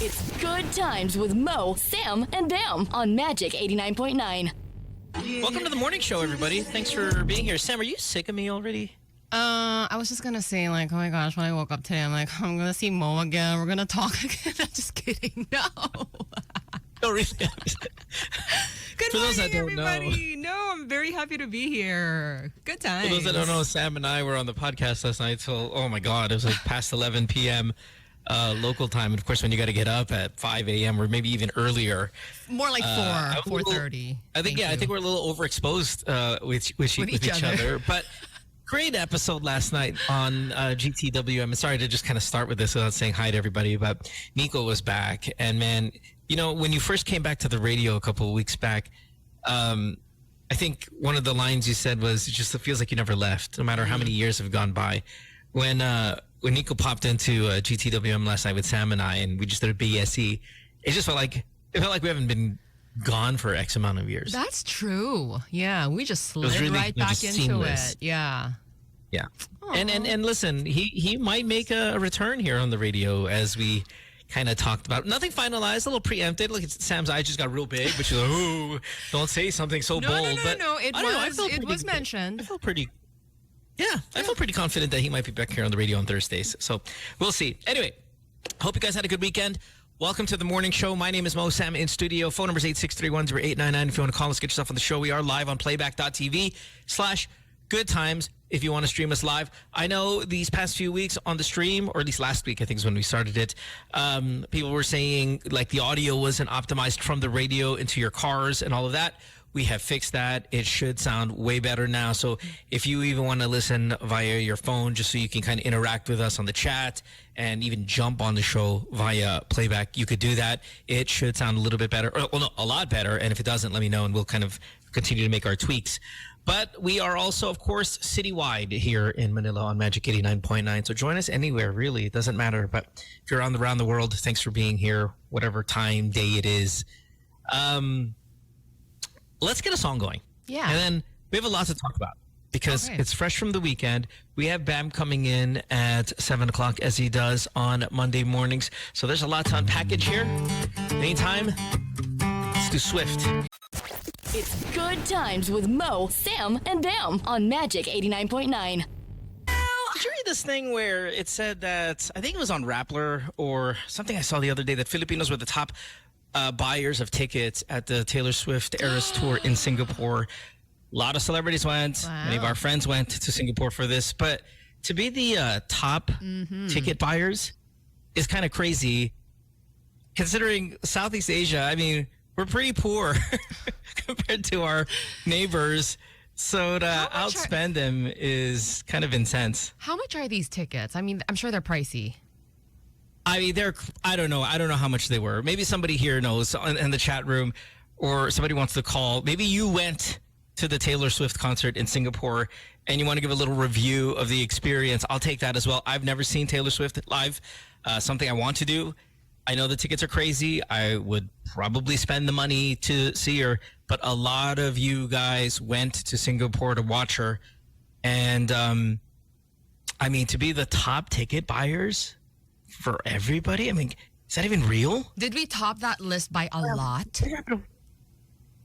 It's Good Times with Mo, Sam, and Bam on Magic 89.9. Welcome to the morning show, everybody. Thanks for being here. Sam, are you sick of me already? I was just gonna say, like, oh my gosh, when I woke up today, I'm like, I'm gonna see Mo again. We're gonna talk again. I'm just kidding. No. No, really. Good For those morning, that don't everybody. No, I'm very happy to be here. Good times. For those that don't know, Sam and I were on the podcast last night till, oh my God, it was like past 11 p.m. Local time. And of course, when you got to get up at 5 a.m. or maybe even earlier. More like 4:30. I think we're a little overexposed with each other. But great episode last night on GTWM. I'm sorry to just kind of start with this without saying hi to everybody, but Nico was back. And man, you know, when you first came back to the radio a couple of weeks back, I think one of the lines you said was, it just feels like you never left, no matter how many years have gone by. When Nico popped into GTWM last night with Sam and I, and we just did a BSE, it just felt like we haven't been gone for X amount of years. That's true. Yeah, we just slid really, right back just into seamless. it. Yeah. Yeah. And listen, he might make a return here on the radio, as we kind of talked about. Nothing finalized, a little preempted. Look, Sam's eyes just got real big, but she's like, "Oh, don't say something so bold." No. It was mentioned. I felt pretty confident that he might be back here on the radio on Thursdays. So we'll see. Anyway, hope you guys had a good weekend. Welcome to the morning show. My name is Mo, Sam in studio. Phone number is 863-10899. If you want to call us, get yourself on the show. We are live on playback.tv/Goodtimes if you want to stream us live. I know these past few weeks on the stream, or at least last week, I think is when we started it, people were saying like the audio wasn't optimized from the radio into your cars and all of that. We have fixed that. It should sound way better now. So if you even want to listen via your phone, just so you can kind of interact with us on the chat and even jump on the show via playback, you could do that. It should sound a little bit better, or well, no, a lot better. And if it doesn't, let me know, and we'll kind of continue to make our tweaks. But we are also, of course, citywide here in Manila on Magic 89.9. So join us anywhere, really. It doesn't matter. But if you're around the world, thanks for being here, whatever time, day it is. Let's get a song going. Yeah. And then we have a lot to talk about because it's fresh from the weekend. We have Bam coming in at 7 o'clock as he does on Monday mornings. So there's a lot to unpackage here. Meantime, let's do Swift. It's Good Times with Mo, Sam, and Bam on Magic 89.9. Did you read this thing where it said that, I think it was on Rappler or something I saw the other day, that Filipinos were the top buyers of tickets at the Taylor Swift Eras Tour in Singapore? A lot of celebrities went. Wow. Many of our friends went to Singapore for this. But to be the top ticket buyers is kind of crazy, considering Southeast Asia. I mean, we're pretty poor compared to our neighbors. So to outspend them is kind of intense. How much are these tickets? I mean, I'm sure they're pricey. I mean, I don't know how much they were. Maybe somebody here knows in the chat room, or somebody wants to call. Maybe you went to the Taylor Swift concert in Singapore and you want to give a little review of the experience. I'll take that as well. I've never seen Taylor Swift live, something I want to do. I know the tickets are crazy. I would probably spend the money to see her, but a lot of you guys went to Singapore to watch her. And, I mean, to be the top ticket buyers for everybody, I mean, is that even real? Did we top that list by a lot?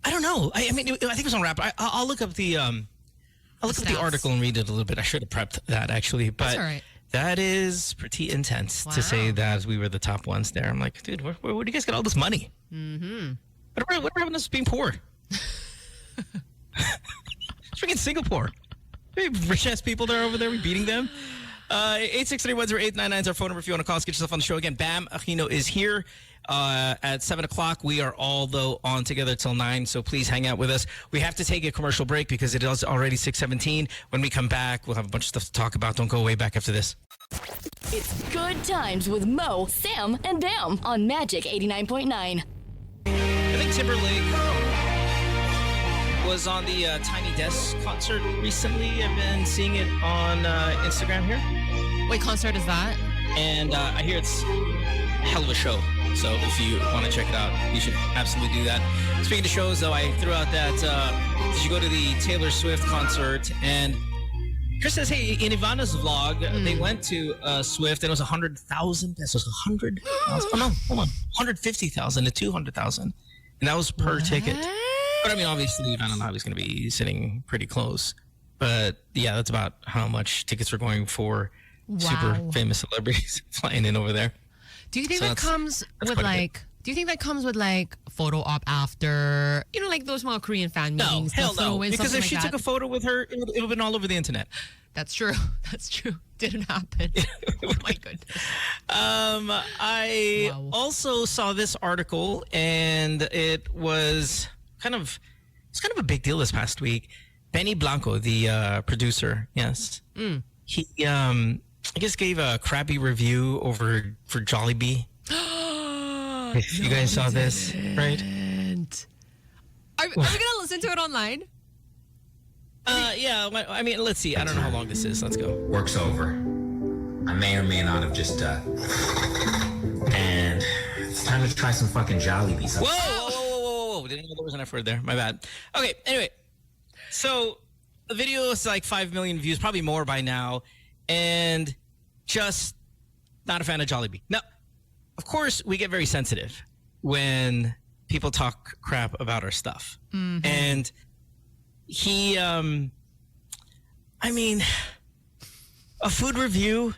I don't know. I mean, I think it was on Rap. I'll look up the the article and read it a little bit. I should have prepped that actually, but that's all right. That is pretty intense to say that we were the top ones there. I'm like, dude, where do you guys get all this money? Mm-hmm. What happened to us being poor? It's freaking Singapore. Rich ass people there over there. We beating them. 863-10899 is our phone number if you want to call us. Get yourself on the show again. Bam Aquino is here at 7 o'clock. We are all, though, on together till 9, so please hang out with us. We have to take a commercial break because it is already 6:17. When we come back, we'll have a bunch of stuff to talk about. Don't go away. Back after this. It's Good Times with Mo, Sam, and Bam on Magic 89.9. I think Timberlake was on the Tiny Desk concert recently. I've been seeing it on Instagram here. Wait, concert is that? And I hear it's a hell of a show. So if you want to check it out, you should absolutely do that. Speaking of shows, though, I threw out that, did you go to the Taylor Swift concert? And Chris says, hey, in Ivana's vlog, they went to Swift and it was 100,000 pesos. 100,000. Oh, no, hold on. 150,000 to 200,000. And that was per ticket. But I mean, obviously, Ivana and I was going to be sitting pretty close. But yeah, that's about how much tickets were going for super famous celebrities flying in over there. Do you think that comes with like... Do you think that comes with like photo op after, you know, like those small Korean fan meetings? No, hell no. Because if like she took a photo with her, it would have been all over the internet. That's true. That's true. Didn't happen. Oh my goodness. I also saw this article, and it was kind of a big deal this past week. Benny Blanco, the producer, he I guess gave a crappy review for Jollibee. You guys saw this, right? Are we gonna listen to it online? Yeah. I mean, let's see. I don't know how long this is. Let's go. Work's over. I may or may not have just and it's time to try some fucking Jollibees. Whoa! Didn't know there was an F word there. My bad. Okay. Anyway, so the video is like 5 million views, probably more by now, and just not a fan of Jollibee. No. Of course, we get very sensitive when people talk crap about our stuff. Mm-hmm. And he, I mean, a food review,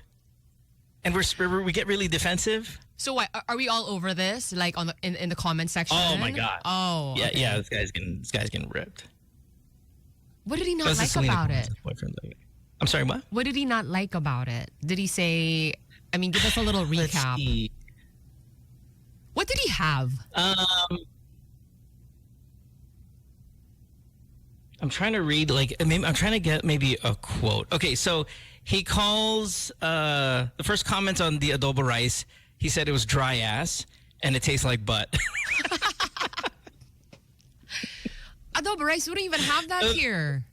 and we get really defensive. So what, are we all over this? Like on in the comment section? Oh my God. Oh. Yeah, okay. Yeah. This guy's getting ripped. What did he not like about it? I'm sorry, what? What did he not like about it? Did he say? I mean, give us a little recap. What did he have? I'm trying to read, I'm trying to get maybe a quote. Okay, so he calls the first comments on the adobo rice. He said it was dry ass and it tastes like butt. Adobo rice, we don't even have that here.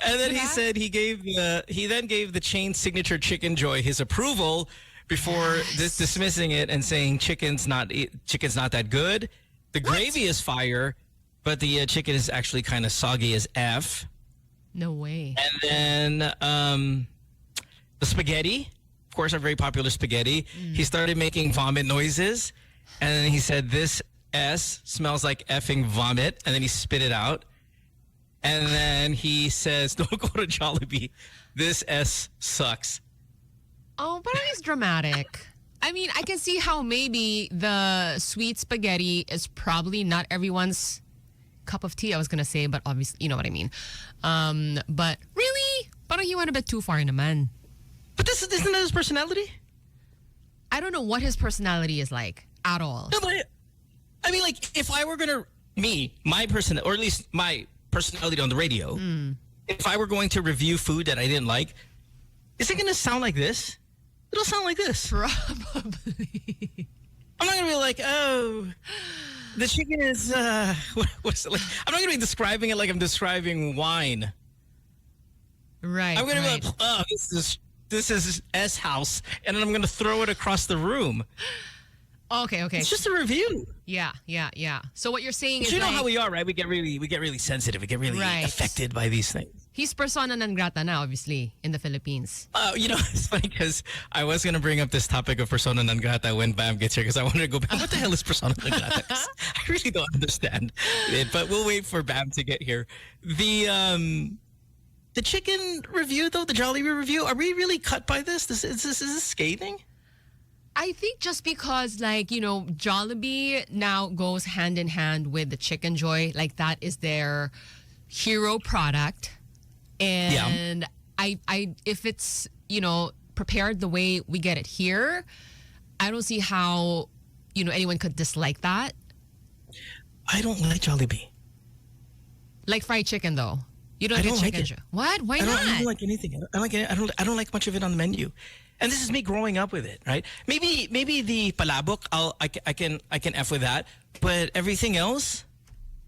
And then he said he then gave the chain signature Chicken Joy his approval before dismissing it and saying chicken's not that good. The gravy is fire, but the chicken is actually kind of soggy as F. No way. And then the spaghetti, of course, our very popular spaghetti. He started making vomit noises, and then he said, "This S smells like effing vomit," and then he spit it out. And then he says, "Don't go to Jollibee. This S sucks." Oh, but he's dramatic. I mean, I can see how maybe the sweet spaghetti is probably not everyone's cup of tea, I was going to say, but obviously, you know what I mean. But really? Parang he went a bit too far naman. But isn't that his personality? I don't know what his personality is like at all. No, but I mean, like, if I were going to, my person, or at least my personality on the radio, if I were going to review food that I didn't like, is it going to sound like this? It'll sound like this. Probably. I'm not going to be like, oh, the chicken is, what's it like? I'm not going to be describing it like I'm describing wine. Right. I'm going to be like, oh, this is S house, and then I'm going to throw it across the room. Okay. It's just a review. Yeah. So what you're saying is, you know how we are, right? We get really sensitive. We get really affected by these things. He's persona non grata now, obviously, in the Philippines. It's funny because I was going to bring up this topic of persona non grata when Bam gets here because I wanted to go back. What the hell is persona non grata? I really don't understand it, but we'll wait for Bam to get here. The chicken review, though, the Jollibee review, are we really cut by this? Is this scathing? I think just because, Jollibee now goes hand in hand with the Chicken Joy, like that is their hero product. And I if it's, prepared the way we get it here, I don't see how, anyone could dislike that. I don't like Jollibee. Like fried chicken, though. You don't get chicken joy. What? Why not? I don't like anything. I don't like much of it on the menu. And this is me growing up with it, right? Maybe the palabok, I can F with that, but everything else,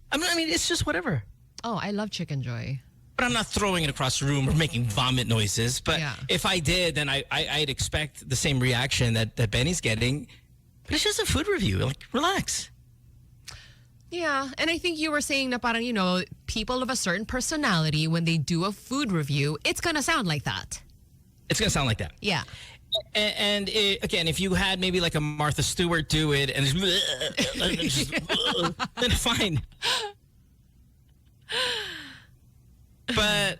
I mean, it's just whatever. Oh, I love Chicken Joy. But I'm not throwing it across the room or making vomit noises. But if I did, then I'd expect the same reaction that Benny's getting. But it's just a food review. Like, relax. Yeah, and I think you were saying na parang, people of a certain personality, when they do a food review, it's gonna sound like that. It's going to sound like that. Yeah. And again, if you had maybe like a Martha Stewart do it and then fine. But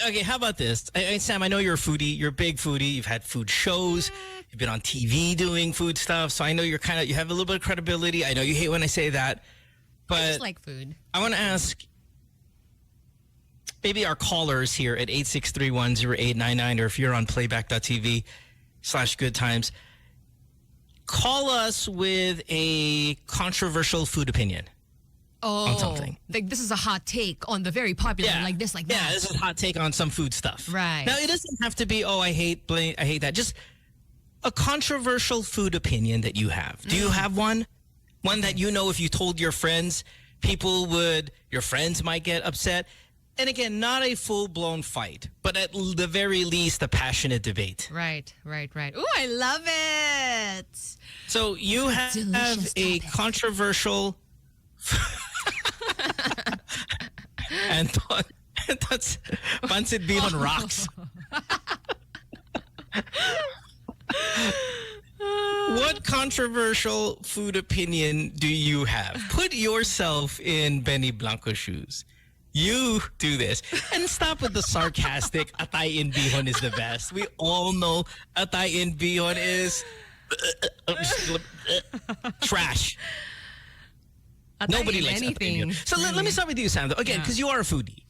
okay, how about this? Sam, I know you're a foodie. You're a big foodie. You've had food shows. You've been on TV doing food stuff. So I know you have a little bit of credibility. I know you hate when I say that. But I just like food. I want to ask maybe our callers here at 86310899, or if you're on playback.tv/goodtimes, call us with a controversial food opinion. On something. Like this is a hot take on the very popular, like this, like that. Yeah, this is a hot take on some food stuff. Right. Now, it doesn't have to be, I hate that. Just a controversial food opinion that you have. Do you have one? One that if you told your friends, your friends might get upset. And again, not a full-blown fight, but at the very least, a passionate debate. Right. Ooh, I love it. So you have a controversial... and that's pancit beef on rocks. What controversial food opinion do you have? Put yourself in Benny Blanco's shoes. You do this. And stop with the sarcastic, atay in bihon is the best. We all know atay in bihon is trash. Nobody likes anything. So let me start with you, Sam. Again, because you are a foodie.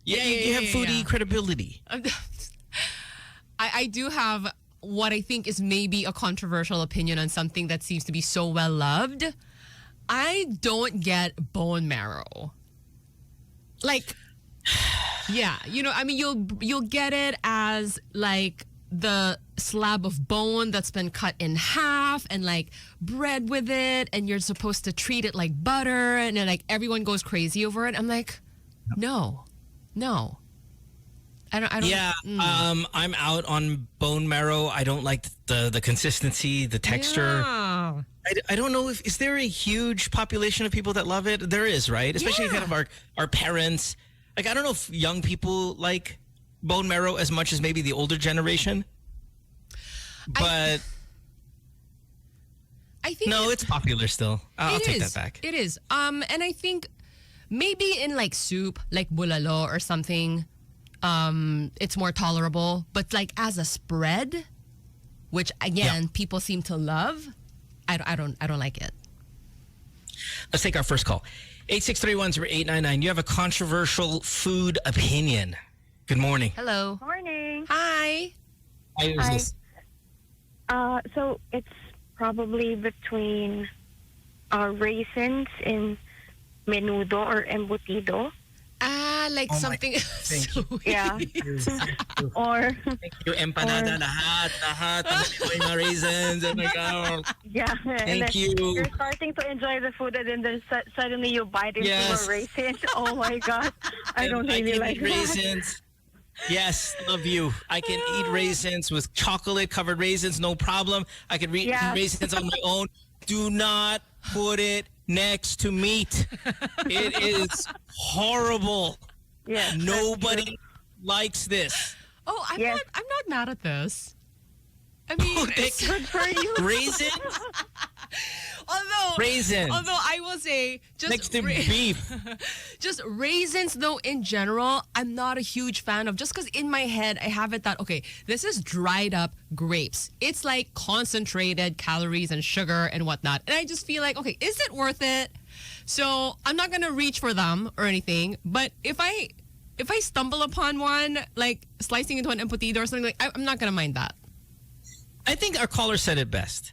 You have foodie credibility. I do have what I think is maybe a controversial opinion on something that seems to be so well loved. I don't get bone marrow. Like, yeah, you'll get it as like the slab of bone that's been cut in half and like bread with it, and you're supposed to treat it like butter, and then like everyone goes crazy over it. I'm like, no. I don't. Yeah, I'm out on bone marrow. I don't like the consistency, the texture. Yeah. I don't know is there a huge population of people that love it? There is, right? Especially kind of our parents. Like, I don't know if young people like bone marrow as much as maybe the older generation. But I think it's popular still. I'll take that back. It is. And I think maybe in like soup, like bulalo or something, it's more tolerable. But like as a spread, which again people seem to love, I don't like it. Let's take our first call. 86310899. You have a controversial food opinion. Good morning. Hello. Morning. Hi. Hi. So it's probably between raisins in menudo or embutido. Like something sweet. Yeah. Or Yung empanada, lahat. Ang mga raisins. Oh my God. yeah. Thank you. You're starting to enjoy the food, and then suddenly you bite into a raisin. Oh my God. I don't really like eat raisins. Yes, love you. I can eat raisins with chocolate-covered raisins, no problem. I can eat raisins on my own. Do not put it next to meat. It is horrible. Yeah. Nobody likes this. Oh, I'm not mad at this. I mean, it's Good for you. Raisins? Although I will say, just next to beef. just raisins though in general, I'm not a huge fan of, just because in my head I have it that, okay, this is dried up grapes. It's like concentrated calories and sugar and whatnot. And I just feel like, okay, is it worth it? So I'm not going to reach for them or anything. But if I stumble upon one, like slicing into an embutido or something, like I'm not going to mind that. I think our caller said it best.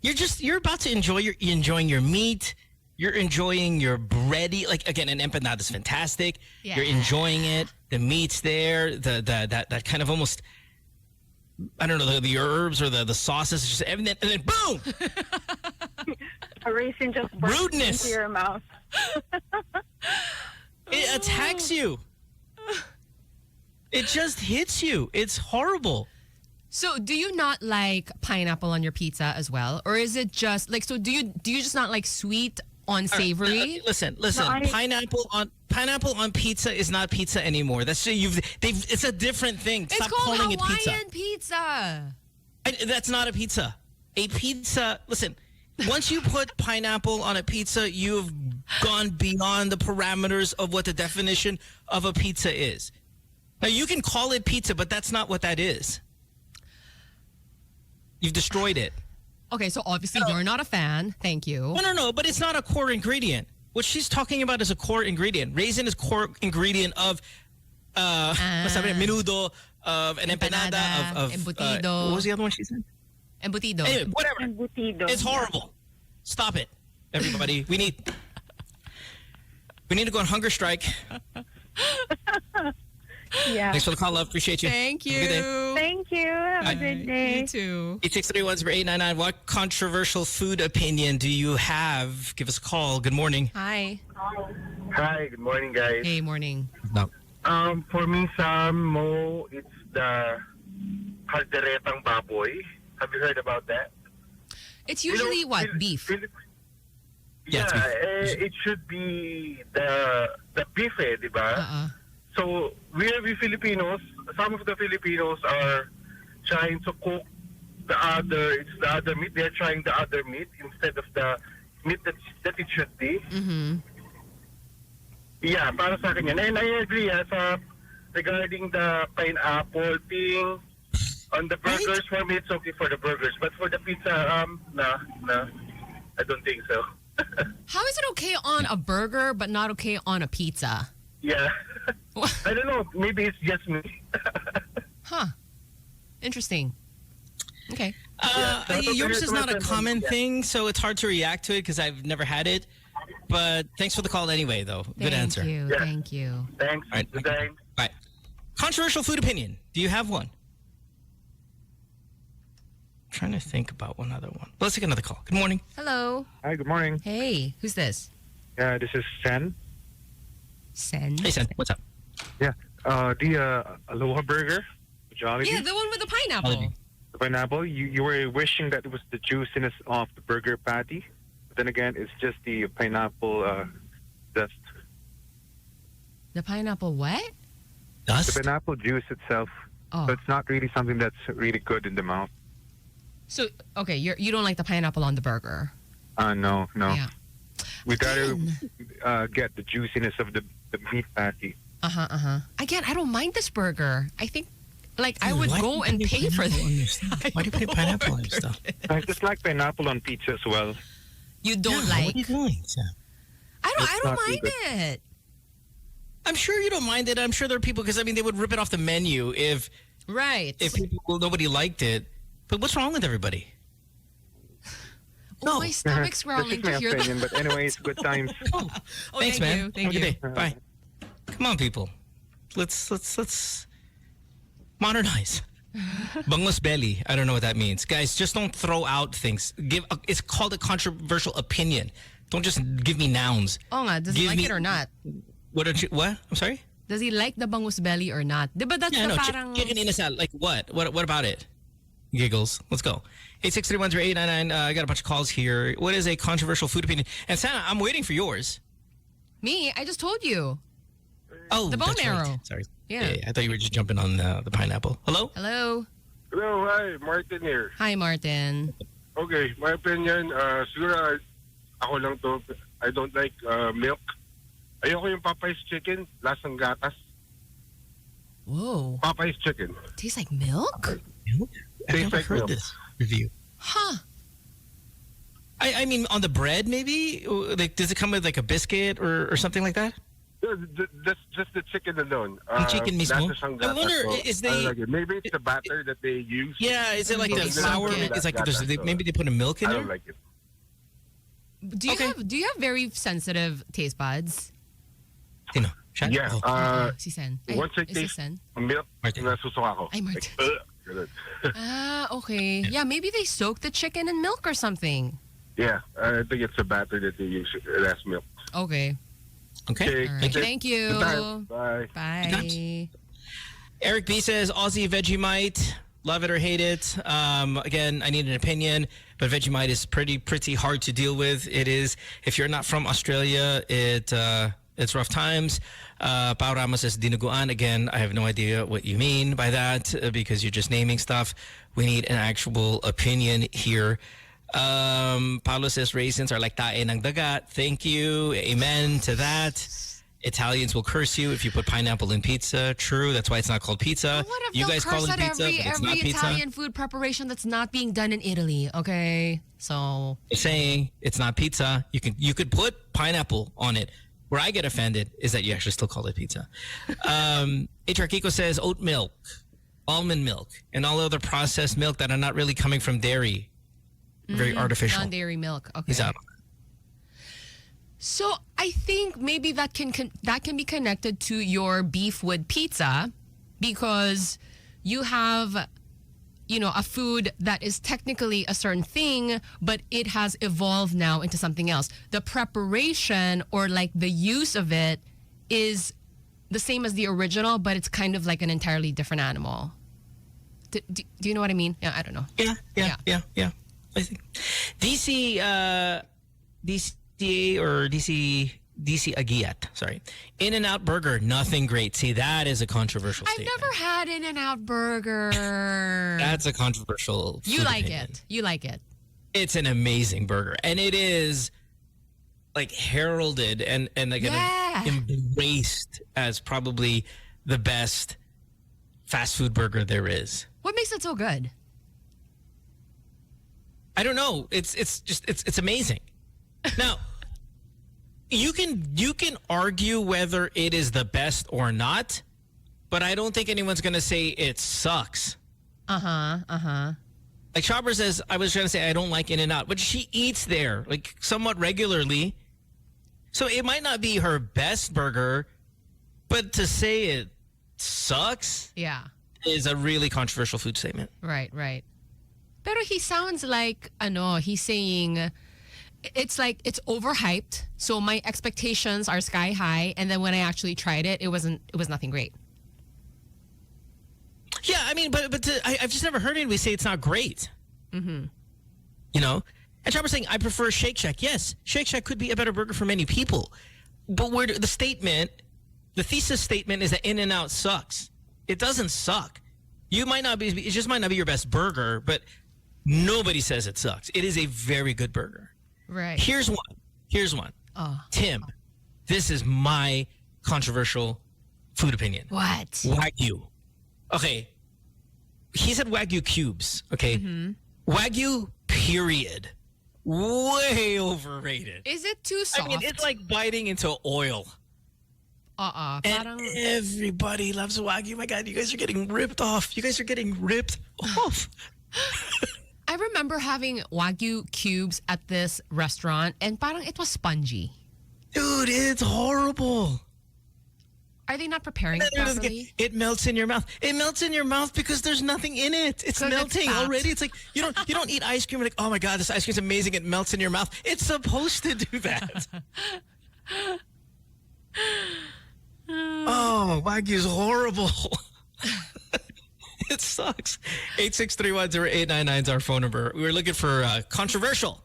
You're about to you're enjoying your meat. You're enjoying your bready. Like, again, an empanada is fantastic. Yeah. You're enjoying it. The meat's there. That kind of almost, I don't know, the herbs or the sauces, just everything, and then boom! A raisin just bursts Rudeness. into your mouth. It attacks you. It just hits you. It's horrible. So do you not like pineapple on your pizza as well? Or is it just like, so do you just not like sweet on savory. Listen. No, Pineapple on pizza is not pizza anymore. It's a different thing. It's Stop called calling Hawaiian it pizza. pizza. That's not a pizza. A pizza. Listen. Once you put pineapple on a pizza, you've gone beyond the parameters of what the definition of a pizza is. Now, you can call it pizza, but that's not what that is. You've destroyed it. Okay, so obviously you're not a fan. Thank you. No, but it's not a core ingredient. What she's talking about is a core ingredient. Raisin is core ingredient of menudo, of an empanada, of embutido. what was the other one she said? Embutido. Anyway, whatever. Embutido. It's horrible. Stop it, everybody. We need to go on hunger strike. Yeah. Thanks for the call, love. Appreciate you. Thank Have a good day. you. Thank you. Have a good day. You too. 863-10899. What controversial food opinion do you have? Give us a call. Good morning. Hi. Hi, good morning, guys. Hey, morning. No. For me, Sam, Mo, it's the kalderetang baboy. Have you heard about that? It's usually what? Beef. Yeah, Yeah, it's beef. it should be the beef, di ba? So we Filipinos, some of the Filipinos are trying to cook the other meat. They're trying the other meat instead of the meat that it should be. Mm-hmm. Yeah, para sa akin yan. And I agree regarding the pineapple thing on the burgers. Right? For me, it's okay for the burgers, but for the pizza, nah, I don't think so. How is it okay on a burger but not okay on a pizza? Yeah, I don't know. Maybe it's just me. Huh. Interesting. Okay. Yours is not a common thing, so it's hard to react to it because I've never had it. But thanks for the call anyway, though. Good answer. Thank you. Yeah. Thank you. Thanks. All right. Good day. All right. Controversial food opinion. Do you have one? Trying to think about one other one. Let's take another call. Good morning. Hello. Hi, good morning. Hey, who's this? This is Sen. Sen. Hey, Sen. What's up? Yeah. The Aloha Burger, Jollibee, Yeah, the one with the pineapple. the pineapple. You were wishing that it was the juiciness of the burger patty, but then again, it's just the pineapple dust. The pineapple what? The Dust? pineapple juice itself. Oh. So it's not really something that's really good in the mouth. So, okay, you don't like the pineapple on the burger. No. Yeah. We'd rather get the juiciness of the meat patty. Again, I don't mind this burger. I think, I would Why do go you and put pay for pineapple on your this. stuff? Why do you put pineapple on your stuff? I just like pineapple on pizza as well. You don't Yeah, like? What are you doing, Sam? I It's don't not mind good. it. I'm sure you don't mind it. I'm sure there are people, because, they would rip it off the menu if Right. nobody liked it. But what's wrong with everybody? Oh, my stomach's That's growling just my to hear opinion, that. but anyways, good times. Oh, Thanks, thank man. you. Thank Have a you. good day. Bye. Come on, people. Let's modernize. Bangos belly. I don't know what that means. Guys, just don't throw out things. It's called a controversial opinion. Don't just give me nouns. Oh nga, does he Give like me- it or not? What? I'm sorry? Does he like the bangus belly or not? Diba that's Yeah, the no. parang... Chicken inasal. Like what? What about it? Giggles. Let's go. 863-10899. I got a bunch of calls here. What is a controversial food opinion? And Santa, I'm waiting for yours. Me? I just told you. Oh, The bone that's right. marrow. Sorry. Yeah. I thought you were just jumping on the pineapple. Hello? Hello? Hello, hi, Martin here. Hi, Martin. Okay, my opinion, siguro ako lang to. I don't like milk. Ayoko yung Popeye's chicken, lasang gatas. Whoa. Popeye's chicken. Tastes like milk? I've Tastes never like heard milk. this review. Huh. I mean, on the bread, maybe? Like, does it come with like a biscuit or something like that? That's just the chicken alone. Yung chicken mismo? Lasang I gatas, wonder, so is I they... like it. Maybe it's the batter that they use. Yeah, is it like Maybe the it's sour? something. It's like maybe they put a milk in I there? don't like it. Do you have very sensitive taste buds? Sino? Siya? Yeah, Oh. Si Sen. once I is si taste Sen? milk, Martin. nasusok ako. Ay, Martin. Ganun. Okay. Yeah, maybe they soak the chicken in milk or something. Yeah, I think it's the batter that they use. That's milk. Okay. Okay. All right. Thank you. Thank you. Good time. Bye. Bye. Eric B says Aussie Vegemite. Love it or hate it. Again, I need an opinion, but Vegemite is pretty hard to deal with. It is. If you're not from Australia, it's rough times. Pao Ramos says dinuguan. Again, I have no idea what you mean by that because you're just naming stuff. We need an actual opinion here. Paulo says raisins are like tae ng dagat. Thank you. Amen to that. Italians will curse you if you put pineapple in pizza. True. That's why it's not called pizza. What if You they'll guys call curse it at pizza, every but it's not pizza. Italian food preparation that's not being done in Italy? Okay, so I'm saying it's not pizza. You could put pineapple on it. Where I get offended is that you actually still call it pizza. HR Kiko says oat milk, almond milk, and all other processed milk that are not really coming from dairy. Very artificial. non-dairy milk. Okay. He's out. So I think maybe that can be connected to your beef with pizza because you have, a food that is technically a certain thing, but it has evolved now into something else. The preparation or like the use of it is the same as the original, but it's kind of like an entirely different animal. Do you know what I mean? Yeah, I don't know. Yeah. I think DC Aguiat. Sorry. In-N-Out Burger, nothing great. See, that is a controversial I've statement. never had In-N-Out Burger. That's a controversial You food like opinion. it. You like it. It's an amazing burger. And it is like heralded and like embraced as probably the best fast food burger there is. What makes it so good? I don't know. It's amazing. Now, you can argue whether it is the best or not, but I don't think anyone's going to say it sucks. Like Chopper says, I was trying to say I don't like In-N-Out, but she eats there like somewhat regularly. So it might not be her best burger, but to say it sucks is a really controversial food statement. Right. Pero he sounds like, he's saying, it's like, it's overhyped. So my expectations are sky high. And then when I actually tried it, it was nothing great. Yeah, I mean, I've just never heard anybody say it's not great. Mm-hmm. And Chopper's saying, I prefer Shake Shack. Yes, Shake Shack could be a better burger for many people. But the thesis statement is that In-N-Out sucks. It doesn't suck. It just might not be your best burger, but nobody says it sucks. It is a very good burger. Right. Here's one. Tim, this is my controversial food opinion. What? Wagyu. Okay. He said Wagyu cubes. Okay. Mm-hmm. Wagyu, period. Way overrated. Is it too soft? I mean, it's like biting into oil. And everybody loves Wagyu. My God, you guys are getting ripped off. I remember having Wagyu cubes at this restaurant and parang it was spongy. Dude, it's horrible. Are they not preparing it properly? It melts in your mouth. It melts in your mouth because there's nothing in it. It's melting already. It's like you don't eat ice cream and like, oh my God, this ice cream's amazing. It melts in your mouth. It's supposed to do that. Oh, Wagyu's horrible. It sucks. 863108999 is our phone number. We were looking for controversial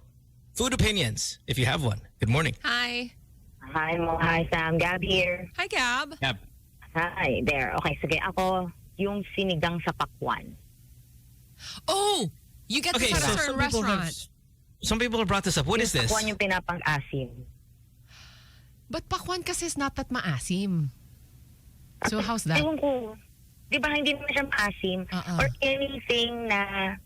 food opinions. If you have one. Good morning. Hi. Hi, Mo. Hi, Sam. Gab here. Hi, Gab. Gab. Hi, there. Okay, sige. Ako, yung sinigang sa pakwan. Oh, you get this at a certain restaurant. Some people have brought this up. What is this? Pakwan yung pinapang-asim. But pakwan kasi is not that maasim. So how's that? Ewan ko. Di ba hindi naman siya maasim? Or anything na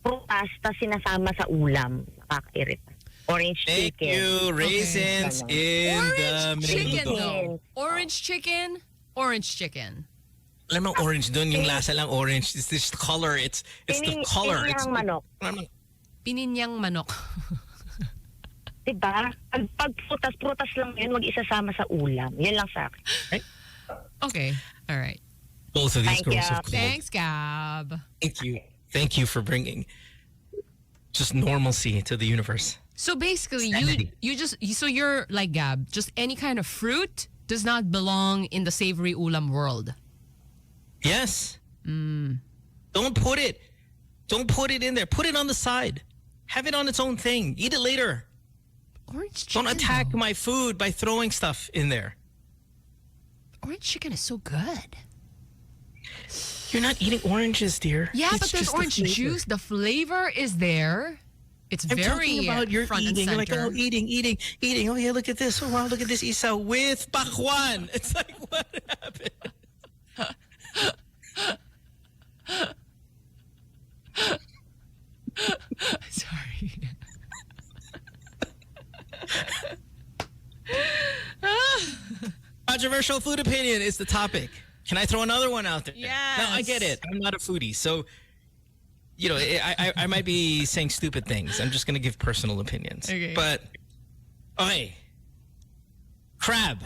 prutas ta sinasama sa ulam. Nakakairita. Orange Thank chicken. you. Raisins in the Chicken, middle. though. Orange chicken. Alam mo, orange doon. Yung lasa lang orange. It's this color. It's the color. Pininyang manok. Pininyang manok. Diba? Pag prutas lang yun, wag isasama sa ulam. Yan lang sa akin. Right? Okay. All right. Both of these Thank girls you. have called. Thanks, Gab. Thank you for bringing just normalcy to the universe. So basically, Sanity. so you're like Gab. Just any kind of fruit does not belong in the savory ulam world. Yes. Don't put it in there. Put it on the side. Have it on its own thing. Eat it later. Orange chicken. Don't attack my food by throwing stuff in there. Orange chicken is so good. You're not eating oranges, dear. Yeah, It's but there's just the orange flavor. juice. The flavor is there. It's I'm very talking about your front eating. and You're center. like, oh, eating. Oh, yeah, look at this. Oh, wow, look at this isa with pakwan. It's like, what happened? Sorry. Controversial food opinion is the topic. Can I throw another one out there? Yes. No, I get it. I'm not a foodie. So, you know, I might be saying stupid things. I'm just going to give personal opinions. Okay. But, okay. Crab.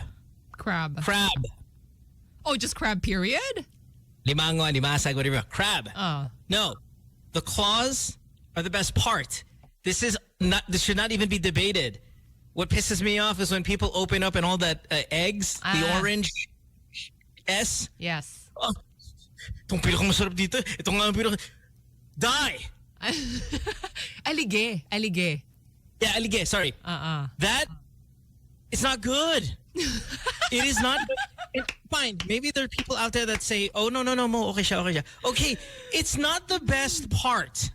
Oh, just crab, period? Limango, limasag, whatever. Crab. Oh. No. The claws are the best part. This should not even be debated. What pisses me off is when people open up and all that eggs, the orange S. Yes. Oh, itong pinakang masarap dito. Ito nga ang pinakang... Die! Alige. Yeah, alige. Sorry. That, it's not good. It is not good. Fine. Maybe there are people out there that say, oh, no, Mo. Okay siya. Okay, it's not the best part.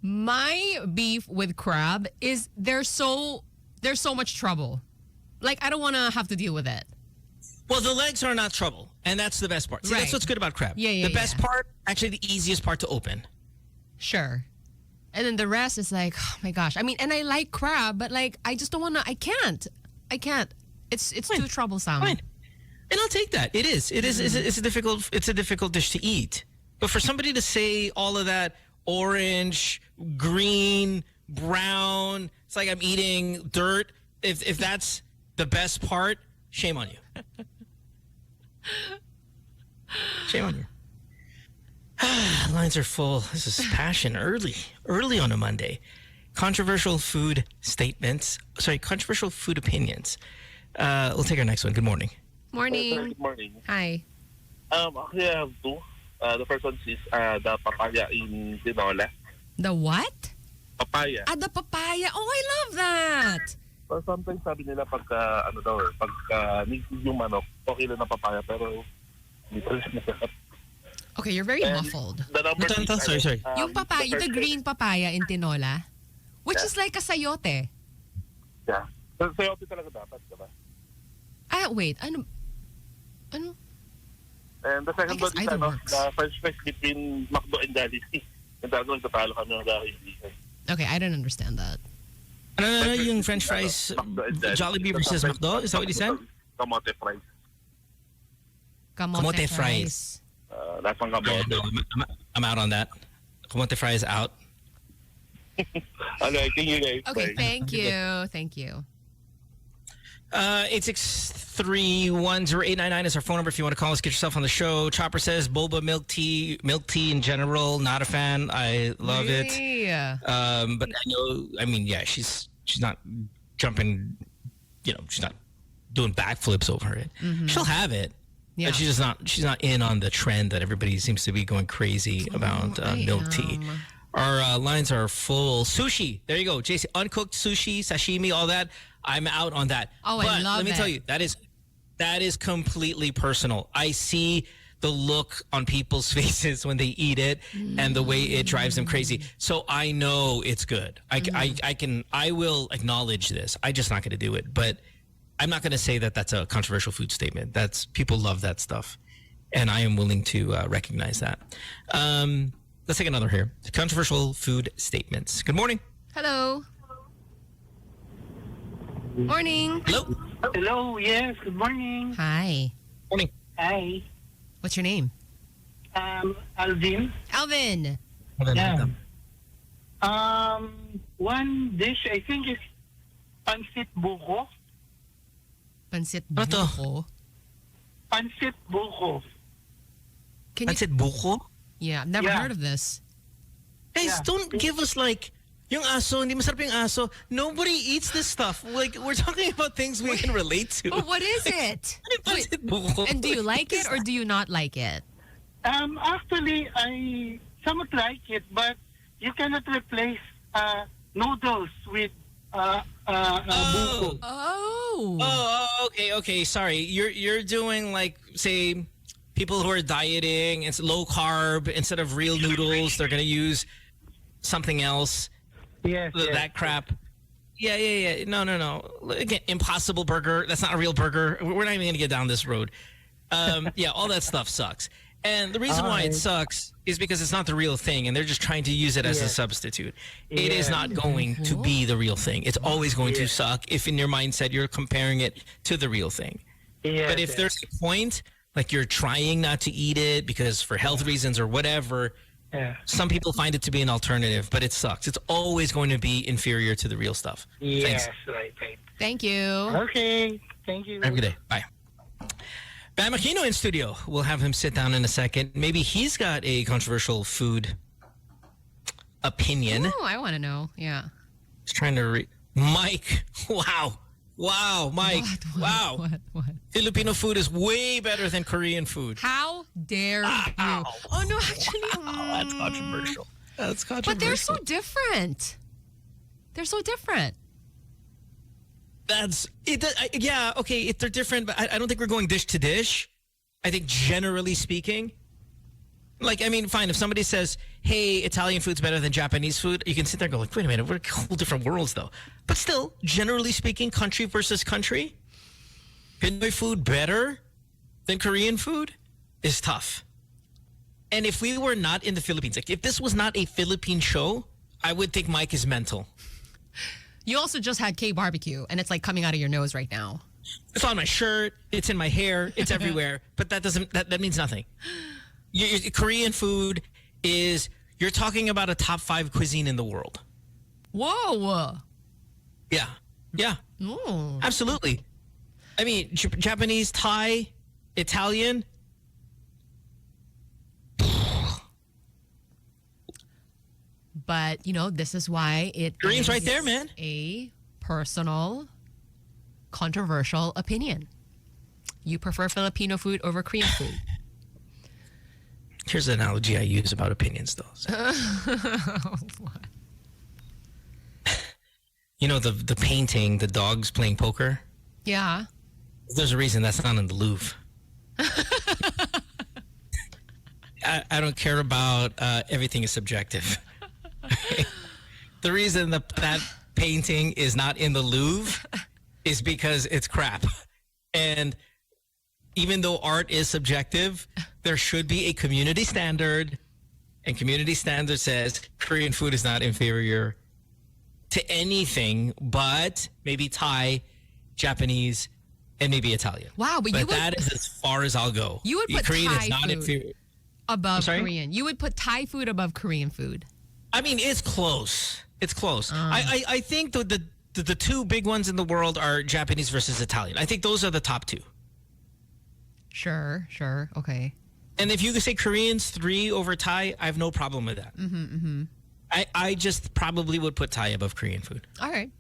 My beef with crab is there's so much trouble. Like, I don't want to have to deal with it. Well, the legs are not trouble, and that's the best part. See, that's what's good about crab. Yeah, the best part, actually the easiest part to open. Sure. And then the rest is like, oh my gosh. I mean, and I like crab, but like, I just don't want to, I can't. It's too troublesome. Fine. And I'll take that. It is. It's a difficult dish to eat. But for somebody to say all of that orange, green, brown, it's like I'm eating dirt. If that's the best part, shame on you. Shame on you. Lines are full. This is passion early on a Monday. Controversial food statements. Sorry, controversial food opinions. We'll take our next one. Good morning. Morning. Good morning. Hi. Actually, I have two. The first one is the papaya in tinola. The what? Papaya. The papaya. Oh, I love that. So sometimes sabi nila pagka nigsid yung manok, okay lang na papaya, pero hindi pa rin masarap. Okay, you're very muffled. The number Sorry. Yung papaya, the green papaya in tinola, which is like a sayote. Yeah. Sayote talaga dapat, diba? Wait, ano? And the second one either is works. the French fries between McDo and Jollibee. And that's when tatalo kami ng kaibigan. Okay, I don't understand that. Ano yung French fries, Jollibee versus McDo? Is that what you said? Kamote fries. Kamote fries. That's one kamote. No, I'm out on that. Kamote fries out. Okay, thank you guys. Okay, Bye. thank you. 863-10899 is our phone number if you want to call us. Get yourself on the show. Chopper says boba milk tea in general, not a fan. I love it. But she's not jumping, she's not doing backflips over it. Mm-hmm. She'll have it. Yeah. But she's not in on the trend that everybody seems to be going crazy about milk tea. Our lines are full. Sushi. There you go. JC, uncooked sushi, sashimi, all that. I'm out on that. Oh, but I love let me tell you, that is completely personal. I see the look on people's faces when they eat it and the way it drives them crazy. So I know it's good. I will acknowledge this. I'm just not going to do it. But I'm not going to say that that's a controversial food statement. People love that stuff. And I am willing to recognize that. Let's take another here. Controversial food statements. Good morning. Hello. Morning. Hello. Hello, yes, good morning. Hi. Morning. Hi. What's your name? Alvin. Alvin. Yeah. One dish I think is pancit buko. Pancit Ano to? buko. Pancit buko. Pancit buko? Yeah, I've never heard of this. Guys, don't give us like yung aso, hindi masarap yung aso. Nobody eats this stuff. Like, we're talking about things we can relate to. But what is it? Pancit buko. And do you like it or do you not like it? Actually, I somewhat like it, but you cannot replace noodles with buko. Okay. Sorry, you're doing like, say, people who are dieting. It's low carb. Instead of real noodles, they're gonna use something else. Yes. That crap. Yeah. No. Again, Impossible Burger. That's not a real burger. We're not even gonna get down this road. All that stuff sucks. And the reason why it sucks is because it's not the real thing, and they're just trying to use it as a substitute. It is not going to be the real thing. It's always going to suck if in your mindset you're comparing it to the real thing. But if there's a point, like you're trying not to eat it because for health reasons or whatever, some people find it to be an alternative, but it sucks. It's always going to be inferior to the real stuff. Yes, Thanks. right. Thank you. Okay, thank you. Have a good day. Bye. Bam Aquino in studio. We'll have him sit down in a second. Maybe he's got a controversial food opinion. Oh, I want to know. Yeah. He's trying to read. Mike. Wow, Mike. Wow. What? Filipino food is way better than Korean food. How dare you? Oh, no, actually. That's controversial. That's controversial. But they're so different. That's it. Yeah, okay. If they're different, but I don't think we're going dish to dish. I think generally speaking, like, I mean, fine. If somebody says, "Hey, Italian food's better than Japanese food," you can sit there and go, "Like, wait a minute, we're whole different worlds, though." But still, generally speaking, country versus country, Pinoy food better than Korean food is tough. And if we were not in the Philippines, like if this was not a Philippine show, I would think Mike is mental. You also just had K-barbecue, and it's like coming out of your nose right now. It's on my shirt. It's in my hair. It's everywhere. But that means nothing. Korean food is, you're talking about a top 5 cuisine in the world. Whoa. Yeah. Ooh. Absolutely. I mean, Japanese, Thai, Italian. But, this is why it Korean's is right there, man. A personal, controversial opinion. You prefer Filipino food over Korean food. Here's the analogy I use about opinions, though. So. What? The painting, the dogs playing poker? Yeah. There's a reason that's not in the Louvre. I don't care about everything is subjective. The reason that painting is not in the Louvre is because it's crap. And even though art is subjective, there should be a community standard. And community standard says Korean food is not inferior to anything but maybe Thai, Japanese, and maybe Italian. Wow, but that is as far as I'll go. You would put Korean Thai is not food inferior above Korean. You would put Thai food above Korean food. I mean, it's close. It's close. I think the two big ones in the world are Japanese versus Italian. I think those are the top 2. Sure. Okay. And if you could say Korean's 3 over Thai, I have no problem with that. I just probably would put Thai above Korean food. All right.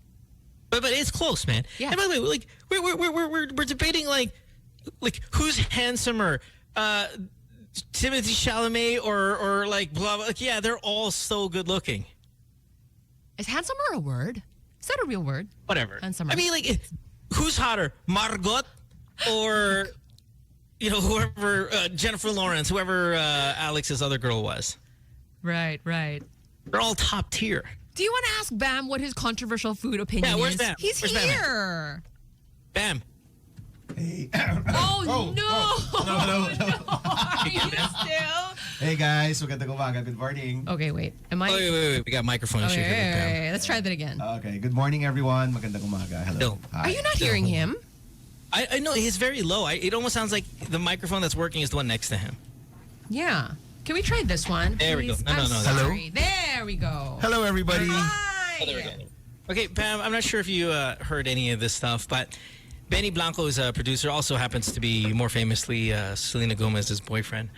But it's close, man. Yeah. And by the way, like we're debating like who's handsomer, Timothy Chalamet or like blah blah. Like, yeah, they're all so good looking. Is handsomer a word? Is that a real word? Whatever. Handsomer. I mean, like, who's hotter, Margot or whoever Jennifer Lawrence, whoever Alex's other girl was. Right. They're all top tier. Do you want to ask Bam what his controversial food opinion where's is? Bam? He's Where's here. Bam. Hey. Oh, no. No. Are you still? Hey guys, magandang umaga. Good morning. Okay, wait. Am I? Wait. We got microphone issue here with Bam. Okay. Let's try that again. Okay, good morning everyone. Magandang umaga. Hello. Are you not hearing him? I know he's very low. It almost sounds like the microphone that's working is the one next to him. Yeah. Can we try this one? There we go. please? No. I'm Hello? sorry. There we go. Hello everybody. Hi. Oh, there we go. Okay, Pam, I'm not sure if you heard any of this stuff, but Benny Blanco is a producer, also happens to be more famously Selena Gomez's boyfriend.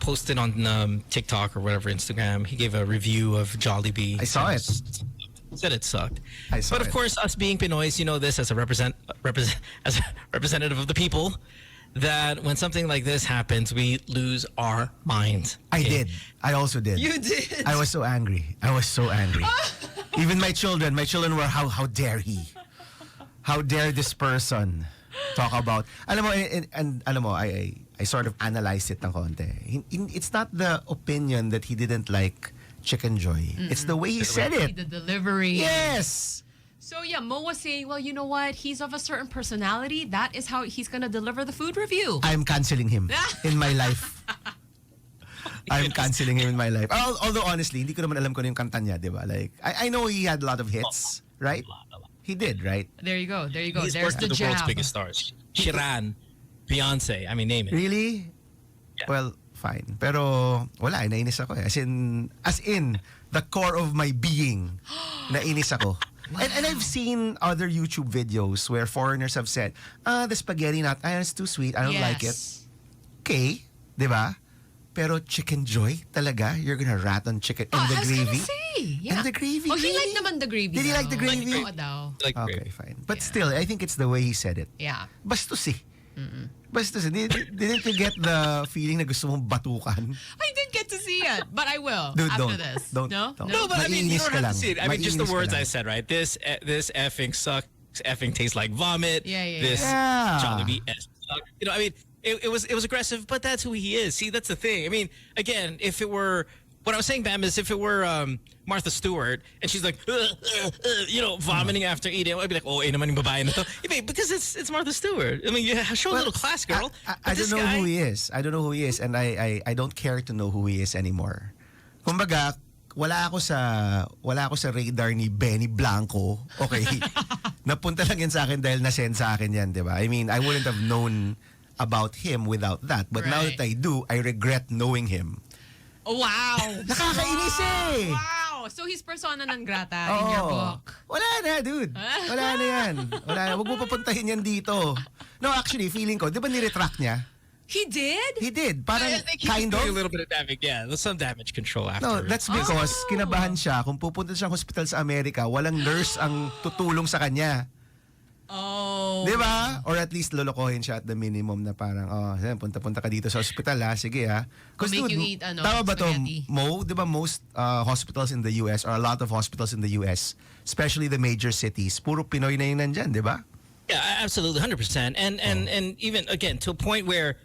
Posted on TikTok or whatever, Instagram. He gave a review of Jollibee. I saw it. Said it sucked. But of course, us being Pinoys, you know this as a representative of the people, that when something like this happens, we lose our minds. I did. I also did. You did. I was so angry. Even my children were, how dare he? How dare this person talk about, alam mo, and alam mo, I sort of analyzed it ng konti. It's not the opinion that he didn't like Chicken Joy. It's the way he said it. The delivery. Yes. So yeah, Mo was saying, well, you know what? He's of a certain personality. That is how he's gonna deliver the food review. I'm canceling him in my life. I'm canceling him in my life. Although honestly, hindi ko naman alam kung ano yung kanta niya, di ba? Like, I know he had a lot of hits, right? He did, right? There you go. He's There's worked the with the world's jab. biggest stars. Shiran, Beyonce, I mean, name it. Really? Yeah. Well, fine. Pero wala, nainis ako eh. As in, the core of my being, nainis ako. Wow. And I've seen other YouTube videos where foreigners have said, the spaghetti it's too sweet, I don't like it. Okay, di ba? Pero Chicken Joy, talaga? You're gonna rat on chicken and the gravy? I was gonna say, yeah. And the gravy? Oh, he liked naman the gravy. Did he like the gravy? Oo daw. Okay, fine. But still, I think it's the way he said it. Yeah. Bastos eh. Bastos eh. Didn't you get the feeling na gusto mong batukan? I didn't get to see it, but I will Dude, after don't. this. Don't. No? No, but I mean, you Mainis don't ka have lang. to see it. I mean, just the Mainis ka words lang. I said, right? This effing sucks. Effing tastes like vomit. This Jollibee sucks. You know, I mean, it was aggressive, but that's who he is. See, that's the thing. I mean, again, if it were, what I was saying, Bam, is if it were Martha Stewart and she's like, vomiting after eating, I'd be like, oh, naman yung babae na to. Because it's Martha Stewart. I mean, show a little class, girl. I don't know who he is. I don't know who he is, and I don't care to know who he is anymore. Kumbaga, wala ako sa radar ni Benny Blanco. Okay. Napunta lang yan sa akin dahil na-send sa akin yan, di ba? I mean, I wouldn't have known about him without that. But now that I do, I regret knowing him. Wow. Nakakainis eh. Wow. So he's persona non grata in your book. Wala na, dude. Wala na yan. Wala na. Huwag mo papuntahin yan dito. No, actually, feeling ko, di ba niretract niya? He did? He did. Parang I think he's doing a little bit of damage. Yeah, there's some damage control after. No, that's because kinabahan siya. Kung pupunta siyang hospital sa Amerika, walang nurse ang tutulong sa kanya. Oh. Di ba? Or at least lolokohin siya at the minimum na parang, punta-punta ka dito sa hospital ha. Sige ha. Because Make dude, you eat, tama ba to, spaghetti. Mo? Di ba most hospitals in the US, or a lot of hospitals in the US, especially the major cities, puro Pinoy na yun nandyan, di ba? Yeah, absolutely, 100%. And even, again, to a point where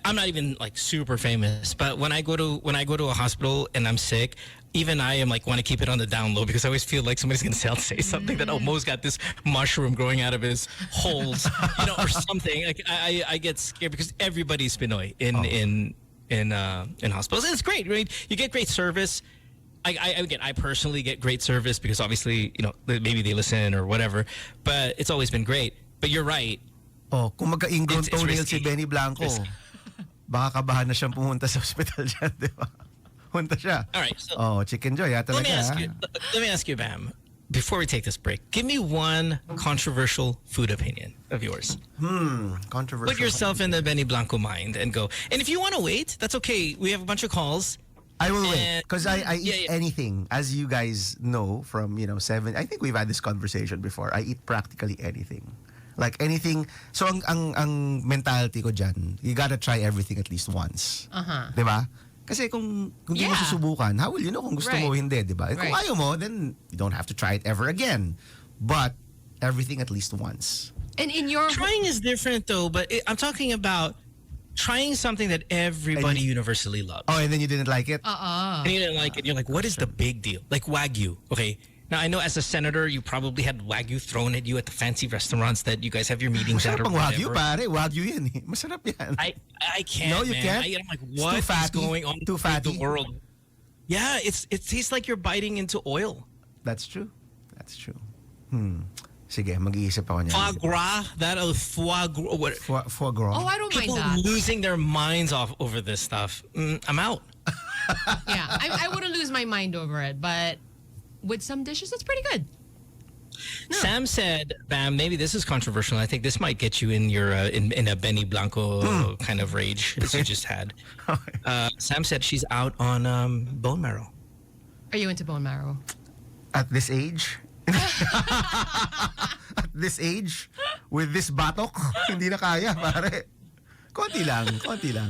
I'm not even like super famous, but when I go to a hospital and I'm sick, even I am like want to keep it on the down low because I always feel like somebody's gonna say something that Mo's got this mushroom growing out of his holes, or something. Like I get scared because everybody's Pinoy in hospitals, and it's great. Right? You get great service. I personally get great service because obviously maybe they listen or whatever, but it's always been great. But you're right. Oh, kung magka-ingrown It's toenail risky. si Benny Blanco, baka kabahan na siyang pumunta sa hospital dyan, di ba? Punta siya. All right. So Chicken Joy, let me ask you, Bam, before we take this break, give me one controversial food opinion of yours. Controversial. Put yourself in the Benny Blanco mind and go. And if you want to wait, that's okay. We have a bunch of calls. I will wait because I eat Yeah. anything. As you guys know from 7, I think we've had this conversation before. I eat practically anything. Like anything. So ang mentality ko dyan, you gotta try everything at least once. Di ba? Kasi kung di mo susubukan, how will you know kung gusto mo o hindi, di ba? Kung ayaw mo, then you don't have to try it ever again. But everything at least once. And in your Trying is different though, but I'm talking about trying something that everybody universally loves. Oh, and then you didn't like it? And you didn't like it. You're like, what is the big deal? Like Wagyu, okay? Now, I know as a senator, you probably had Wagyu thrown at you at the fancy restaurants that you guys have your meetings at or Masarap ang Wagyu, whatever. pare. Wagyu yan eh. Masarap yan. I can't, No, you man. can't? I'm like, It's what too is fatty. going on Too with fatty. the world? Yeah, it tastes like you're biting into oil. That's true. That's true. Sige, mag-iisip ako niyan. Foie gras, foie gras. What? Foie gras. Oh, I don't mind People that. losing their minds off over this stuff. I'm out. Yeah, I wouldn't lose my mind over it, but with some dishes, it's pretty good. No. Sam said, Bam, maybe this is controversial. I think this might get you in your in a Benny Blanco kind of rage as you just had. Sam said she's out on bone marrow. Are you into bone marrow? At this age? At this age, with this batok, hindi na kaya, pare. Konti lang.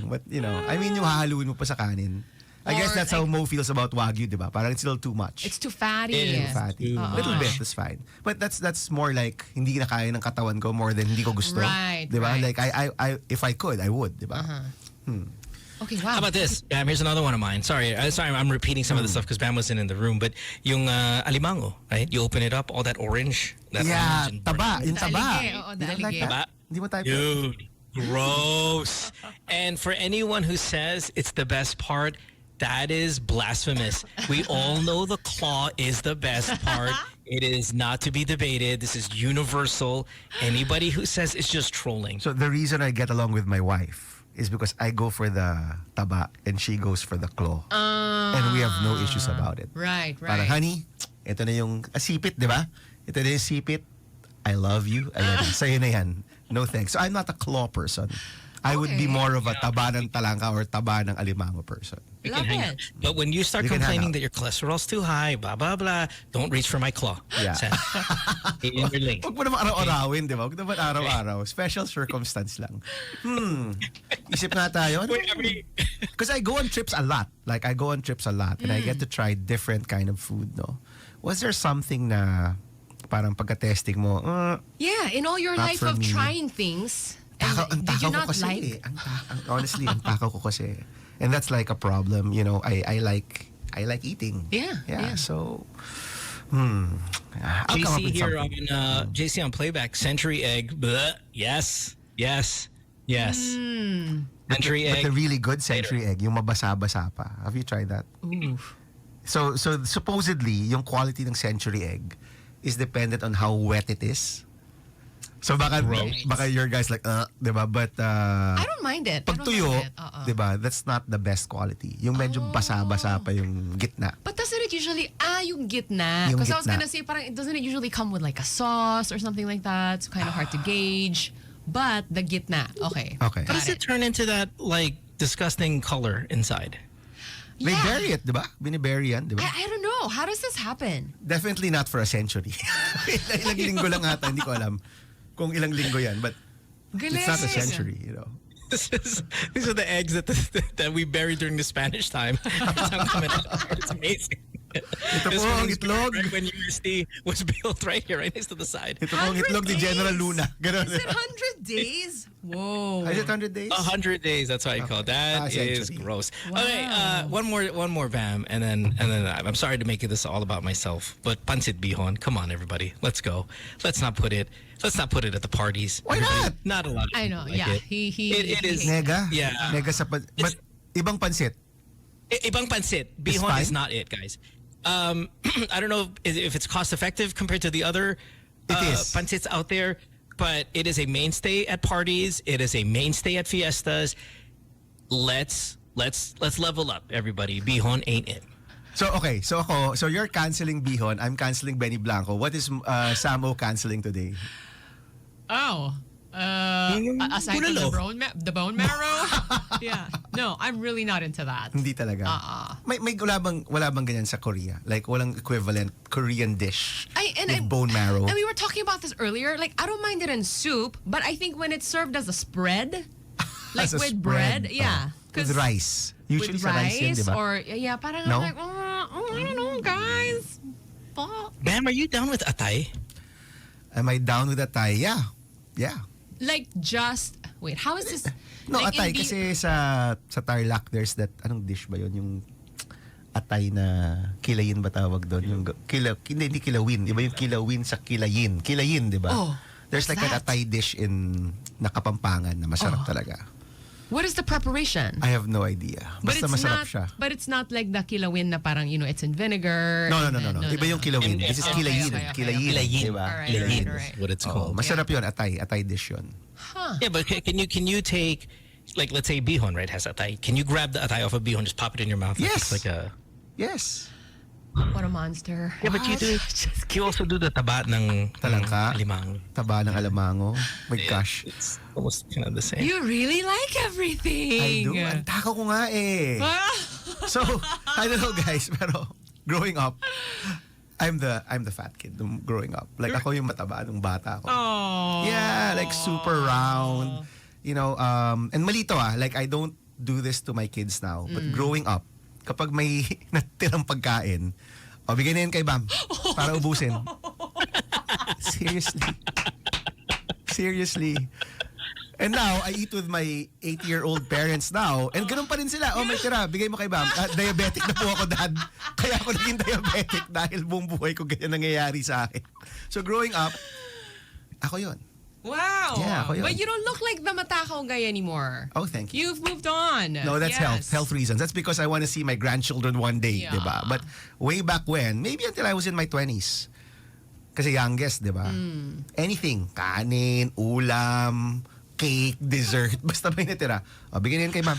But, I mean, yung hahaluin mo pa sa kanin. I guess that's how Mo feels about Wagyu, di ba? Parang it's still too much. It's too fatty. Too fatty. Little bit, that's fine. But that's more like, hindi na kaya ng katawan ko more than hindi ko gusto. Right, Di ba? right. Like, I if I could, I would, di ba? Okay, wow. How about this? Bam, here's another one of mine. Sorry, I'm repeating some of the stuff because Bam wasn't in the room. But yung alimango, right? You open it up, all that orange. That orange and taba. Yung taba. The You don't like alige. that? Hindi mo type. Dude, gross. And for anyone who says it's the best part, that is blasphemous. We all know the claw is the best part. It is not to be debated. This is universal. Anybody who says it's just trolling. So the reason I get along with my wife is because I go for the taba and she goes for the claw. And we have no issues about it. Right. Parang, honey, ito na yung sipit, di ba? Ito na yung sipit. I love you. Ayan, sa'yo na yan. No thanks. So I'm not a claw person. I would be more of a taba ng talangka or taba ng alimango person. We can hang out. But when you start complaining that your cholesterol's too high, blah, blah, blah, don't reach for my claw. Yeah. In your link. Huwag mo naman araw-arawin, di ba? Huwag naman araw-araw. Special circumstance lang. Isip nga tayo. Because I go on trips a lot. Like, I go on trips a lot and I get to try different kind of food, no? Was there something na parang pagka-testing mo, Yeah, in all your not life for of me. trying things, ang did you takaw ko not kasi like? honestly, ang takaw ko kasi. And that's like a problem, I like eating. Yeah. So, I'll come up JC with here something. on JC on playback. Century egg. Bleh. Yes. Century But egg. the really good century egg, yung mabasa-basa pa. Have you tried that? Oof. So supposedly, yung quality ng century egg is dependent on how wet it is. So baka your guys like, diba? But I don't mind it. pag tuyo, diba, that's not the best quality. Yung medyo basa-basa pa yung gitna. But doesn't it usually, yung gitna? Yung Because I was gitna. gonna say, parang, doesn't it usually come with like a sauce or something like that? It's kind of hard to gauge. But the gitna, okay. Okay. How does it turn into that like disgusting color inside? They Yeah. bury it, diba? Binibury yan, diba? I don't know. How does this happen? Definitely not for a century. Ilang linggo lang ata, hindi ko alam kung ilang linggo yan. But it's not a century, These are the eggs that we buried during the Spanish time. It's amazing. Ito po ang itlog. Right when USD was built right here, right next to the side. Ito po ang itlog ni General Luna. Ganon. Is it 100 days? Whoa. Is it 100 days? 100 days. That's why I call it. That is century. gross. Wow. Okay, one more, Bam, and then I'm sorry to make this all about myself, but pancit bihon. Come on, everybody, let's go. Let's not put it at the parties. Why not? Not a lot. Of I know, people yeah. It. He It is. Nega? Yeah. Nega but ibang pansit. Ibang pancit. Bihon is not it, guys. I don't know if it's cost effective compared to the other pancits out there, but it is a mainstay at parties. It is a mainstay at fiestas. Let's level up, everybody. Bihon ain't it. So okay, so you're canceling Bihon, I'm canceling Benny Blanco. What is Samo canceling today? Oh. Aside from the bone marrow? Yeah. No, I'm really not into that. Hindi talaga. May wala bang ganyan sa Korea? Like walang equivalent Korean dish with bone marrow. And we were talking about this earlier. Like, I don't mind it in soup, but I think when it's served as a spread, like As a with spread, bread, yeah. With rice. Usually with sa rice yun, di ba? or parang No? I'm like, I don't know, guys. Fuck. Bam, are you down with atay? Am I down with atay? Yeah. Like, just wait, how is this? No, like atay kasi sa Tarlac there's that anong dish ba yun, yung atay na kilayin ba tawag doon, yung hindi kilawin, iba yung kilawin sa kilayin, di ba? There's like an atay dish in Nakapampangan na masarap talaga. What is the preparation? I have no idea. Basta masarap siya. But it's not like the kilawin na parang, it's in vinegar. No. Iba yung kilawin. This is kilayin. Kilayin, diba? Kilayin. Is what it's called. Masarap yun, atay dish yun. Huh. Yeah, but can you take, like, let's say bihon, right, has atay. Can you grab the atay off of bihon, just pop it in your mouth? Yes. Like a... Yes. What a monster. Yeah, but you also do the taba ng Talangka. alimango. Taba ng alamango. My gosh. It's almost kind of the same. You really like everything. I do. Ang takaw ko nga eh. So, I don't know guys, pero growing up, I'm the fat kid nung growing up. Like ako yung mataba nung bata ako. Oh. Yeah, like super round. You know, and malito like I don't do this to my kids now. But growing up, kapag may natirang pagkain, bigyan na yun kay Bam para ubusin. Seriously. And now, I eat with my 8-year-old parents now. And ganun pa rin sila. Oh, may tira, bigay mo kay Bam. Diabetic na po ako, Dad. Kaya ako naging diabetic dahil buong buhay ko ganyan nangyayari sa akin. So growing up, ako yun. Wow. Yeah, ako yun. But you don't look like the matakaw guy anymore. Oh, thank you. You've moved on. No, that's Yes. health reasons. That's because I want to see my grandchildren one day, Yeah. diba? But way back when, maybe until I was in my 20s. Kasi youngest, diba? Anything. Kanin, ulam, cake, dessert. Basta may natira. Bigyan yan kay Ma'am.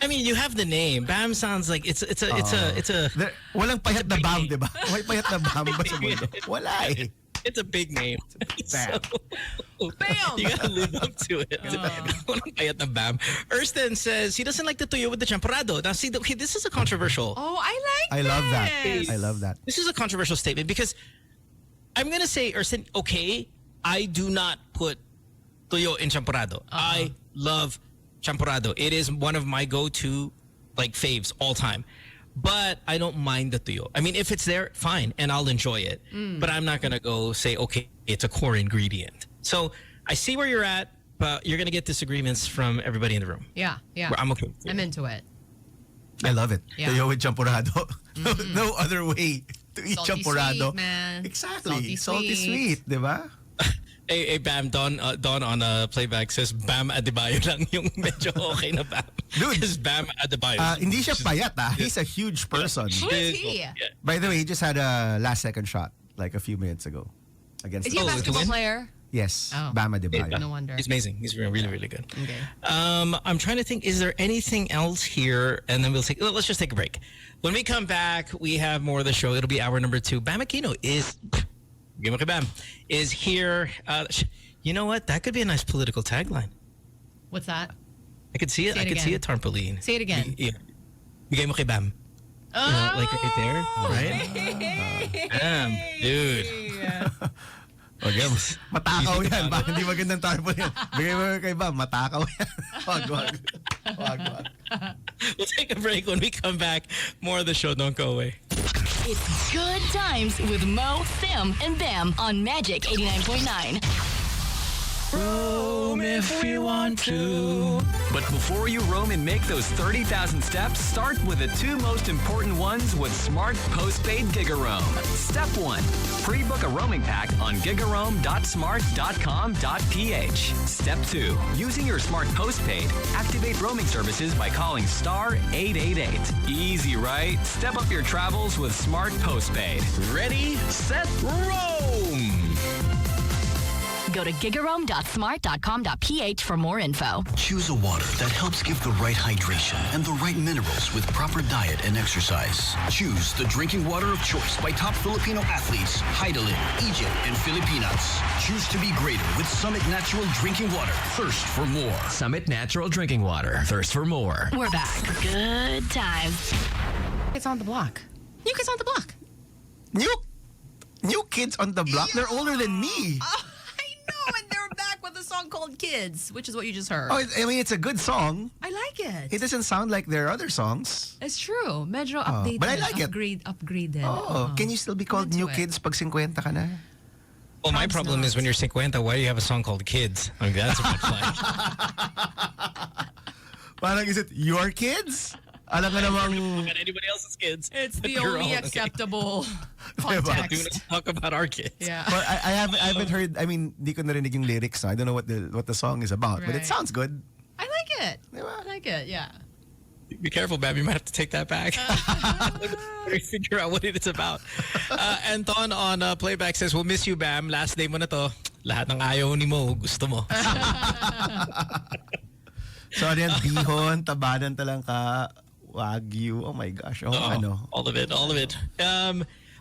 I mean, you have the name. Bam sounds like it's a Walang payat na Bam, diba? May payat na Bam ba sa mundo? Wala eh. It's a big name. Bam. Bam! You gotta live up to it. Walang payat na Bam. Ersten says he doesn't like the tuyo with the champorado. Now, see, okay, this is a controversial. Oh, I love that. this. I love that. This is a controversial statement because I'm gonna say, Ersten, okay, I do not put tuyo in champorado. I love champorado. It is one of my go-to like faves all time. But I don't mind the tuyo. I mean, if it's there, fine, and I'll enjoy it. But I'm not gonna go say, okay, it's a core ingredient. So I see where you're at, but you're gonna get disagreements from everybody in the room. Yeah. I'm okay with it. I'm into it. I love it. Yeah. Tuyo with champurrado. No other way to eat Salty champurado. sweet, man. Exactly. Salty sweet, diba? Hey, Bam, Don on playback says Bam Adebayo lang yung medyo okay na Bam. Dude. Is Bam Adebayo. Hindi siya payat He's a huge person. Who is he? Yeah. By the way, he just had a last second shot like a few minutes ago. Against Is he a to basketball win? player? Yes. Oh. Bam Adebayo. No wonder. He's amazing. He's really, really good. Okay. I'm trying to think, is there anything else here? And then let's just take a break. When we come back, we have more of the show. It'll be hour number 2. Bam Aquino is here. You know what? That could be a nice political tagline. What's that? I could see it. I could see it, Tarpaulin. Say it again. Yeah. Bigay mo kay Bam. You know, like right there, right? Bam, dude. Okay, matakaw yan. Bakit hindi magandang tarpaulin? Bigay mo kay Bam, matakaw yan. Wag. We'll take a break. When we come back, more of the show. Don't go away. It's Good Times with Mo, Sam, and Bam on Magic 89.9. Roam if you want to. But before you roam and make those 30,000 steps, start with the 2 most important ones with Smart Postpaid Gigaroam. Step 1. Pre-book a roaming pack on gigaroam.smart.com.ph. Step 2. Using your Smart Postpaid, activate roaming services by calling star 888. Easy, right? Step up your travels with Smart Postpaid. Ready, set, roam! Go to gigaroam.smart.com.ph for more info. Choose a water that helps give the right hydration and the right minerals with proper diet and exercise. Choose the drinking water of choice by top Filipino athletes Heidelin, Egypt, and Filipinas. Choose to be greater with Summit Natural Drinking Water. Thirst for more. Summit Natural Drinking Water. Thirst for more. We're back. Good Times. It's on the block. New Kids on the Block. New Kids on the Block? They're older than me. And they're back with a song called Kids, which is what you just heard. Oh, I mean, it's a good song. I like it. It doesn't sound like their other songs. It's true. Medyo updated. But I like it. Upgraded. Oh, can you still be called New Kids pag 50 ka na? Well, my problem is when you're 50, why do you have a song called Kids? I mean, that's a red flag. Parang, is it your kids? Alam ka namang... About anybody else's kids. It's the only acceptable context. Do not talk about our kids. Yeah. But I haven't heard, I mean, di ko narinig yung lyrics. So I don't know what the song is about. But it Right. sounds good. I like it. I like it, yeah. Be careful, Bab. You might have to take that back. Figure out what it is about. Anton on playback says, we'll miss you, Bam. Last day mo na to. Lahat ng ayaw ni mo, gusto mo. So ano yan, bihon, tabanan talangka, Wagyu. Oh my gosh. All of it.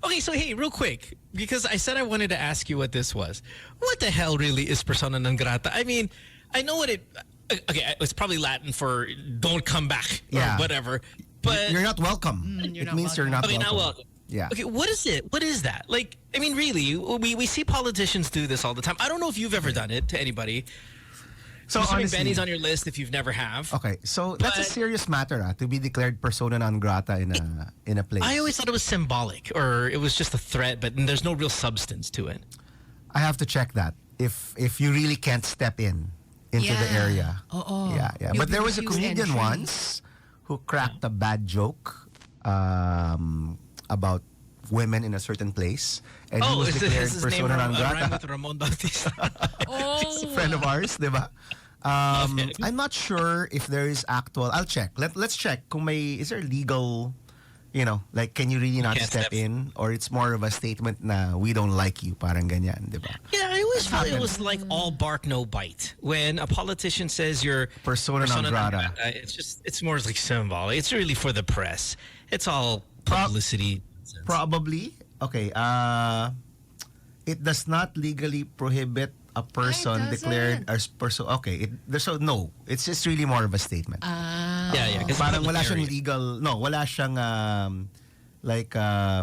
Okay, so hey, real quick, because I said I wanted to ask you what this was. What the hell really is persona non grata? I mean, I know what it... Okay, it's probably Latin for don't come back or whatever. But you're not welcome. You're it not means welcome. you're not okay, welcome. not welcome. Yeah. Okay, what is it? What is that? Like, I mean, really, we see politicians do this all the time. I don't know if you've ever done it to anybody. So honestly, Benny's on your list if you've never have. Okay, so that's a serious matter to be declared persona non grata in a place. I always thought it was symbolic or it was just a threat, but there's no real substance to it. I have to check that if you really can't step into the area. Yeah. But there was a comedian once who cracked a bad joke about women in a certain place, and he was declared persona non grata. With Ramon Bautista. He's a friend of ours, diba? I'm not sure if there is actual. I'll check. Let's check. Kung is there legal? Like, can you really not step in, or it's more of a statement na we don't like you, parang ganyan, diba? Yeah, I always felt it was like all bark, no bite. When a politician says you're persona non grata, it's more like symbolic. It's really for the press. It's all publicity. Probably. Okay. It does not legally prohibit a person declared as person. Okay. No. It's just really more of a statement. Yeah. Parang wala siyang legal. No, wala siyang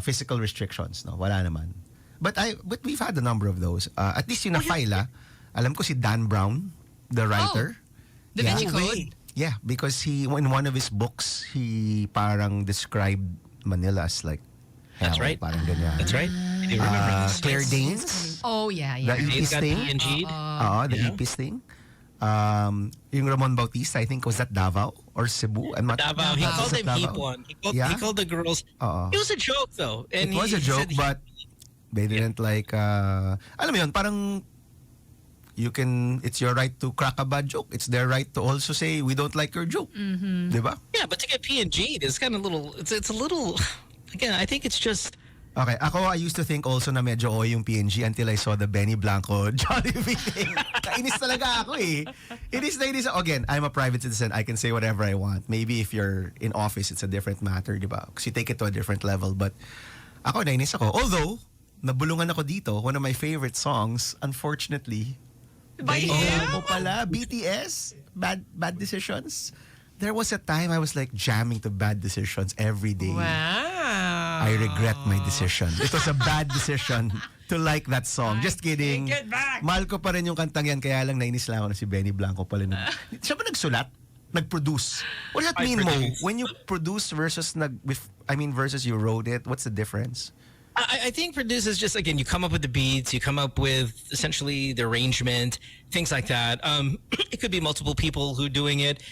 physical restrictions. No, wala naman. But we've had a number of those. At least yung na-file, alam ko si Dan Brown, the writer. The Vinci Code? Yeah, because in one of his books, he parang described Manila as like hell. That's right. Parang ganyan. That's right. I remember this. Claire Danes. Oh, yeah. The Ipis thing. The Ipis thing. Yung Ramon Bautista, I think, was that Davao or Cebu? I'm not Davao. He called them Heap One. He called the girls. It was a joke, though. And it was a joke, but they didn't alam mo yun, parang it's your right to crack a bad joke. It's their right to also say, we don't like your joke. Mm-hmm. Diba? Yeah, but to get P&G'd is kind of it's a little, again, I think it's just. Okay, I used to think also na medyo yung P&G until I saw the Benny Blanco Jollibee thing. Kainis talaga ako eh. It is. Again, I'm a private citizen. I can say whatever I want. Maybe if you're in office, it's a different matter, di ba? Because you take it to a different level. But nainis ako. Although, nabulungan ako dito, one of my favorite songs, unfortunately, by him? Pala, BTS, Bad Decisions. There was a time I was like jamming to Bad Decisions every day. Wow. I regret my decision. It was a bad decision to like that song. Just kidding. Take it back. Mahal ko pa rin yung kantang yan, kaya lang nainis lang ako na si Benny Blanco pala. Siya ba nagsulat? Nag-produce? What does that mean, Mo? When you produce versus versus you wrote it, what's the difference? I think produce is just, again, you come up with the beats, you come up with essentially the arrangement, things like that. It could be multiple people who are doing it.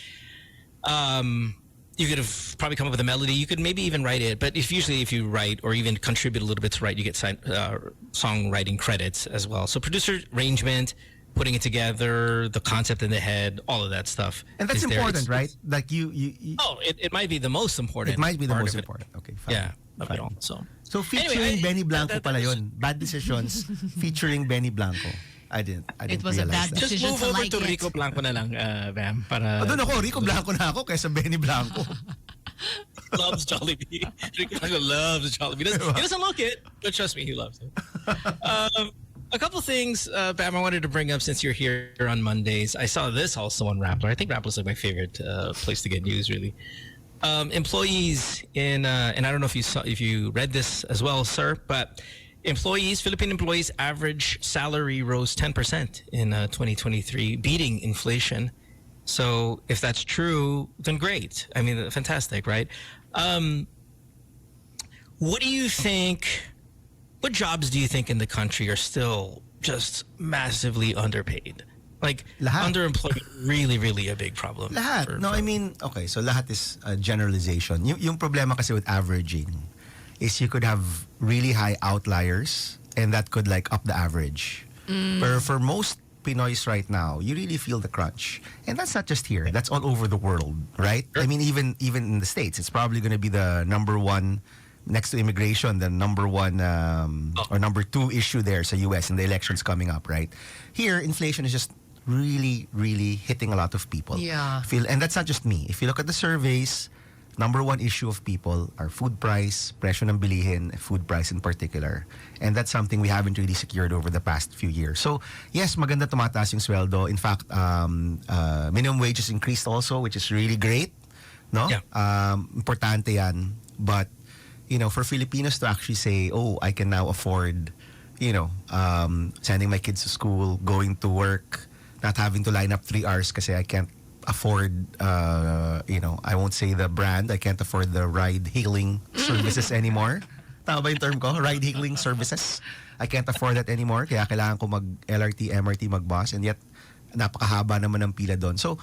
You could have probably come up with a melody. You could maybe even write it. But if you write or even contribute a little bit to write, you get songwriting credits as well. So producer, arrangement, putting it together, the concept in the head, all of that stuff. And that's important, right? Like you it might be the most important. It might be the most important. Okay, fine. Yeah, of it all. So featuring Benny Blanco pala yun. Bad Decisions featuring Benny Blanco. I didn't It was a bad decision. Just move over to Rico Blanco na lang, Bam. Para doon ako, Rico Blanco na ako kaysa Benny Blanco. Loves Jollibee. Rico Blanco loves Jollibee. He doesn't look it, but trust me, he loves it. A couple things, Bam, I wanted to bring up since you're here on Mondays. I saw this also on Rappler. I think Rappler's like my favorite place to get news, really. Employees and I don't know if you read this as well, sir, but Philippine employees' average salary rose 10% in 2023, beating inflation. So if that's true, then great. I mean, fantastic, right? What do you think? What jobs do you think in the country are still just massively underpaid? Like, underemployment really, really a big problem. Lahat. I mean, okay, so lahat is a generalization. Yung problema kasi with averaging is you could have really high outliers and that could up the average. But for most Pinoys right now, you really feel the crunch. And that's not just here. That's all over the world, right? Sure. I mean, even in the States, it's probably going to be the number one, next to immigration, the number one or number two issue there sa US in the elections coming up, right? Here, inflation is just really, really hitting a lot of people. Yeah. And that's not just me. If you look at the surveys, number one issue of people are food price, presyo ng bilihin, food price in particular. And that's something we haven't really secured over the past few years. So, yes, maganda tumataas yung sweldo. In fact, minimum wages increased also, which is really great. No? Yeah. Importante yan. But for Filipinos to actually say, oh, I can now afford, sending my kids to school, going to work, not having to line up 3 hours kasi I can't afford, I won't say the brand, I can't afford the ride-hailing services anymore. Tama ba yung term ko? Ride-hailing services. I can't afford that anymore. Kaya kailangan ko mag-LRT, MRT, mag-bus. And yet, napakahaba naman ng pila doon. So,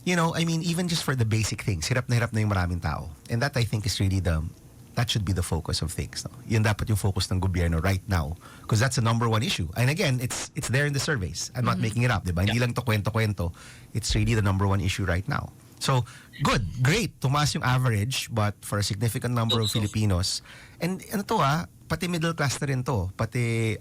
even just for the basic things, hirap na yung maraming tao. And that, I think, is really that should be the focus of things. No? Yun dapat yung focus ng gobyerno right now. Because that's the number one issue. And again, it's there in the surveys. I'm not making it up, diba? Hindi lang to kwento-kwento. It's really the number one issue right now. So, good, great. Tumaas yung average, but for a significant number of Filipinos. And pati middle class na rin to. Pati,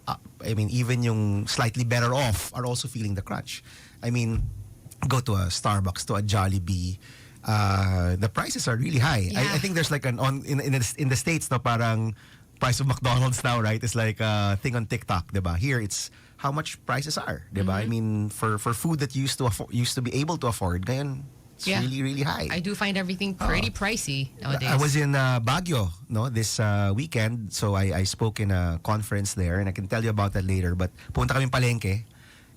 even yung slightly better off are also feeling the crunch. Go to a Starbucks, to a Jollibee, the prices are really high. Yeah. I think there's like in the States, no, parang price of McDonald's now, right? It's like a thing on TikTok, diba? Here, it's how much prices are, diba? For food that used to be able to afford, ngayon, it's really, really high. I do find everything pretty pricey nowadays. I was in Baguio, no, this weekend, so I spoke in a conference there, and I can tell you about that later. But punta kaming palengke,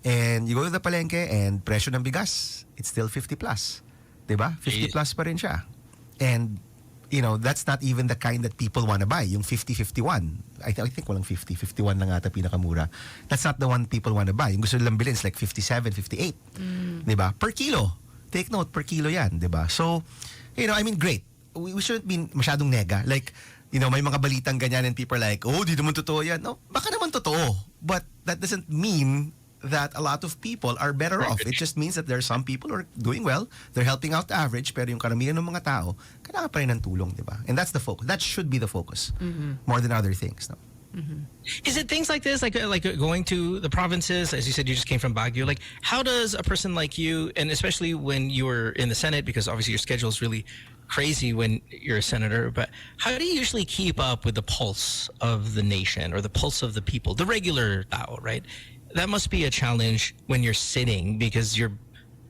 and you go to the palengke, and presyo ng bigas, it's still 50 plus. Diba? 50 plus pa rin siya. And, that's not even the kind that people want to buy. Yung 50, 51. I think walang 50. 51 lang ata pinakamura. That's not the one people want to buy. Yung gusto nilang bilhin is like 57, 58. Diba? Per kilo. Take note, per kilo yan. Diba? So, great. We shouldn't be masyadong nega. Like, may mga balitang ganyan and people are like, oh, di naman totoo yan. No, baka naman totoo. But that doesn't mean that a lot of people are better off. It just means that there are some people who are doing well, they're helping out the average, pero yung karamihan ng mga tao, kailangan pa rin ng tulong, di ba? And that's the focus. That should be the focus, more than other things. No? Is it things like this, like going to the provinces, as you said, you just came from Baguio, like how does a person like you, and especially when you were in the Senate, because obviously your schedule is really crazy when you're a senator, but how do you usually keep up with the pulse of the nation or the pulse of the people, the regular tao, right? That must be a challenge when you're sitting because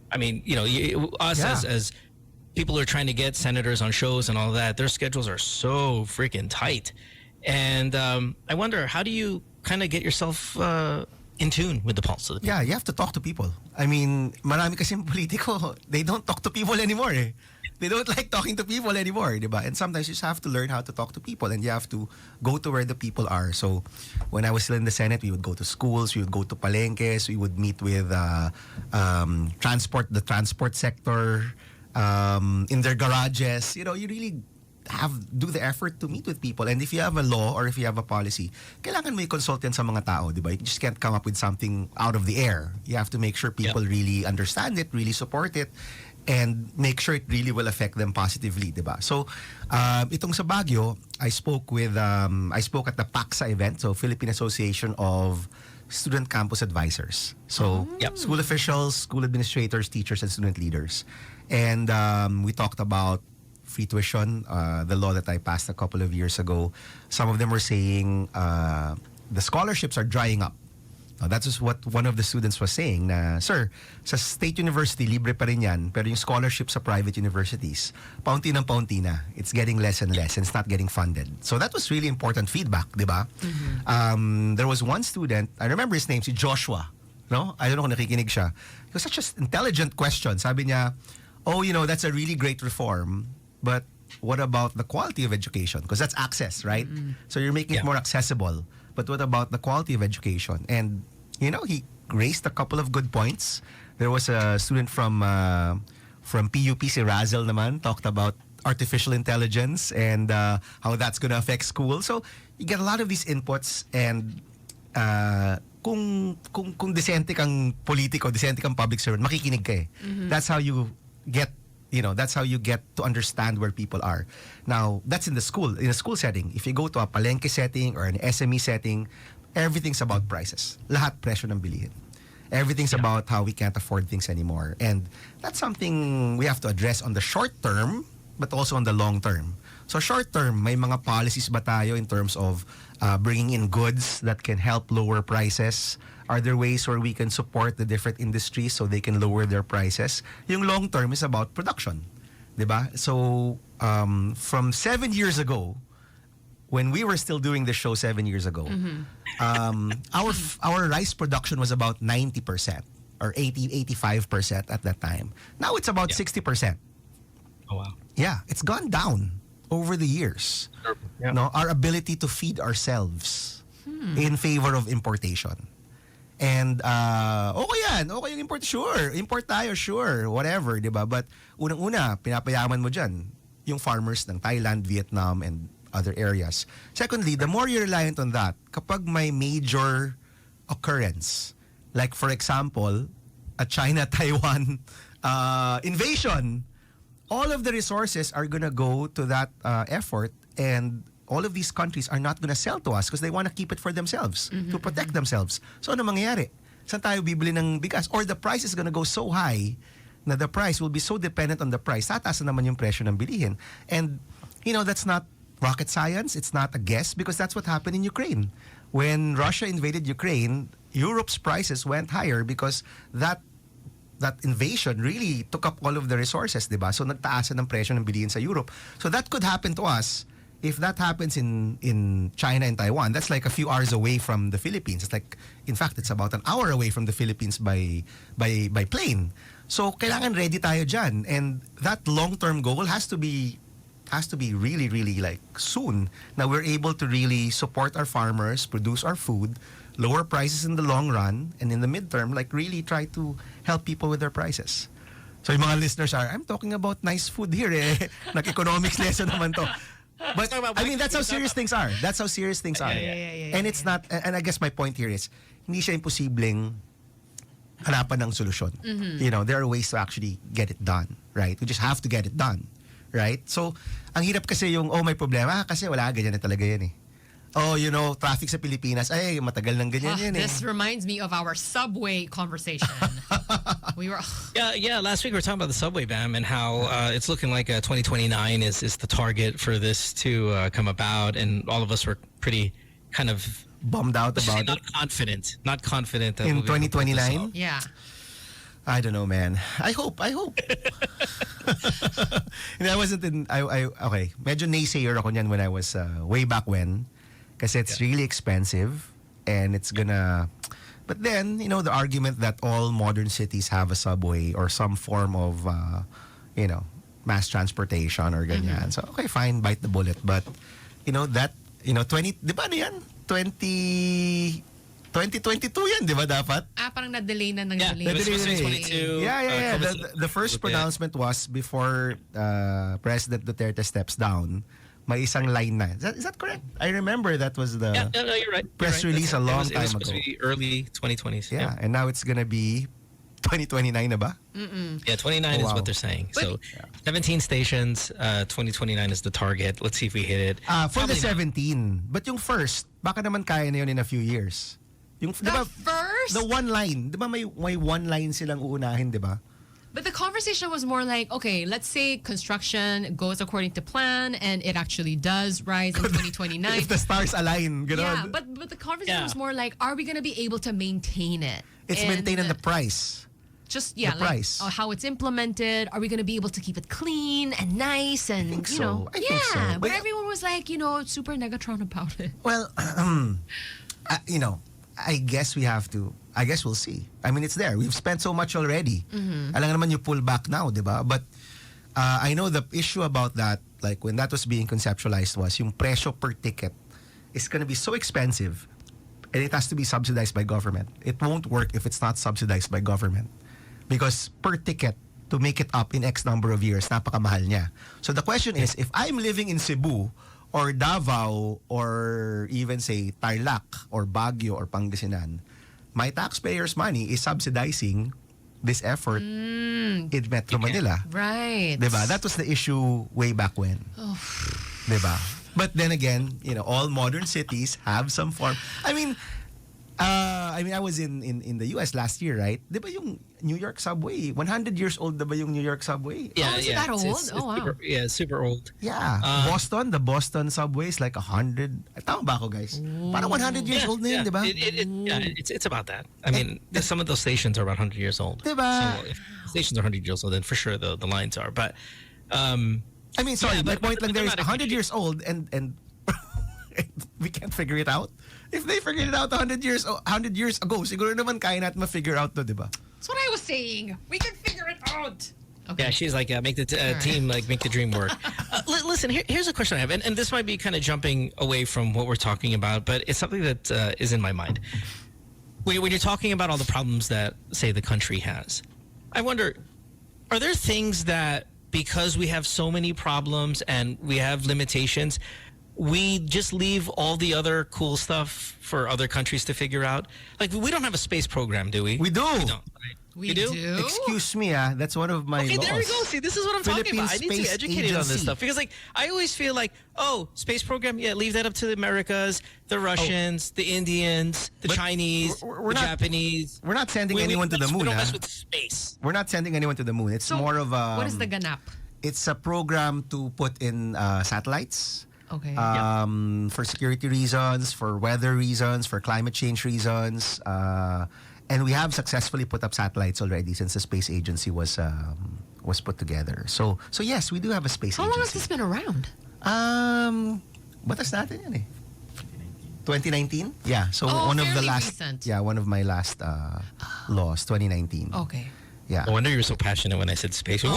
as people are trying to get senators on shows and all that, their schedules are so freaking tight. And I wonder, how do you kind of get yourself in tune with the pulse of the people? Yeah, you have to talk to people. Marami kasing politiko, they don't talk to people anymore. They don't like talking to people anymore, diba? And sometimes you just have to learn how to talk to people and you have to go to where the people are. So when I was still in the Senate, we would go to schools, we would go to palengkes, we would meet with the transport sector, in their garages. You really do the effort to meet with people. And if you have a law or if you have a policy, kailangan may consultant sa mga tao, diba? You just can't come up with something out of the air. You have to make sure people really understand it, really support it, and make sure it really will affect them positively, diba? So, itong sa Baguio, I spoke at the PACSA event, so Philippine Association of Student Campus Advisors. So, school officials, school administrators, teachers, and student leaders. And we talked about free tuition, the law that I passed a couple of years ago. Some of them were saying the scholarships are drying up. That's just what one of the students was saying na, sir, sa state university, libre pa rin yan, pero yung scholarship sa private universities, paunti ng paunti na. It's getting less and less and it's not getting funded. So that was really important feedback, di ba? There was one student, I remember his name, si Joshua. No? I don't know kung nakikinig siya. It was such an intelligent question. Sabi niya, oh, that's a really great reform, but what about the quality of education? Because that's access, right? So you're making it more accessible. But what about the quality of education? And, he raised a couple of good points. There was a student from PUP, si Razel naman, talked about artificial intelligence and how that's going to affect school. So you get a lot of these inputs, and kung decente kang politiko, decente kang public servant, makikinig ka eh. That's how you get to understand where people are. Now, that's in a school setting. If you go to a palengke setting or an SME setting, everything's about prices. Lahat presyo ng bilihin. Everything's about how we can't afford things anymore. And that's something we have to address on the short term, but also on the long term. So short term, may mga policies ba tayo in terms of bringing in goods that can help lower prices? Are there ways where we can support the different industries so they can lower their prices? Yung long term is about production. Diba? So, from 7 years ago, when we were still doing the show 7 years ago, our rice production was about 90% or 85% at that time. Now it's about 60%. Oh, wow. Yeah, it's gone down over the years. Yeah. No, our ability to feed ourselves in favor of importation. And okay yan, okay yung import, sure. Import tayo, sure, whatever, di ba? But unang-una, pinapayaman mo dyan yung farmers ng Thailand, Vietnam, and other areas. Secondly, the more you're reliant on that, kapag may major occurrence, like for example, a China-Taiwan invasion, all of the resources are gonna go to that effort, and all of these countries are not gonna sell to us because they want to keep it for themselves, to protect themselves. So ano mangyayari? Saan tayo bibili ng bigas? Or the price is gonna go so high na the price will be so dependent on the price. Tataas na naman yung presyo ng bilihin. And, you know, that's not rocket science. It's not a guess because that's what happened in Ukraine. When Russia invaded Ukraine, Europe's prices went higher because that invasion really took up all of the resources, di ba? So nagtaasan ng presyo ng bilihin sa Europe. So that could happen to us. If that happens in China and Taiwan, that's like a few hours away from the Philippines. It's like, in fact, it's about an hour away from the Philippines by plane. So kailangan ready tayo dyan. And that long-term goal has to be really, really like soon. Now we're able to really support our farmers, produce our food, lower prices in the long run, and in the midterm, like really try to help people with their prices. So yung mga listeners are, I'm talking about nice food here eh. Nag-economics lesson naman to. But I mean, that's how serious things are. That's how serious things are. And it's not, and I guess my point here is, hindi siya imposibleng hanapan ng solusyon. You know, there are ways to actually get it done, right? We just have to get it done, right? So, ang hirap kasi yung, oh, may problema kasi wala, ganyan na talaga yan eh. Oh, you know, traffic sa Pilipinas, ay, matagal nang ganyan yan eh. This reminds me of our subway conversation. We were yeah. Last week we were talking about the subway ban and how it's looking like 2029 is the target for this to come about, and all of us were pretty kind of bummed out about it. Not confident that in 2029. Yeah. I don't know, man. I hope. And I wasn't in. Okay. Medyo naysayer ako niyan when I was way back when, kasi it's really expensive and it's gonna. But then, you know, the argument that all modern cities have a subway or some form of, you know, mass transportation or ganyan. So, okay, fine, bite the bullet. But, you know, that, you know, di ba ano yan? 2022 yan, di ba dapat? Parang na-delay na ng delay. Yeah. The first pronouncement was before President Duterte steps down. May isang line na. Is that correct? I remember that was the no, you're right. press release a long time ago. It was supposed to be early 2020s. Yeah, and now it's gonna be 2029 na ba? Yeah, 29 is what they're saying. So 17 stations, 2029 is the target. Let's see if we hit it. For the 17. But yung first, baka naman kaya na yun in a few years. Yung, the first? The one line. Di ba may one line silang uunahin, di ba? But the conversation was more like, okay, let's say construction goes according to plan and it actually does rise in 2029. If the stars align, gano'n. Yeah, but the conversation was more like, are we going to be able to maintain it? It's maintaining the price. Just, the price. How it's implemented. Are we going to be able to keep it clean and nice? And, I think you so. know, I think so. But everyone was like, you know, super negatron about it. Well, you know, I guess we'll see. I mean, it's there. We've spent so much already. Alam naman you pull back now, di ba? But I know the issue about that, like when that was being conceptualized, was yung presyo per ticket is going to be so expensive and it has to be subsidized by government. It won't work if it's not subsidized by government. Because per ticket, to make it up in X number of years, napakamahal niya. So the question is, if I'm living in Cebu, or Davao, or even say Tarlac, or Baguio, or Pangasinan, my taxpayers' money is subsidizing this effort in Metro Manila. Right. Diba? That was the issue way back when. Oh. Diba? But then again, you know, all modern cities have some form. I mean, I was in the US last year, right? Diba yung New York subway? 100 years old diba yung New York subway? Yeah, is it that old? Wow. Super old. Yeah. The Boston subway is like 100. Tama ba ako, guys? Parang 100 years old na yun, diba? It's about that. I mean, some of those stations are about 100 years old. Diba? So if stations are 100 years old, then for sure the lines are. But, I mean, sorry, my point lang there is 100 years old and we can't figure it out. If they figured it out 100 years ago, siguro naman kaya natin ma-figure out to, di ba? That's what I was saying. We can figure it out. Okay. Yeah, she's like, make the team, like, make the dream work. Listen, here's a question I have, and this might be kind of jumping away from what we're talking about, but it's something that is in my mind. When you're talking about all the problems that, say, the country has, I wonder, are there things that, because we have so many problems and we have limitations, we just leave all the other cool stuff for other countries to figure out? Like, we don't have a space program, do we? We do. We don't, right? We you do? Excuse me, that's one of my Okay, laws. there we go. See, this is what I'm talking about. I need to be educated on this stuff. Because, like, I always feel like, oh, space program, yeah, leave that up to the Americas, the Russians, the Indians, the Chinese, the Japanese. We're not sending anyone to the moon. We don't mess with space. We're not sending anyone to the moon. It's more of a... What is the ganap? It's a program to put in satellites. Okay. For security reasons, for weather reasons, for climate change reasons. And we have successfully put up satellites already since the space agency was put together. So yes, we do have a space agency. How long has this been around? Batas natin yan eh. 2019? Yeah. So one of the last recent. Yeah, one of my last laws, 2019. Okay. Yeah. No wonder you were so passionate when I said space. Whoa,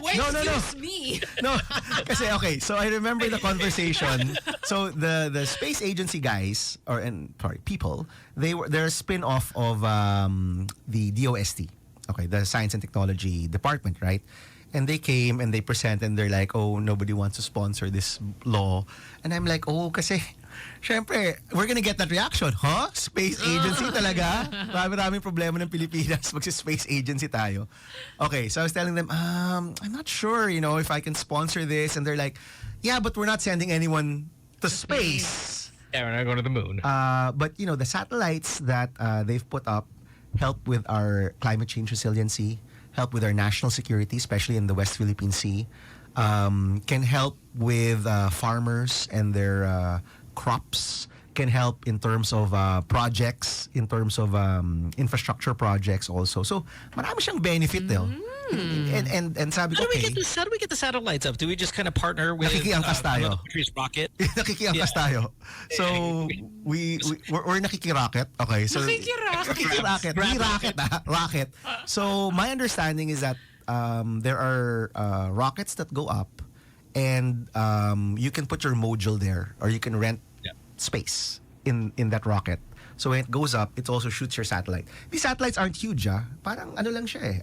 wait. No. Excuse me. No, kasi okay. So I remember the conversation. So the space agency guys, people, they're a spin-off of the DOST. Okay, the Science and Technology Department, right? And they came and they present and they're like, oh, nobody wants to sponsor this law. And I'm like, oh, kasi syempre, we're gonna get that reaction. Huh? Space agency talaga? Maraming problema ng Pilipinas. Magsi-space agency tayo. Okay, so I was telling them, I'm not sure, if I can sponsor this. And they're like, yeah, but we're not sending anyone to space. Yeah, we're not going to the moon. But, the satellites that they've put up help with our climate change resiliency, help with our national security, especially in the West Philippine Sea, can help with farmers and their crops, can help in terms of projects, in terms of infrastructure projects also. So, marami siyang benefit though. And sabi ko, okay. How do we get the satellites up? Do we just kind of partner with nakikiangkas tayo. another country's rocket? Nakikiangkas tayo. So, we're nakikiraket. Okay. So, nakikiraket. Rocket. So, my understanding is that there are rockets that go up and you can put your module there or you can rent space in that rocket. So when it goes up, it also shoots your satellite. These satellites aren't huge, Parang ano lang siya eh.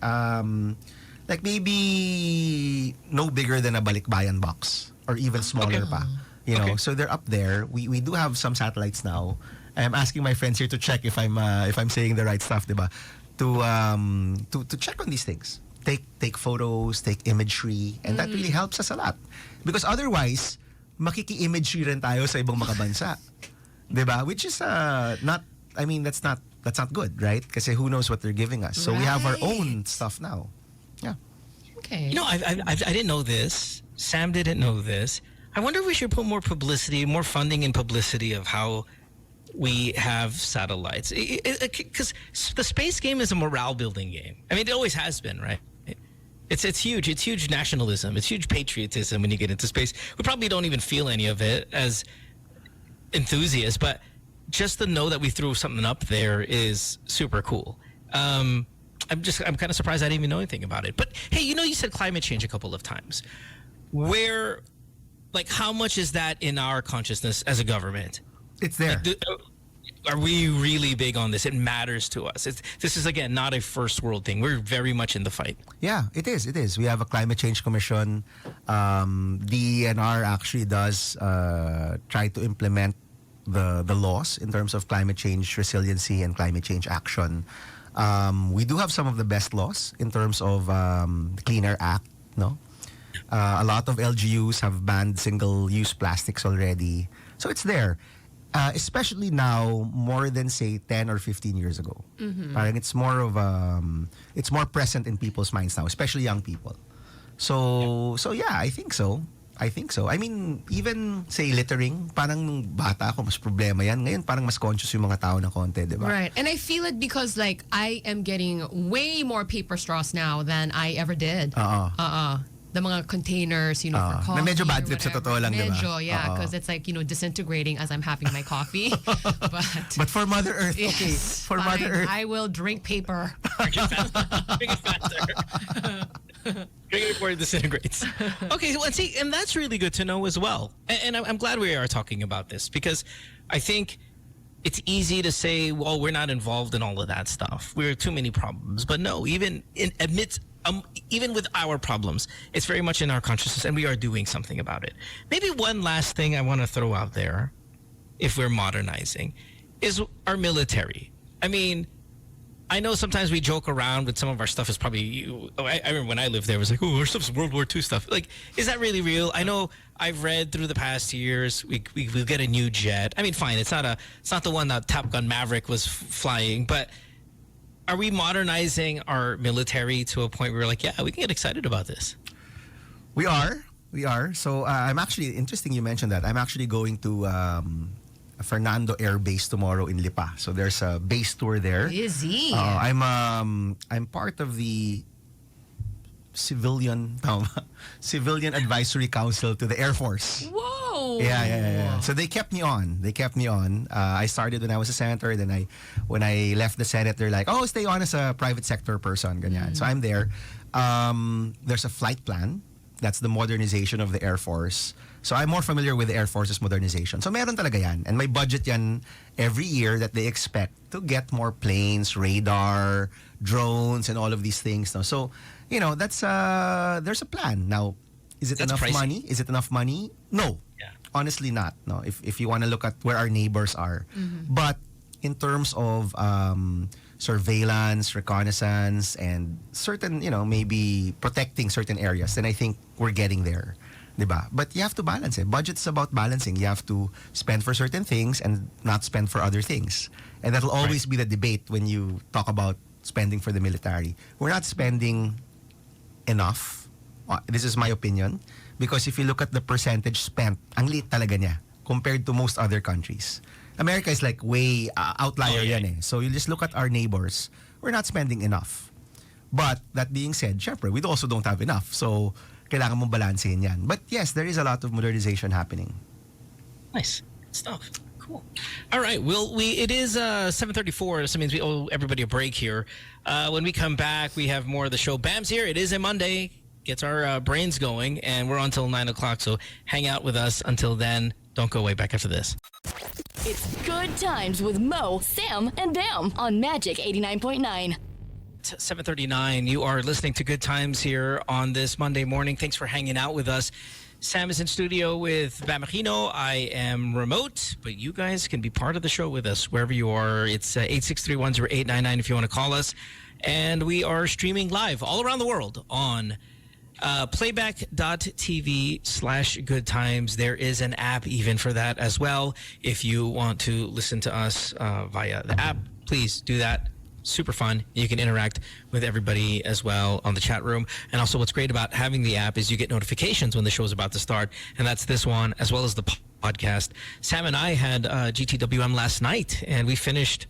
Like maybe no bigger than a balikbayan box or even smaller pa. You know, so they're up there. We do have some satellites now. I'm asking my friends here to check if I'm saying the right stuff, diba? To check on these things. Take photos, take imagery, and that really helps us a lot. Because otherwise, makiki-imagery rin tayo sa ibang makabansa. Diba? Which is that's not good, right? Kasi who knows what they're giving us. So we have our own stuff now. Yeah. Okay. You know, I didn't know this. Sam didn't know this. I wonder if we should put more publicity, more funding and publicity of how we have satellites. Because the space game is a morale building game. I mean, it always has been, right? It's huge. It's huge nationalism. It's huge patriotism when you get into space. We probably don't even feel any of it as enthusiasts, but just to know that we threw something up there is super cool. I'm kind of surprised I didn't even know anything about it. But hey, you said climate change a couple of times. How much is that in our consciousness as a government? It's there. Are we really big on this? It matters to us. This is, again, not a first world thing. We're very much in the fight. Yeah, it is. We have a climate change commission. DNR actually does try to implement the laws in terms of climate change resiliency and climate change action. We do have some of the best laws in terms of the Clean Air Act, no? A lot of LGUs have banned single-use plastics already. So it's there. Especially now, more than say 10 or 15 years ago. Parang it's more present in people's minds now, especially young people. So yeah, I think so. I mean, even say littering, parang nung bata ako mas problema yan. Ngayon parang mas conscious yung mga tao na konti, di ba? Right. And I feel it because I am getting way more paper straws now than I ever did. the mga containers, you know, for coffee. Na medyo bad or trip sa whatever. totoo lang, di ba? Medyo, yeah, because it's like, you know, disintegrating as I'm having my coffee. But for Mother Earth, yes, okay. For fine, Mother Earth. I will drink paper. Drink it faster. Drink it before it disintegrates. Okay, well, see, and that's really good to know as well. And I'm glad we are talking about this because I think it's easy to say, well, we're not involved in all of that stuff. We're too many problems. But no, even even with our problems, it's very much in our consciousness and we are doing something about it. Maybe one last thing I want to throw out there, if we're modernizing, is our military. I mean, I know sometimes we joke around with some of our stuff is probably, I remember when I lived there, it was like, oh, our stuff's World War II stuff. Like, is that really real? I know I've read through the past years, we'll get a new jet. I mean, fine, it's not the one that Top Gun Maverick was flying, but are we modernizing our military to a point where we're like, yeah, we can get excited about this? We are. So I'm actually, interesting you mentioned that. I'm actually going to Fernando Air Base tomorrow in Lipa. So there's a base tour there. Busy. I'm part of the civilian advisory council to the Air Force. Whoa. Yeah. So they kept me on. I started when I was a senator. Then when I left the Senate, they're like, oh, stay on as a private sector person. Ganyan. So I'm there. There's a flight plan. That's the modernization of the Air Force. So I'm more familiar with the Air Force's modernization. So meron talaga yan. And may budget yan every year that they expect to get more planes, radar, drones, and all of these things. No? So, you know, there's a plan. Now, is it enough money? Is it enough money? No. Yeah. Honestly not. No. If you want to look at where our neighbors are. Mm-hmm. But in terms of surveillance, reconnaissance, and certain, you know, maybe protecting certain areas, then I think we're getting there. Diba? But you have to balance it. Budget's about balancing. You have to spend for certain things and not spend for other things. And that'll always be the debate when you talk about spending for the military. We're not spending enough. This is my opinion. Because if you look at the percentage spent, ang liit talaga niya compared to most other countries. America is like way outlier yan eh. So you just look at our neighbors. We're not spending enough. But that being said, syempre, we also don't have enough. So kailangan mong balansehin yan. But yes, there is a lot of modernization happening. Nice stuff. Cool. All right. Well, it is 7:34. So it means we owe everybody a break here. When we come back, we have more of the show. Bam's here. It is a Monday. Gets our brains going, and we're on till 9 o'clock. So hang out with us until then. Don't go away. Back after this. It's Good Times with Mo, Sam, and Bam on Magic 89.9. 7:39. You are listening to Good Times here on this Monday morning. Thanks for hanging out with us. Sam is in studio with Bam Aquino. I am remote, but you guys can be part of the show with us wherever you are. It's 863-10899 if you want to call us. And we are streaming live all around the world on playback.tv/Good Times. There is an app even for that as well. If you want to listen to us via the app, please do that. Super fun. You can interact with everybody as well on the chat room. And also what's great about having the app is you get notifications when the show is about to start. And that's this one as well as the podcast. Sam and I had GTWM last night and we finished...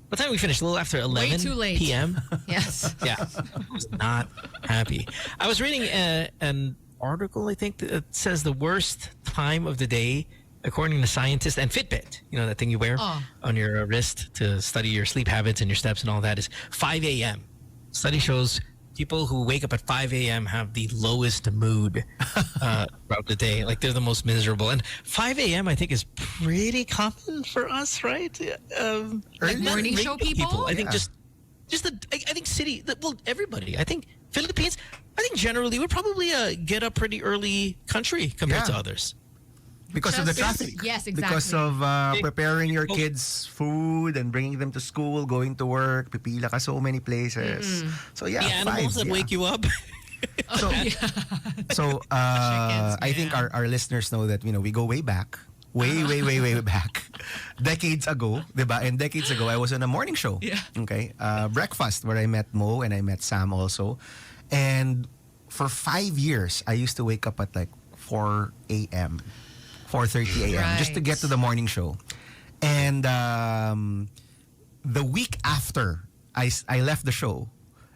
What time we finished? A little after 11 Way too late. p.m. Yes. Yeah. I was not happy. I was reading an article, I think, that says the worst time of the day, according to scientists and Fitbit, you know, that thing you wear on your wrist to study your sleep habits and your steps and all that, is 5 a.m. Study shows people who wake up at 5 a.m. have the lowest mood throughout the day. Like, they're the most miserable. And 5 a.m. I think is pretty common for us, right? Like morning show people? I think I think city, well, everybody. I think Philippines, I think generally we're probably a get up pretty early country compared to others. Because of the traffic. Yes, exactly. Because of preparing your kids food and bringing them to school, going to work, pipila ka so many places. So yeah, the animals that wake you up. I think our listeners know that, you know, we go way back. Way back. Decades ago, diba? And decades ago, I was on a morning show. Yeah. Okay. Breakfast, where I met Mo and I met Sam also. And for 5 years, I used to wake up at like 4 a.m. 4:30 a.m. just to get to the morning show. And the week after I left the show,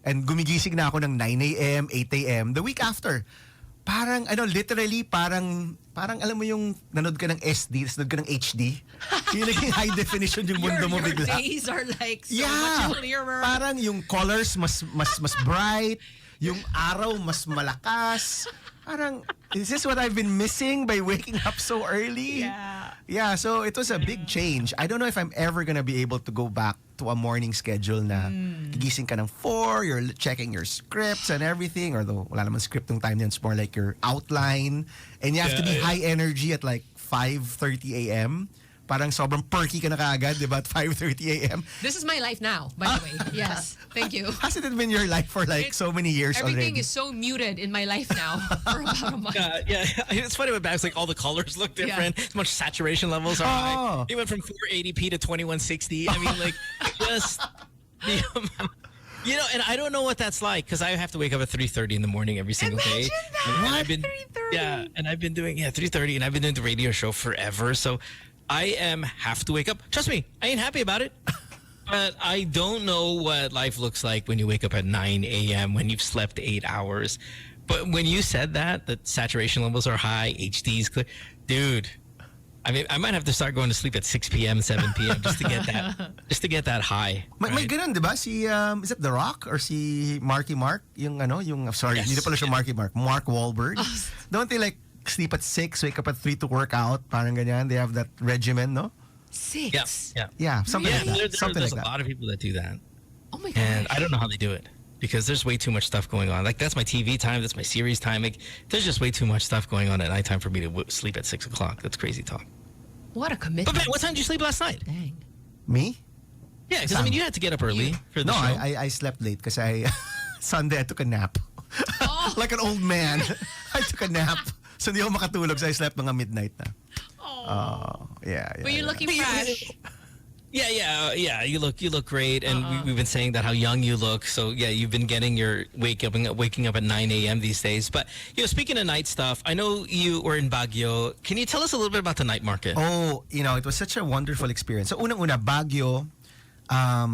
and gumigising na ako ng 9 a.m., 8 a.m., the week after, parang literally parang alam mo yung nanood ka ng SD, tapos nanood ka ng HD. Yung naging high definition yung mundo mo bigla. Your days are like so much clearer. Parang yung colors mas bright, yung araw mas malakas. Parang, is this what I've been missing by waking up so early? Yeah, so it was a big change. I don't know if I'm ever gonna be able to go back to a morning schedule na gigising ka ng 4, you're checking your scripts and everything, although wala naman script ng time yun, it's more like your outline, and you have to be high energy at like 5:30 a.m. Parang sobrang perky ka na kaagad, di ba? At 5:30 a.m. This is my life now, by the way. Yes. Thank you. Hasn't it been your life for like so many years Everything already? is so muted in my life now for about a month. Yeah. It's funny with bags, like all the colors look different. Much saturation levels are high. It went from 480p to 2160. I mean, like, just the amount. You know, and I don't know what that's like because I have to wake up at 3:30 in the morning every single day. And I've been 3:30. And I've been doing 3:30, and I've been doing the radio show forever. So I have to wake up. Trust me, I ain't happy about it. But I don't know what life looks like when you wake up at 9 a.m. when you've slept 8 hours. But when you said that saturation levels are high, HD's clear, dude. I mean, I might have to start going to sleep at 6 p.m., 7 p.m. just to get that high. May ganun, di ba? Si, is it The Rock or si Marky Mark? Sorry, hindi pala siya Marky Mark. Mark Wahlberg. Don't they like sleep at 6, wake up at 3 to work out? Parang ganyan. They have that regimen, no? 6? Yeah, something like that. There's a lot of people that do that. Oh my God. And I don't know how they do it. Because there's way too much stuff going on. Like, that's my TV time. That's my series time. Like, there's just way too much stuff going on at nighttime for me to sleep at 6 o'clock. That's crazy talk. What a commitment. But Ben, what time did you sleep last night? Dang. Me? Yeah, because I mean, you had to get up early for the show. No, I slept late because Sunday I took a nap. Like an old man. I took a nap. So hindi ako makatulog. So I slept mga midnight na. Yeah. But you're looking fresh. Yeah. You look great, and we've been saying that how young you look. So yeah, you've been getting your waking up at 9 a.m. these days. But speaking of night stuff, I know you were in Baguio. Can you tell us a little bit about the night market? Oh, it was such a wonderful experience. So unang-una, Baguio. How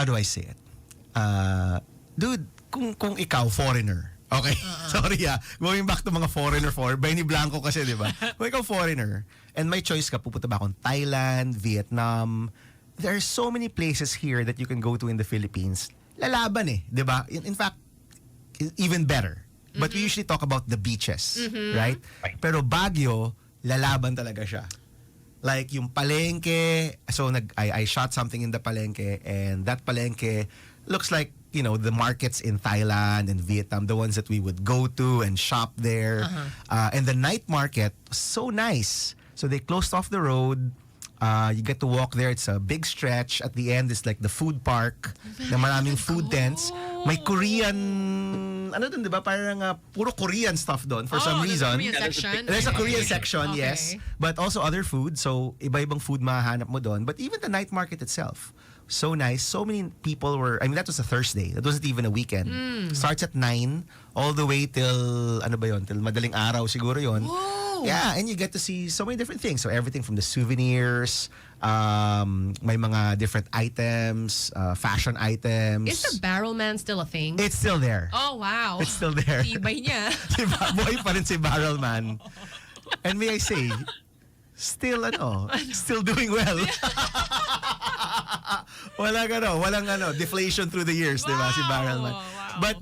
do I say it? Dude, kung ikaw foreigner. Okay, sorry going back to mga foreigner Benny Blanco kasi, di ba? Kung ikaw foreigner, and may choice ka, pupunta ba akong Thailand, Vietnam, there are so many places here that you can go to in the Philippines. Lalaban di ba? In fact, even better. But we usually talk about the beaches, right? Pero Baguio, lalaban talaga siya. Like yung palengke, so I shot something in the palengke, and that palengke looks like the markets in Thailand and Vietnam, the ones that we would go to and shop there. And the night market, so nice. So they closed off the road. You get to walk there. It's a big stretch. At the end, it's like the food park. Na maraming food tents. May Korean, dun, di ba? Parang puro Korean stuff doon for some reason. There's a Korean section, yes. But also other food. So iba-ibang food mahahanap mo doon. But even the night market itself, so nice. So many people were, that was a Thursday. That wasn't even a weekend. Starts at 9 all the way till, till madaling araw siguro yun. Whoa. Yeah, and you get to see so many different things. So everything from the souvenirs, may mga different items, fashion items. Is the barrel man still a thing? It's still there. Oh, wow. It's still there. Tibay niya. Diba? Buhay pa rin si barrel man. And may I say, still doing well. walang deflation through the years, di ba, si Barrelman. Wow. But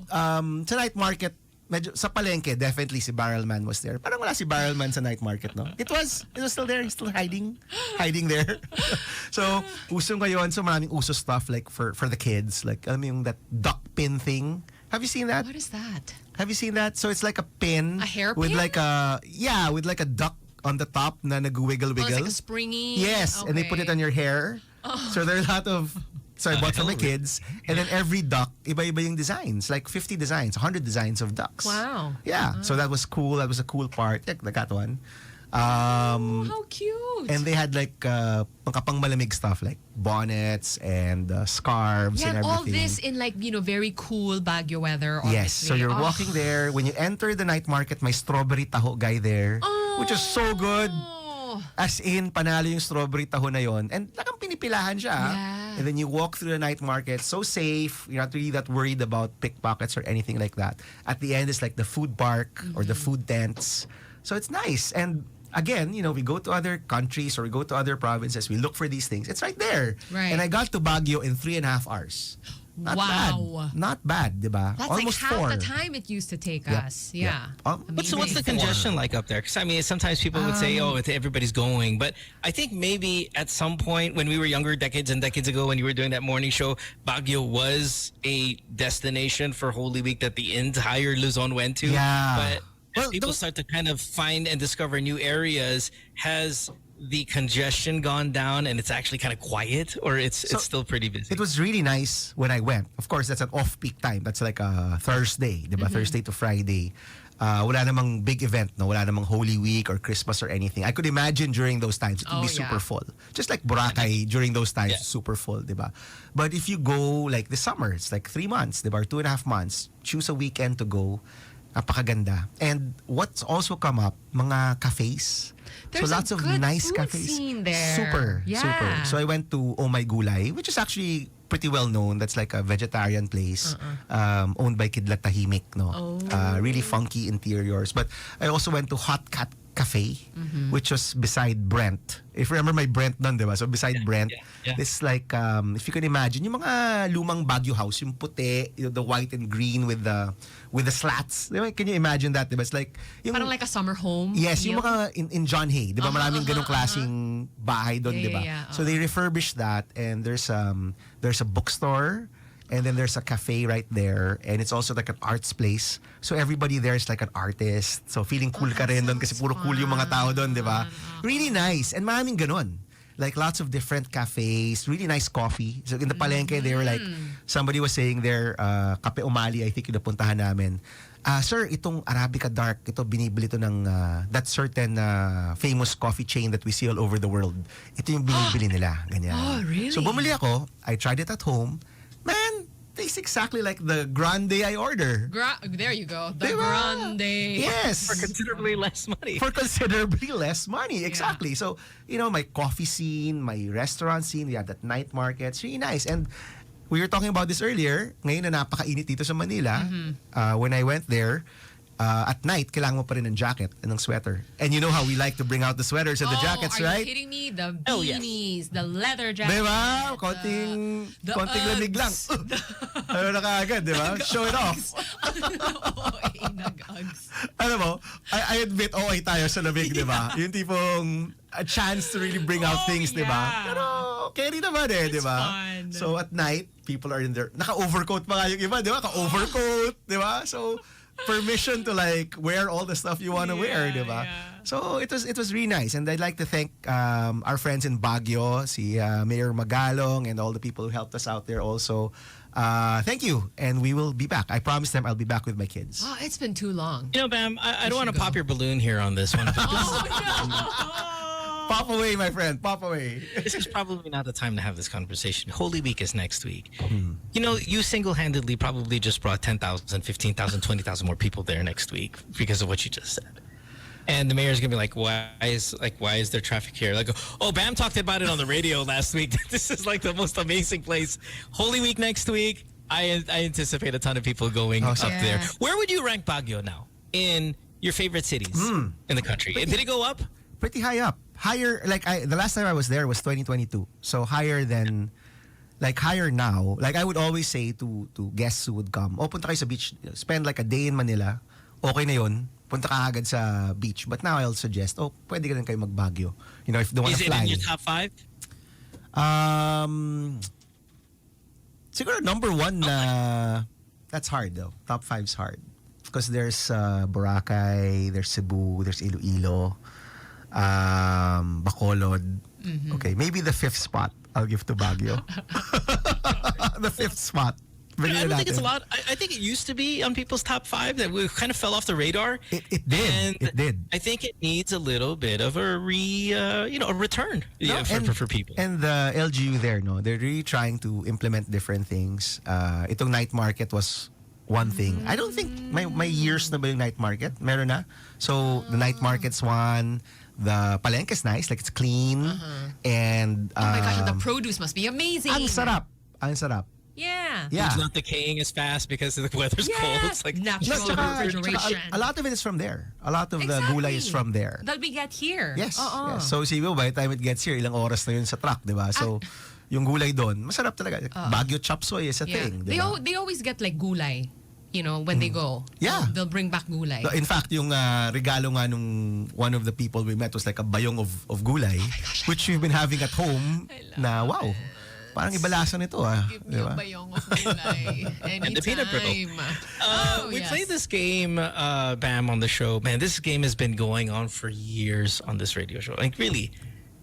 sa night market, medyo sa palengke, definitely si Barrelman was there. Parang wala si Barrelman sa night market, no? It was still there, he's still hiding there. So, uso ngayon, so maraming uso stuff like for the kids, like alam mo yung that duck pin thing. Have you seen that? What is that? Have you seen that? So it's like a pin. A hairpin? With like a duck on the top na nag-wiggle-wiggle. Oh, it's like a springy. Yes, and they put it on your hair. So there are a lot of, so I bought for my kids. And then every duck, iba-iba yung designs. Like 50 designs, 100 designs of ducks. Wow. Yeah, so that was cool. That was a cool part. I got one. How cute. And they had like pangkapang malamig stuff like bonnets and scarves and everything. All this in like, very cool Baguio weather. Obviously. Yes, so you're walking there. When you enter the night market, may strawberry taho guy there, which is so good. As in, panalo yung strawberry taho na yon. And pinipilahan siya. Yeah. And then you walk through the night market, so safe. You're not really that worried about pickpockets or anything like that. At the end, it's like the food park or the food tents. So it's nice. And again, we go to other countries or we go to other provinces, we look for these things. It's right there. Right. And I got to Baguio in 3.5 hours. Not bad. Not bad, diba? That's Almost like half 4. the time it used to take us. Yeah. What's the congestion like up there? Because I mean, sometimes people would say, "Oh, everybody's going," but I think maybe at some point when we were younger, decades and decades ago, when you were doing that morning show, Baguio was a destination for Holy Week that the entire Luzon went to. Yeah. But as people start to kind of find and discover new areas, has the congestion gone down and it's actually kind of quiet, or it's still pretty busy? It was really nice when I went. Of course, that's an off-peak time. That's like a Thursday, diba? Thursday to Friday. Wala namang big event, no? Wala namang Holy Week or Christmas or anything. I could imagine during those times, it would be super full. Just like Boracay during those times, super full, diba? But if you go like this summer, it's like 3 months, diba? Or 2.5 months, choose a weekend to go. Napakaganda. And what's also come up, mga cafes. There's so lots a of good nice food cafes. scene there. Super. Yeah. So I went to Oh My Gulay, which is actually pretty well known. That's like a vegetarian place owned by Kidlat Tahimik, no? Really funky interiors. But I also went to Hot Cat Cafe, which was beside Brent. If you remember my Brent nun, diba? So beside Brent, this like, if you can imagine, yung mga lumang Baguio house, yung puti, the white and green with the slats. Diba? Can you imagine that? Diba? It's like, yung, parang like a summer home. yes, feel. yung mga in John Hay, diba? Maraming ganong klaseng bahay doon, diba? So they refurbished that, and there's a bookstore. And then there's a cafe right there. And it's also like an arts place. So everybody there is like an artist. So feeling cool ka rin doon kasi puro cool yung mga tao doon, di ba? Really nice. And maraming ganon. Like lots of different cafes. Really nice coffee. So in the palengke, they were like, somebody was saying there, Kape Umali, I think yung napuntahan namin. Sir, itong Arabica Dark, ito binibili ito ng that certain famous coffee chain that we see all over the world. Ito yung binibili nila. Ganyan. Oh, really? So bumili ako. I tried it at home. Man, tastes exactly like the grande I order. There you go. The Diba? grande. Yes. For considerably less money. For considerably less money, exactly. So, my coffee scene, my restaurant scene, we have that night market. It's really nice. And we were talking about this earlier. Ngayon na napakainit dito sa Manila. When I went there, at night, kailangan mo pa rin ng jacket and ng sweater. And you know how we like to bring out the sweaters and the jackets, are right? Are you kidding me? The beanies, the leather jackets. Diba? Konting lamig lang. Ano na kaagad, diba? Show it off. Alam mo, I admit, okay tayo sa lamig, diba? Yung tipong a chance to really bring out things, diba? Pero, carry naman diba? Fun. So at night, people are in there. Naka-overcoat pa nga yung iba, diba? Naka-overcoat, diba? So, permission to like wear all the stuff you want to wear, diba? So it was really nice, and I'd like to thank our friends in Baguio, si Mayor Magalong, and all the people who helped us out there also. Thank you, and we will be back. I promised them I'll be back with my kids. Oh, it's been too long. Bam, I don't want to pop your balloon here on this one. Pop away, my friend. Pop away. This is probably not the time to have this conversation. Holy Week is next week. You single-handedly probably just brought 10,000, 15,000, 20,000 more people there next week because of what you just said. And the mayor's gonna be like, why is there traffic here? Like, oh, Bam talked about it on the radio last week. This is like the most amazing place. Holy Week next week. I anticipate a ton of people going up there. Where would you rank Baguio now in your favorite cities in the country? Did it go up? Pretty high up. Higher, the last time I was there was 2022. So higher than, higher now. Like I would always say to guests who would come, punta kayo sa beach, spend like a day in Manila. Okay na yun. Punta ka agad sa beach. But now I'll suggest, pwede ka rin kayo mag-Baguio. If you don't want to fly. Is it in your top 5? Siguro number 1 that's hard though. Top 5's hard. Because there's Boracay, there's Cebu, there's Iloilo. Bacolod. Okay, maybe the 5th spot I'll give to Baguio. The 5th spot. I don't think it's a lot. I think it used to be on people's top 5 that we kind of fell off the radar. It did. It did. I think it needs a little bit of a return for people. And the LGU there, they're really trying to implement different things. Itong night market was one thing. I don't think my years na ba yung night market? Meron na. So the night market's one. The palengke is nice, like it's clean. And Oh my gosh, and the produce must be amazing. ang sarap. Ang sarap. Yeah. Yeah. It's not decaying as fast because the weather's cold. It's like natural refrigeration. A lot of it is from there. A lot of the Exactly. gulay is from there. That we get here. Yes. Oo. Yes. So, isipin mo, by the time it gets here, ilang oras na yun sa truck, di ba? So, yung gulay doon, masarap talaga. Baguio chop suey is a thing. Di ba? They always get like gulay, you know, when they go. Yeah. They'll bring back gulay. In fact, yung regalo nga nung one of the people we met was like a bayong of gulay, which we've been having at home na, wow, parang iba lasa nito Give me Di a ba? bayong of gulay And the peanut brittle. anytime. We yes. played this game, Bam, on the show. Man, this game has been going on for years on this radio show. Like really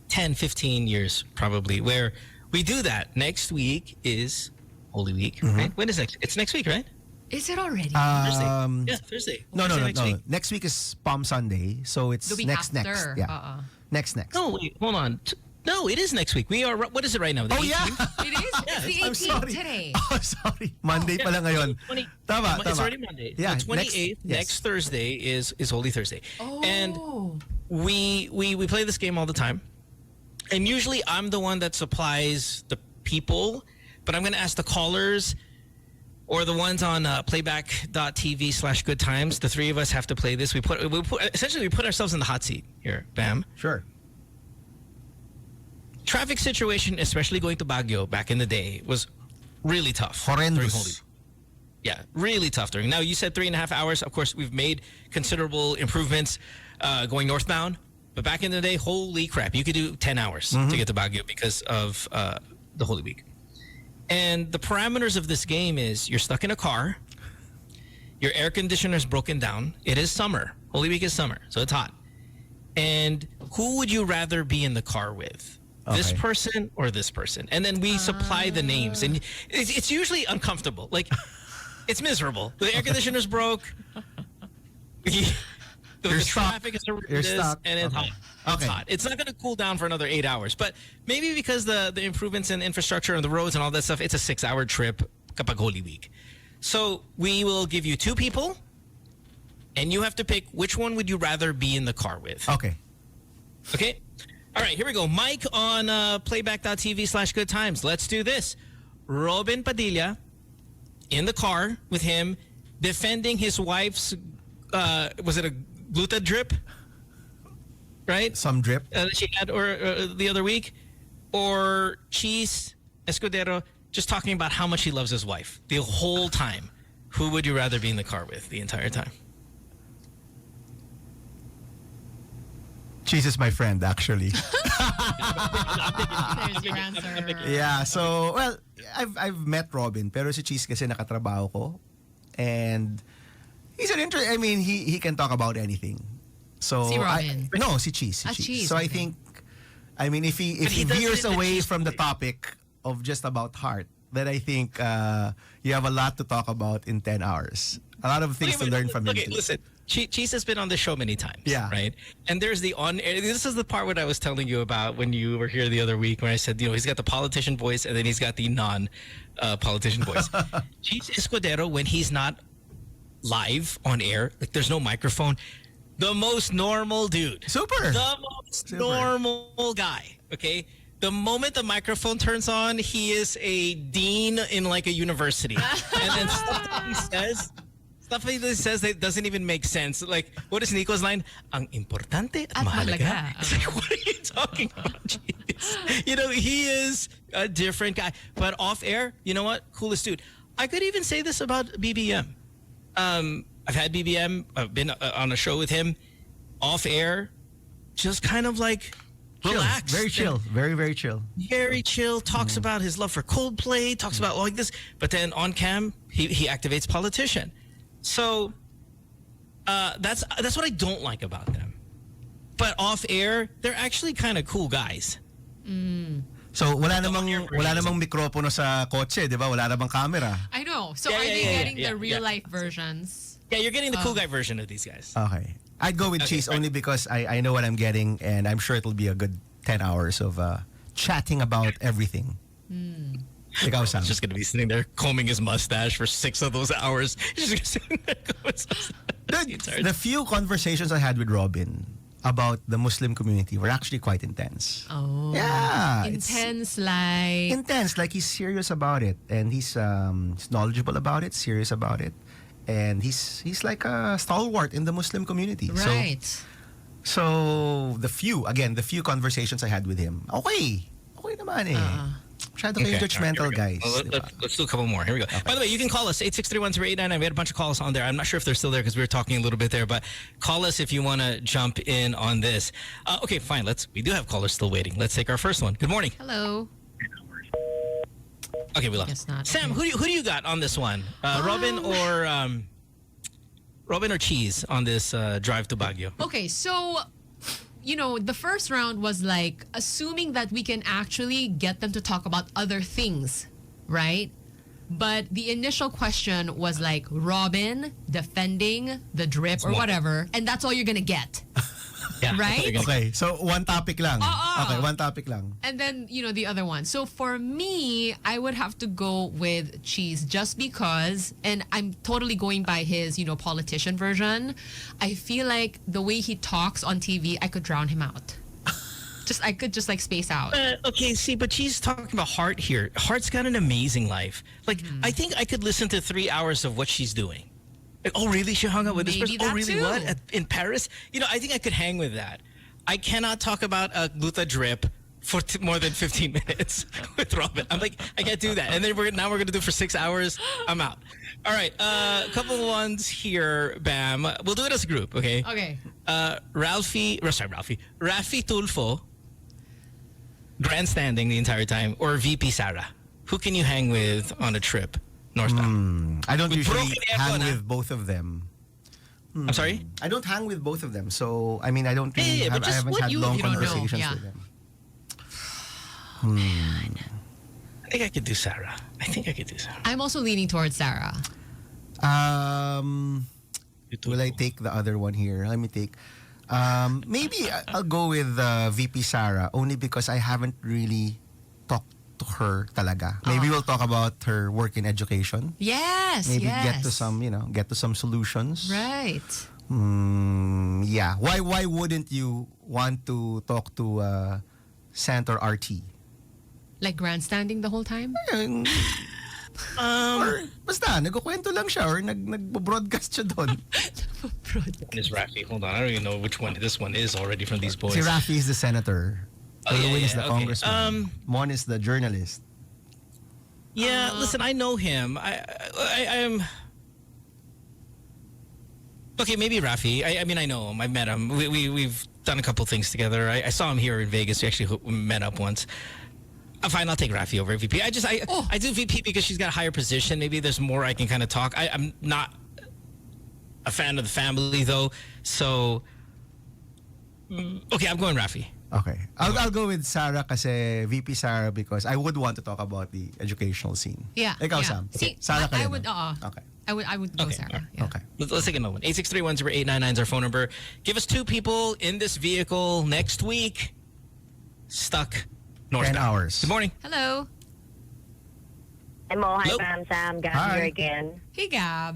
10, 15 years probably, where we do that. Next week is Holy Week, right? When is next? It's next week, right? Is it already? Thursday. Yeah, Thursday. No, Thursday no. next week. Next week is Palm Sunday, so it's The week next. after. Yeah. Next. No, wait, hold on. No, it is next week. We are, what is it right now? The 18th? It is? It's the 18th I'm sorry. today. Oh, sorry. Monday pala ngayon. Tama. It's already Monday. Yeah, The 28th, next Thursday is Holy Thursday. Oh. And we play this game all the time. And usually I'm the one that supplies the people, but I'm going to ask the callers or the ones on playback.tv/goodtimes. The three of us have to play this. We put ourselves in the hot seat here, Bam. Sure. Traffic situation, especially going to Baguio back in the day, was really tough. Horrendous. Yeah, really tough during. Now, you said 3.5 hours. Of course, we've made considerable improvements going northbound. But back in the day, holy crap, you could do 10 hours to get to Baguio because of the Holy Week. And the parameters of this game is you're stuck in a car. Your air conditioner's broken down. It is summer. Holy Week is summer, so it's hot. And who would you rather be in the car with? This person or this person? And then we supply the names. And it's usually uncomfortable. Like, it's miserable. The air conditioner's broke. The traffic is horrendous, and it's hot. It's hot. It's not going to cool down for another 8 hours. But maybe because the improvements in infrastructure and the roads and all that stuff, it's a 6-hour trip kapag Holy Week. So we will give you two people, and you have to pick which one would you rather be in the car with. Okay. All right, here we go. Mike on playback.tv/goodtimes. Let's do this. Robin Padilla in the car with him defending his wife's, was it a gluta drip? Right? Some drip. That she had the other week. Or Cheese Escudero just talking about how much he loves his wife the whole time. Who would you rather be in the car with the entire time? Cheese is my friend, actually. There's your answer. Yeah, so, well, I've met Robin, pero si Cheese kasi nakatrabaho ko. And he's an I mean, he can talk about anything. So Si Robin? Si Cheese. Si Cheese. Cheese, So I okay. think, I mean, if he does veers it in a away cheese from the way. topic of just about heart, then I think you have a lot to talk about in 10 hours. A lot of things to learn from him. Okay, too. listen. Cheese has been on the show many times. Yeah. Right? And there's the on-air. This is the part what I was telling you about when you were here the other week when I said, he's got the politician voice and then he's got the non-politician voice. Cheese Escudero, when he's not live on air, like there's no microphone, the most normal dude. Super. The most normal guy. Okay? The moment the microphone turns on, he is a dean in like a university. And then stuff that he says that doesn't even make sense. Like, what is Nico's line? Ang importante at mahalaga. It's like, what are you talking about? Jeez. He is a different guy. But off air, you know what? Coolest dude. I could even say this about BBM. I've had BBM. I've been on a show with him. Off air, just kind of like relaxed. Very chill. Very, very chill. Very chill. Talks about his love for Coldplay. Talks about like this. But then on cam, he activates politician. So that's what I don't like about them. But off air, they're actually kind of cool guys. So wala namang mikropono sa kotse, di ba? Wala namang camera. I know. So Yeah, are yeah, they yeah, getting yeah, the real yeah. life versions? Yeah, you're getting the cool guy version of these guys. Okay. I'd go with Cheese only because I know what I'm getting and I'm sure it'll be a good 10 hours of chatting about everything. Ikaw, Sam. He's just going to be sitting there combing his mustache for 6 of those hours. He's just sitting there combing his mustache. The few conversations I had with Robin, about the Muslim community were actually quite intense. Oh. Yeah. Intense like... Intense, like he's serious about it. And he's knowledgeable about it, serious about it. And he's like a stalwart in the Muslim community. Right. So the few conversations I had with him, okay naman eh. Masyado kayong judgmental, guys. Well, let's do a couple more. Here we go. Okay. By the way, you can call us 863-1089. We had a bunch of calls on there. I'm not sure if they're still there because we were talking a little bit there, but call us if you want to jump in on this. Okay, fine. We do have callers still waiting. Let's take our first one. Good morning. Hello. Okay, we lost. Guess not. Sam, okay. who do you got on this one? Robin or Cheese on this drive to Baguio? Okay, so the first round was like assuming that we can actually get them to talk about other things, right? But the initial question was like Robin defending the drip or whatever, and that's all you're gonna get. Yeah, right? Okay, so one topic lang. Okay, one topic lang. And then, the other one. So for me, I would have to go with Cheese just because, and I'm totally going by his, politician version. I feel like the way he talks on TV, I could drown him out. I could just like space out. Okay, see, but she's talking about Heart here. Heart's got an amazing life. Like, I think I could listen to 3 hours of what she's doing. Like, oh, really? She hung out with this person? Oh, really? Too. What? In Paris? I think I could hang with that. I cannot talk about a gluta drip for more than 15 minutes with Robin. I'm like, I can't do that. And then we're going to do it for 6 hours. I'm out. All right. A couple ones here, Bam. We'll do it as a group, okay? Okay. Rafi Tulfo, grandstanding the entire time, or VP Sara. Who can you hang with on a trip? Northbound. I don't usually hang with both of them. I'm sorry? I don't hang with both of them. So, I mean, I don't really but I haven't had long conversations with them. I think I could do Sarah. I'm also leaning towards Sarah. Will I take the other one here? Let me take... maybe I'll go with VP Sarah only because I haven't really talked to her talaga. Maybe we'll talk about her work in education. Yes, maybe get to some solutions. Right. Yeah. Why wouldn't you want to talk to Senator RT? Like grandstanding the whole time? Or basta, nagkukwento lang siya or nag-broadcast siya doon. This Rafi. Hold on. I don't even know which one this one is already from these boys. Si Rafi is the senator. Erwin is the congressman. Mon is the journalist. Yeah, listen, I know him. I'm... Okay, maybe Rafi. I mean, I know him. I met him. We've done a couple things together. I saw him here in Vegas. We actually met up once. Fine, I'll take Rafi over VP. I do VP because she's got a higher position. Maybe there's more I can kind of talk. I'm not a fan of the family, though. So, okay, I'm going Rafi. Okay. I'll go with Sarah kasi VP Sarah because I would want to talk about the educational scene. Yeah. Ikaw, yeah. Sam. See, Sarah I would, Okay. I would go Sarah. Yeah. Okay. Let's take another one. 863-1089 is our phone number. Give us 2 people in this vehicle next week stuck northbound. 10 hours. Good morning. Hello. Hello, hi Hello. Pam, Sam, Gab Hi. here again. Hey, Gab.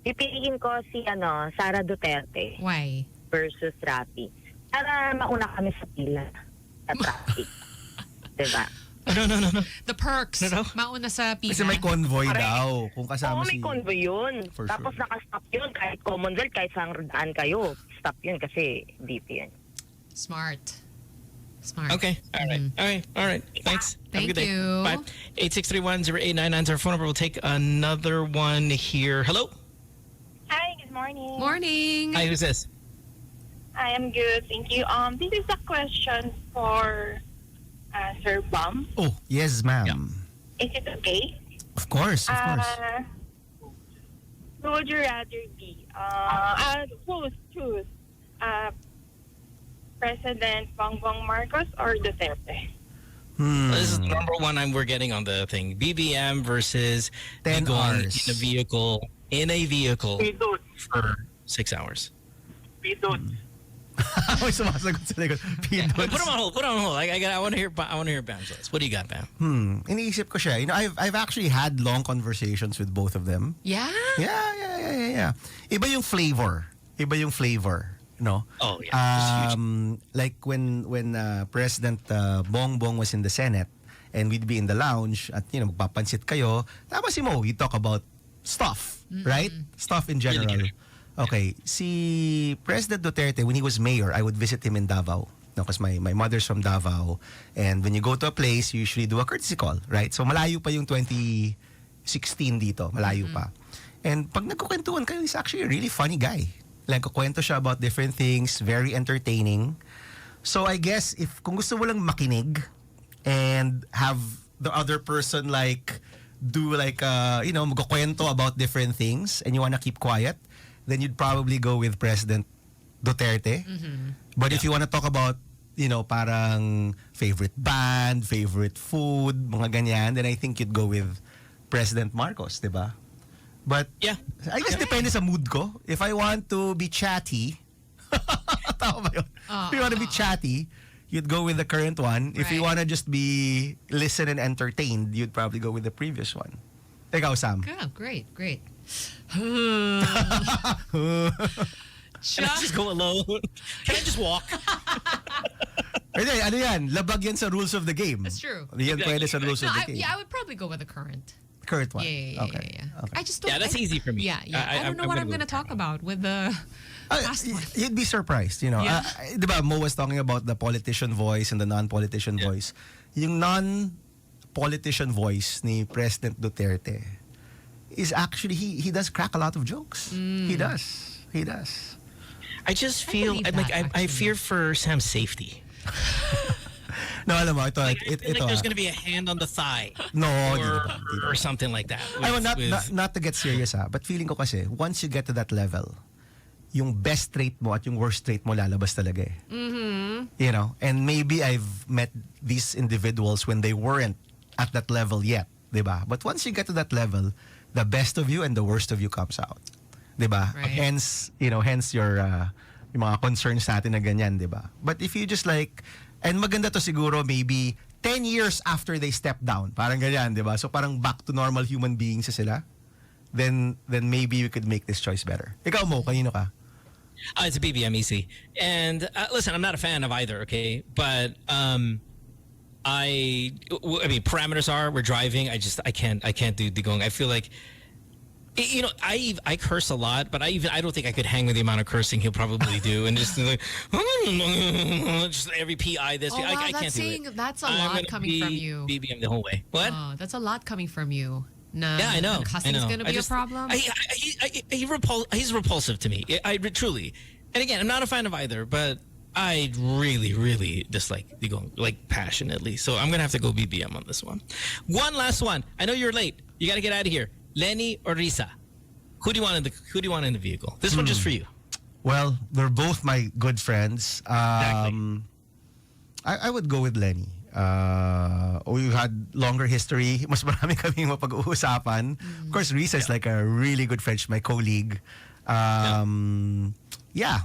Pipiliin ko si Sara Duterte Why? versus Rafi. Para mauna kami sa pila sa traffic. Diba? No. The perks. No. Mauna sa pila. Kasi may convoy daw. Kung kasama may convoy yun. For Tapos sure. nakastop yun kahit Commonwealth, kahit saan daan kayo. Stop yun kasi VP yun. Smart. Okay. All right. Thanks. Have a good day. you. Bye. 863-1089 is our phone number. We'll take another one here. Hello? Hi, good morning. Morning. Hi, who's this? I am good, thank you. This is a question for Sir Bum. Oh, yes, ma'am. Is it okay? Of course. Who would you rather be? Choose. President Bongbong Marcos or Duterte? This is the number one we're getting on the thing. BBM versus 10 going hours. in a vehicle for 6 hours. May sumasagot sa likod. Put him on hold. I want to hear Bam's list. What do you got, Bam? Iniisip ko siya. I've actually had long conversations with both of them. Yeah? Yeah. Iba yung flavor. no? Oh, yeah. Like when President Bongbong was in the Senate and we'd be in the lounge at, magpapansit kayo, tama si Mo, you talk about stuff, right? Stuff in general. Really. Okay, si President Duterte, when he was mayor, I would visit him in Davao. No, because my mother's from Davao. And when you go to a place, you usually do a courtesy call, right? So malayo pa yung 2016 dito. Malayo pa. And pag nagkukwentuhan kayo, he's actually a really funny guy. Like, kukwento siya about different things, very entertaining. So I guess, kung gusto mo lang makinig and have the other person do magkukwento about different things and you wanna keep quiet, then you'd probably go with President Duterte. But if you want to talk about, parang favorite band, favorite food, mga ganyan, then I think you'd go with President Marcos, diba? But yeah, I guess depende sa mood ko. If I want to be chatty, tama ba yun? If you want to be chatty, you'd go with the current one. If you want to just be listen and entertained, you'd probably go with the previous one. Ikaw, Sam. Oh, great. Can I just go alone? Can I just walk? Hindi, ano yan? Labag yan sa rules of the game. That's true. Yan pwede sa rules of the game. I would probably go with the current. Current one. Yeah. Okay. I just don't. Yeah, that's easy for me. Yeah. I don't know what I'm going to talk about with the past one. You'd be surprised, Yeah. Diba, Mo was talking about the politician voice and the non-politician voice. Yung non-politician voice ni President Duterte is actually, he does crack a lot of jokes. He does. I just feel I fear for Sam's safety. No, alam mo, ito. I feel like there's going to be a hand on the thigh. No, or something like that. Not to get serious, but feeling ko kasi, once you get to that level, yung best trait mo at yung worst trait mo lalabas talaga eh. And maybe I've met these individuals when they weren't at that level yet, diba? But once you get to that level, the best of you and the worst of you comes out. Diba? Right. Hence your yung mga concerns natin na ganyan, diba? But if you just and maganda to siguro maybe 10 years after they step down, parang ganyan, diba? So parang back to normal human beings sila, then maybe we could make this choice better. Ikaw, Mo, kanino ka? It's a BBM easy. And listen, I'm not a fan of either, okay? But I mean, parameters are, we're driving, I can't do the going. I feel like, I curse a lot, but I don't think I could hang with the amount of cursing he'll probably do, and just just every PI this. Oh, I can't do it. That's a lot coming from you. BBM the whole way. What? Oh, that's a lot coming from you. No, yeah, I know. Cussing is going to be a problem. He's repulsive to me. I truly. And again, I'm not a fan of either, but I really, really dislike the going passionately. So I'm gonna have to go BBM on this one. One last one. I know you're late. You got to get out of here. Lenny or Risa? Who do you want in the vehicle? This one just for you. Well, they're both my good friends. Exactly. I would go with Lenny. We've had longer history. Mas marami kaming mapag-uusapan. Of course, Risa is like a really good friend, my colleague. Yeah,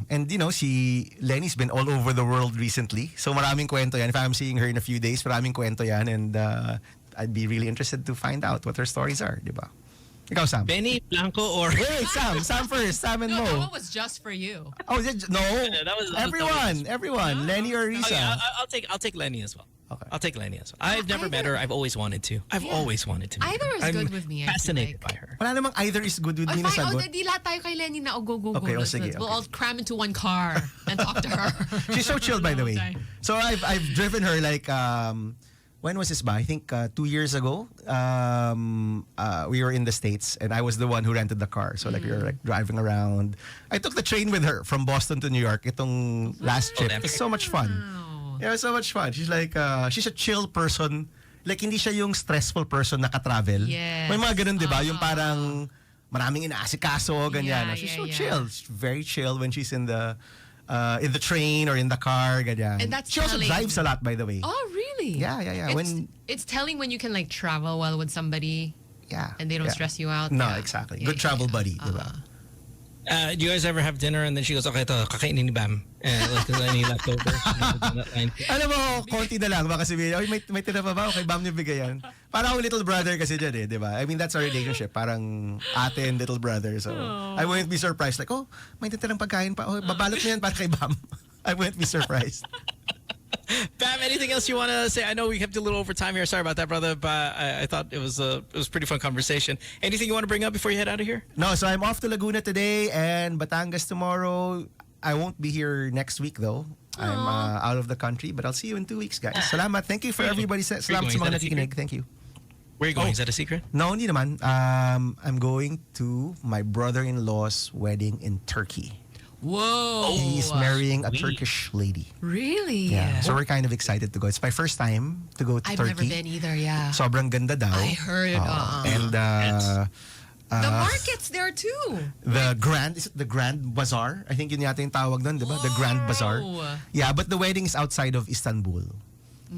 and si Lenny's been all over the world recently. So maraming kwento yan. If I'm seeing her in a few days, maraming kwento yan. And I'd be really interested to find out what her stories are, di ba? Ikaw, Sam. Benny, Blanco, or... Wait, Sam first. Sam and Mo. That one was just for you. Oh, no. That was Everyone. Lenny or Risa. Okay, I'll take Lenny as well. Okay. I'll take Lenny as well. I've never met her. I've always wanted to. Always wanted to meet Either her. is good with me. Fascinated by her. Wala namang either is good with me na sagot. Di lahat tayo kay Lenny na go. Okay, sige. We'll all cram into one car and talk to her. She's so chill, by the way. So I've driven her when was this ba? I think 2 years ago. We were in the States and I was the one who rented the car. So we were driving around. I took the train with her from Boston to New York. Itong last trip. It was so much fun. Yeah, it was so much fun. She's she's a chill person. Like hindi siya yung stressful person na ka-travel. Yes. May mga ganun, 'di ba? Yung parang maraming inaasikaso, ganyan. Yeah, She's so chill. She's very chill when she's in the train or in the car, ganyan. And that's she also telling. drives a lot, by the way. Oh, really? Yeah. It's telling when you can travel well with somebody. Yeah. And they don't stress you out. No, Yeah. exactly. Yeah, Good travel buddy, di ba? Do you guys ever have dinner and then she goes, okay, ito, kakainin ni Bam. And like, any leftover? Alam mo, konti na lang. Baka sabihin, oy, may tira pa ba? Okay, Bam niyo bigayan. Parang ako little brother kasi dyan di ba? I mean, that's our relationship. Parang ate and little brother. So, I wouldn't be surprised. Like, oh, may titirang pagkain pa. Oh, babalot mo yan para kay Bam. I wouldn't be surprised. Bam, anything else you want to say? I know we kept a little over time here. Sorry about that, brother. But I thought it was a pretty fun conversation. Anything you want to bring up before you head out of here? No, so I'm off to Laguna today and Batangas tomorrow. I won't be here next week though. I'm out of the country, but I'll see you in 2 weeks, guys. Salamat. Thank you for everybody. Salamat sa mga nakikinig. Thank you. Where are you going? Is that a secret? No, hindi naman. I'm going to my brother-in-law's wedding in Turkey. Whoa. He's marrying a Turkish lady. Really? Yeah. So we're kind of excited to go. It's my first time to go to I've Turkey. never been either, yeah. Sobrang ganda daw. I heard. And the market's there too. The Grand Bazaar? I think yun yata yung tawag doon, di ba? The Grand Bazaar. Yeah, but the wedding is outside of Istanbul.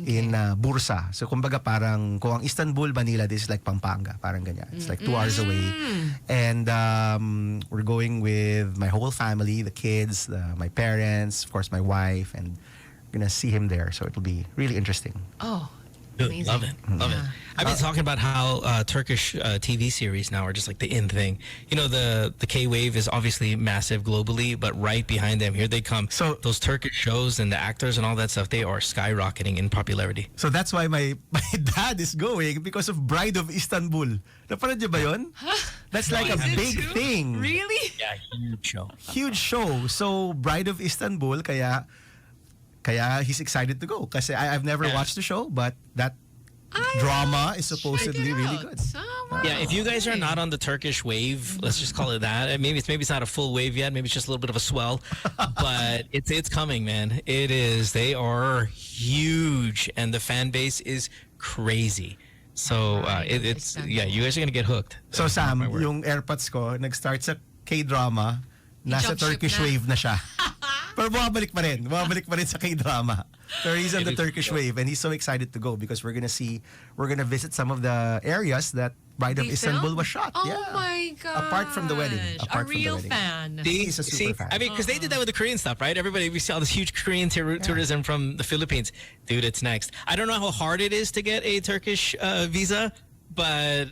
In Bursa. So kumbaga parang kung ang Istanbul, Manila, this is like Pampanga. Parang ganyan. It's like 2 hours away. And we're going with my whole family, the kids, my parents, of course my wife, and we're gonna see him there. So it'll be really interesting. Oh, amazing. Love it. Love it. I've been talking about how Turkish TV series now are just like the in thing. You know, the K-wave is obviously massive globally, but right behind them, here they come. So those Turkish shows and the actors and all that stuff, they are skyrocketing in popularity. So that's why my dad is going because of Bride of Istanbul. Napanood niyo ba yun? That's like a big thing. Really? Yeah, huge show. Huge show. So Bride of Istanbul, kaya he's excited to go. Kasi I've never watched the show, but that drama is supposedly really good. Yeah, if you guys are not on the Turkish wave, let's just call it that. Maybe it's not a full wave yet. Maybe it's just a little bit of a swell, but it's coming, man. It is. They are huge, and the fan base is crazy. So it's you guys are gonna get hooked. So Sam, yung AirPods ko nag-start sa K-drama, nasa Turkish wave na siya. Pero bumabalik pa rin sa K-drama. So he's on the Turkish wave and he's so excited to go because we're gonna visit some of the areas that Bride of Istanbul was shot. Oh my god! Apart from the wedding. A real fan. He's a super fan. I mean, because they did that with the Korean stuff, right? We saw this huge Korean tourism from the Philippines. Dude, it's next. I don't know how hard it is to get a Turkish visa, but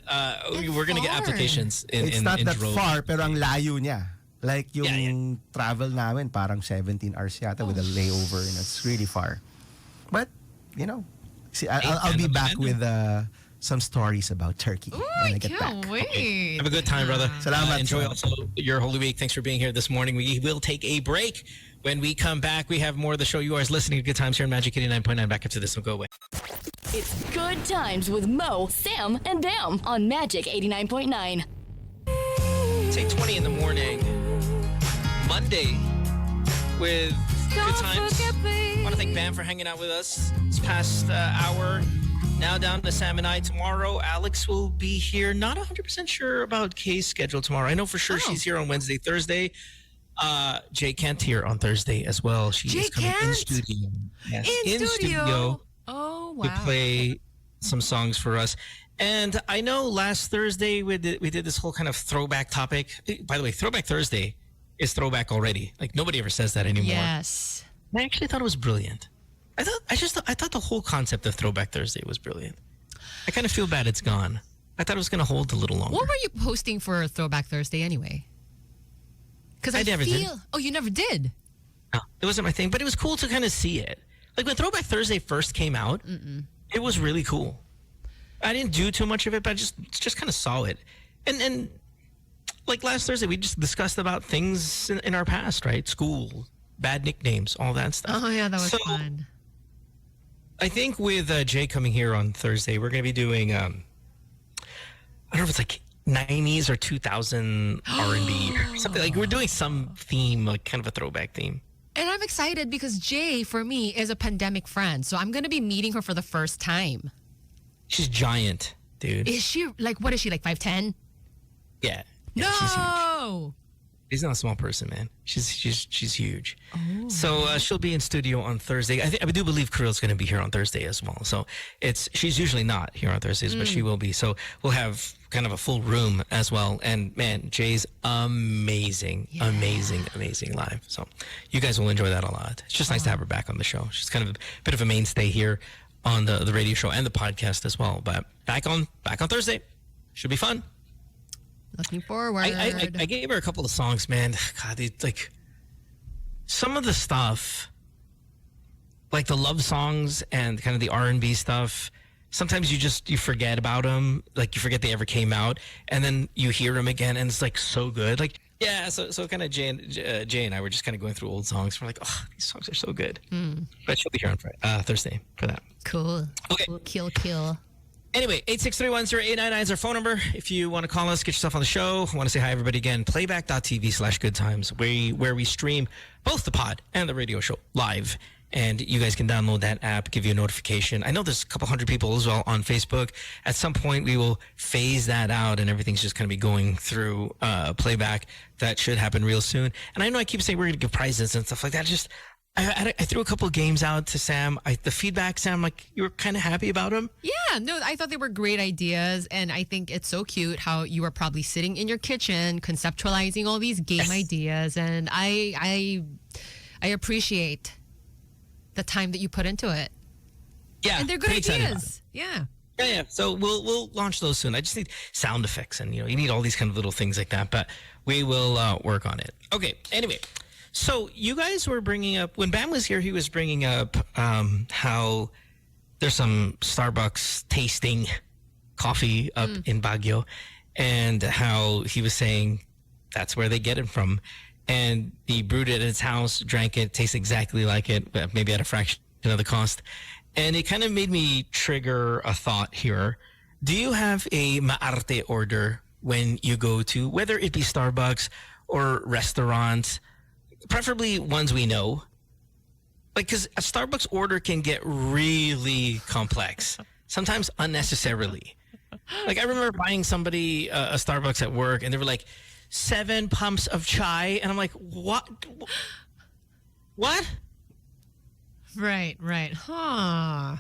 we're gonna get applications It's not that droves. far, pero ang layo niya. Like yung travel namin, parang 17 hours yata with a layover, and it's really far. But, you know, see, I'll be back with some stories about Turkey when I get back. Can't wait. Have a good time, brother. Salamat. Enjoy also your Holy Week. Thanks for being here this morning. We will take a break. When we come back, we have more of the show. You are listening to Good Times here in Magic 89.9. Back after this, so go away. It's Good Times with Mo, Sam, and Bam on Magic 89.9. It's 8:20 in the morning. Monday with Good Times. I want to thank Bam for hanging out with us this past hour. Now down to Sam and I tomorrow. Alex will be here. Not 100% sure about Kay's schedule tomorrow. I know for sure she's here on Wednesday, Thursday. Jay Kent here on Thursday as well. She is coming in studio. Yes, in studio. Oh, wow. To play some songs for us. And I know last Thursday we did this whole kind of throwback topic. By the way, Throwback Thursday is throwback already. Like nobody ever says that anymore. Yes. I actually thought it was brilliant. I thought the whole concept of Throwback Thursday was brilliant. I kind of feel bad it's gone. I thought it was going to hold a little longer. What were you posting for Throwback Thursday anyway? Because I never did. Oh, you never did? No, it wasn't my thing, but it was cool to kind of see it. Like when Throwback Thursday first came out, it was really cool. I didn't do too much of it, but I just kind of saw it. And like last Thursday, we just discussed about things in our past, right? School, bad nicknames, all that stuff. Oh, yeah, that was fun. I think with Jay coming here on Thursday, we're going to be doing, I don't know if it's like 90s or 2000 R&B or something. Like we're doing some theme, like kind of a throwback theme. And I'm excited because Jay, for me, is a pandemic friend. So I'm going to be meeting her for the first time. She's giant, dude. Is she, like, what is she, like 5'10"? Yeah. No! She's not a small person, man. She's huge. So she'll be in studio on Thursday. I do believe Kirill's going to be here on Thursday as well. So she's usually not here on Thursdays, but she will be. So we'll have kind of a full room as well. And man, Jay's amazing live. So you guys will enjoy that a lot. It's just nice to have her back on the show. She's kind of a bit of a mainstay here on the radio show and the podcast as well. But back on Thursday. Should be fun. Looking forward. I gave her a couple of songs, man. God, like some of the stuff, like the love songs and kind of the R&B stuff. Sometimes you forget about them, like you forget they ever came out, and then you hear them again, and it's like so good. Like so kind of Jay and I were just kind of going through old songs. We're like, oh, these songs are so good. But she'll be here on Thursday for that. Cool. Okay. Cool. Kill. Anyway, 863-10-899 is our phone number. If you want to call us, get yourself on the show. I want to say hi, everybody, again. Playback.tv/goodtimes, where we stream both the pod and the radio show live. And you guys can download that app, give you a notification. I know there's a couple hundred people as well on Facebook. At some point, we will phase that out, and everything's just going to be going through playback. That should happen real soon. And I know I keep saying we're going to give prizes and stuff like that. I threw a couple of games out to Sam. The feedback, Sam, like you were kind of happy about them. Yeah, no, I thought they were great ideas, and I think it's so cute how you were probably sitting in your kitchen conceptualizing all these game ideas, and I appreciate the time that you put into it. Yeah, and they're good ideas. Yeah. Yeah. So we'll launch those soon. I just need sound effects, and you need all these kind of little things like that, but we will work on it. Okay. Anyway. So you guys were bringing up, when Bam was here, he was bringing up how there's some Starbucks tasting coffee up in Baguio, and how he was saying that's where they get it from. And he brewed it at his house, drank it, tastes exactly like it, but maybe at a fraction of the cost. And it kind of made me trigger a thought here. Do you have a maarte order when you go to, whether it be Starbucks or restaurants, preferably ones we know? Like, because a Starbucks order can get really complex, sometimes unnecessarily. Like, I remember buying somebody a Starbucks at work, and they were like, 7 pumps of chai. And I'm like, what? What? Right. Huh.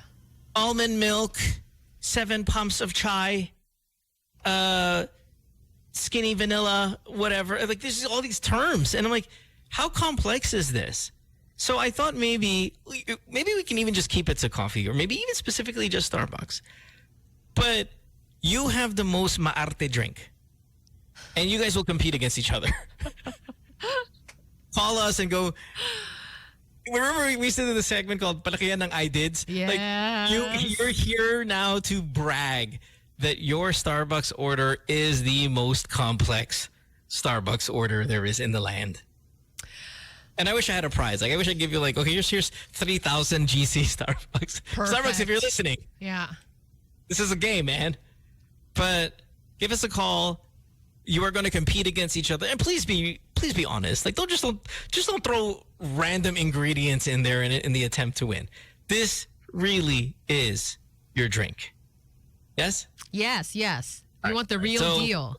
Almond milk, 7 pumps of chai, skinny vanilla, whatever. Like, there's all these terms. And I'm like, how complex is this? So I thought maybe we can even just keep it to coffee, or maybe even specifically just Starbucks. But you have the most maarte drink, and you guys will compete against each other. Call us and go. Remember we used to do the segment called Palakihan ng I Dids? Yes. Like you're here now to brag that your Starbucks order is the most complex Starbucks order there is in the land. And I wish I had a prize. Like, I wish I'd give you like, okay, here's 3,000 GC Starbucks. Perfect. Starbucks, if you're listening. Yeah. This is a game, man. But give us a call. You are going to compete against each other. And please be honest. Like, don't throw random ingredients in there in the attempt to win. This really is your drink. Yes? Yes. We want the real deal.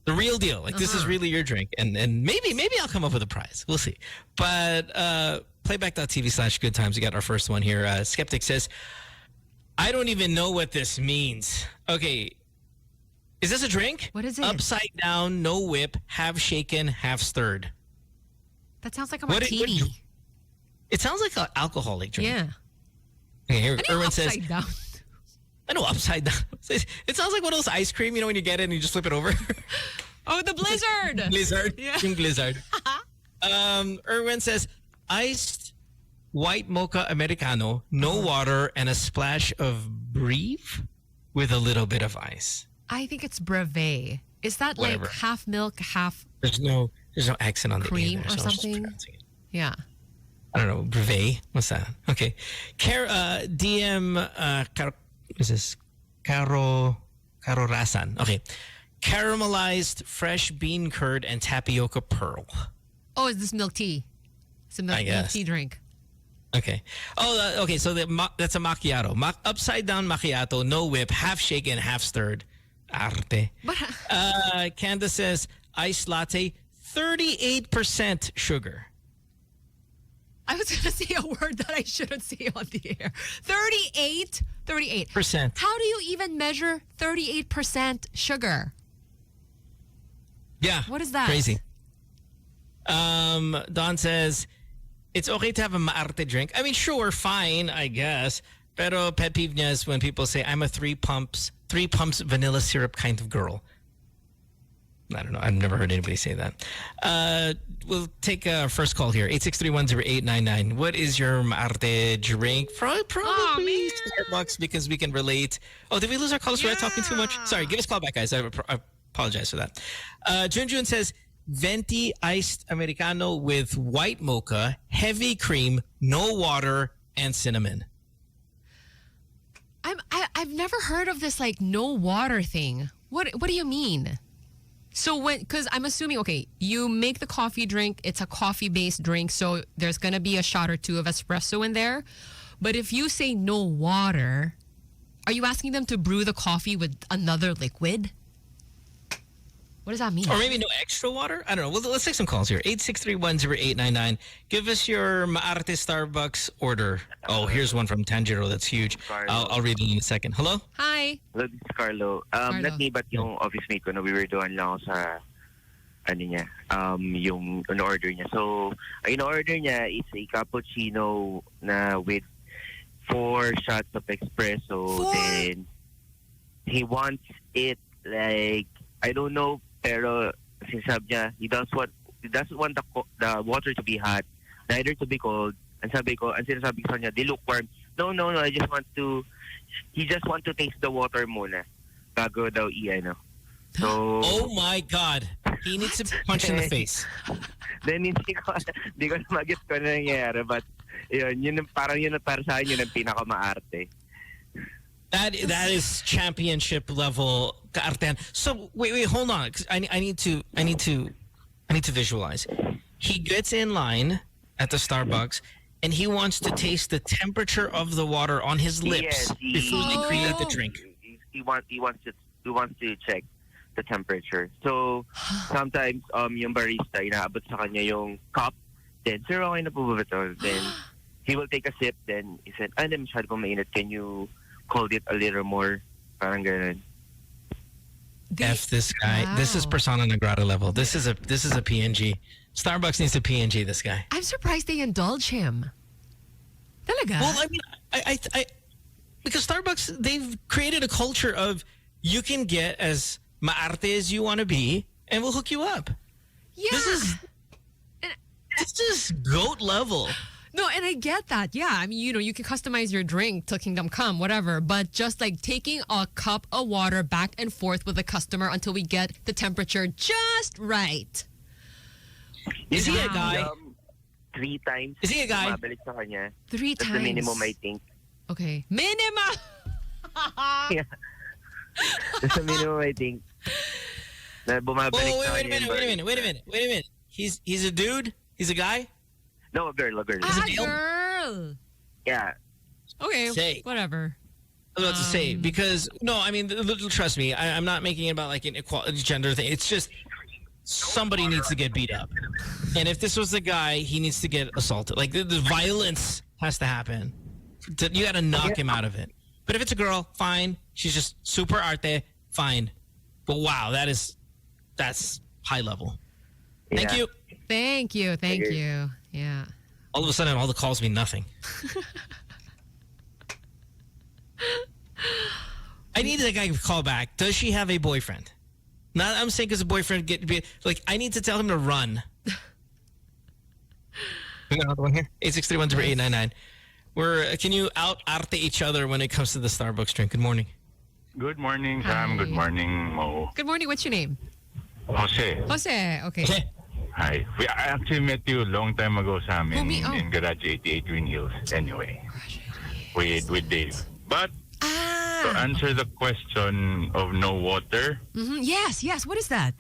The real deal. Like, this is really your drink. And maybe I'll come up with a prize. We'll see. But playback.tv/goodtimes. We got our first one here. Skeptic says, I don't even know what this means. Okay. Is this a drink? What is it? Upside down, no whip, half shaken, half stirred. That sounds like a martini. It sounds like an alcoholic drink. Yeah. Okay, here, Erwin says, upside down. I know, upside down. It sounds like one of those ice cream, when you get it and you just flip it over. Oh, the blizzard. Blizzard. Yeah. Yung blizzard. Erwin says, iced white mocha Americano, no water, and a splash of Breve with a little bit of ice. I think it's Brevet. Is that Whatever. like half milk, half There's no accent on the cream A there, or so I'm just something? pronouncing it. Yeah. I don't know. Brevet? What's that? Okay. What is this? Caro Rasan. Okay. Caramelized fresh bean curd and tapioca pearl. Oh, is this milk tea? It's a milk tea drink. Okay. Oh, okay. So that's a macchiato. Upside down macchiato, no whip, half shaken, half stirred. Arte. But Candace says iced latte, 38% sugar. I was going to say a word that I shouldn't say on the air. 38%. How do you even measure 38% sugar? Yeah. What is that? Crazy. Don says, it's okay to have a maarte drink. I mean, sure, fine, I guess. Pero pet peeve niya is when people say, I'm a three pumps vanilla syrup kind of girl. I don't know. I've never heard anybody say that. We'll take a first call here. 863-10899. What is your maarte drink? Probably Starbucks because we can relate. Oh, did we lose our callers? Were I talking too much? Sorry, give us a call back, guys. I apologize for that. Junjun says, venti iced Americano with white mocha, heavy cream, no water, and cinnamon. I've never heard of this like no water thing. What do you mean? So because I'm assuming, okay, you make the coffee drink, it's a coffee-based drink, so there's going to be a shot or two of espresso in there. But if you say no water, are you asking them to brew the coffee with another liquid? What does that mean? Or maybe no extra water? I don't know. Well, let's take some calls here. 863-10899. Give us your maarte Starbucks order. Oh, here's one from Tanjiro. That's huge. I'll read it in a second. Hello? Hi. Hello, this is Carlo. Not me, but yung office mate ko, no, we were doing lang ako sa, yung in-order niya. So, ang in-order niya is a cappuccino na with 4 shots of espresso. Then, he wants it like, I don't know, pero sinasabi niya, he doesn't want the water to be hot, neither to be cold. Ang sinasabi ko sa kanya, di lukewarm. No, he just want to taste the water muna. Bago daw i-ano. So, oh my God. He needs to punch in the face. Then hindi ko na mag-get ko na nangyayari, but yun para sa akin yun ang pinakamaarte. That is championship level kaartehan. So wait, hold on. 'Cause I need to visualize. He gets in line at the Starbucks and he wants to taste the temperature of the water on his lips before they create the drink. He wants to check the temperature. So sometimes yung barista inaabot sa kanya yung cup. Then, sir, okay na po ba ito? Then he will take a sip. Then he said, hindi masyado pong mainit. Can you cold it a little more? Parang ganun. F this guy. Wow. This is persona non grata level. This is a PNG. Starbucks needs to PNG this guy. I'm surprised they indulge him. Talaga? Well, I mean, I because Starbucks, they've created a culture of you can get as maarte as you want to be and we'll hook you up. Yeah. This is GOAT level. No, and I get that. Yeah, I mean, you can customize your drink to Kingdom Come, whatever. But just like taking a cup of water back and forth with the customer until we get the temperature just right. Is he a guy? 3 times. Is he a guy? 3 times. That's the minimum, I think. Okay. Minimum! Yeah. That's the minimum, I think. Na bumabalik sa kanya. Wait a minute. He's a dude? He's a guy? No, a girl. A girl. Yeah. Okay, whatever. I was about to say, because, no, I mean, trust me, I'm not making it about like an equality gender thing. It's just somebody needs to get beat up. And if this was a guy, he needs to get assaulted. Like, the violence has to happen. You got to knock him out of it. But if it's a girl, fine. She's just super arte, fine. But wow, that's high level. Thank you. Thank you. Yeah. All of a sudden, all the calls mean nothing. I need that guy to call back. Does she have a boyfriend? Not I'm saying because a boyfriend I need to tell him to run. We got another one here. 863-10899. Can you out-arte each other when it comes to the Starbucks drink? Good morning. Good morning, Sam. Good morning, Mo. Good morning. What's your name? Jose. Jose. Okay. Jose. Hi. I actually met you a long time ago, Sam, in Garage 88 Twin Hills. Anyway, with Dave. But to answer the question of no water. Mm-hmm. Yes. What is that?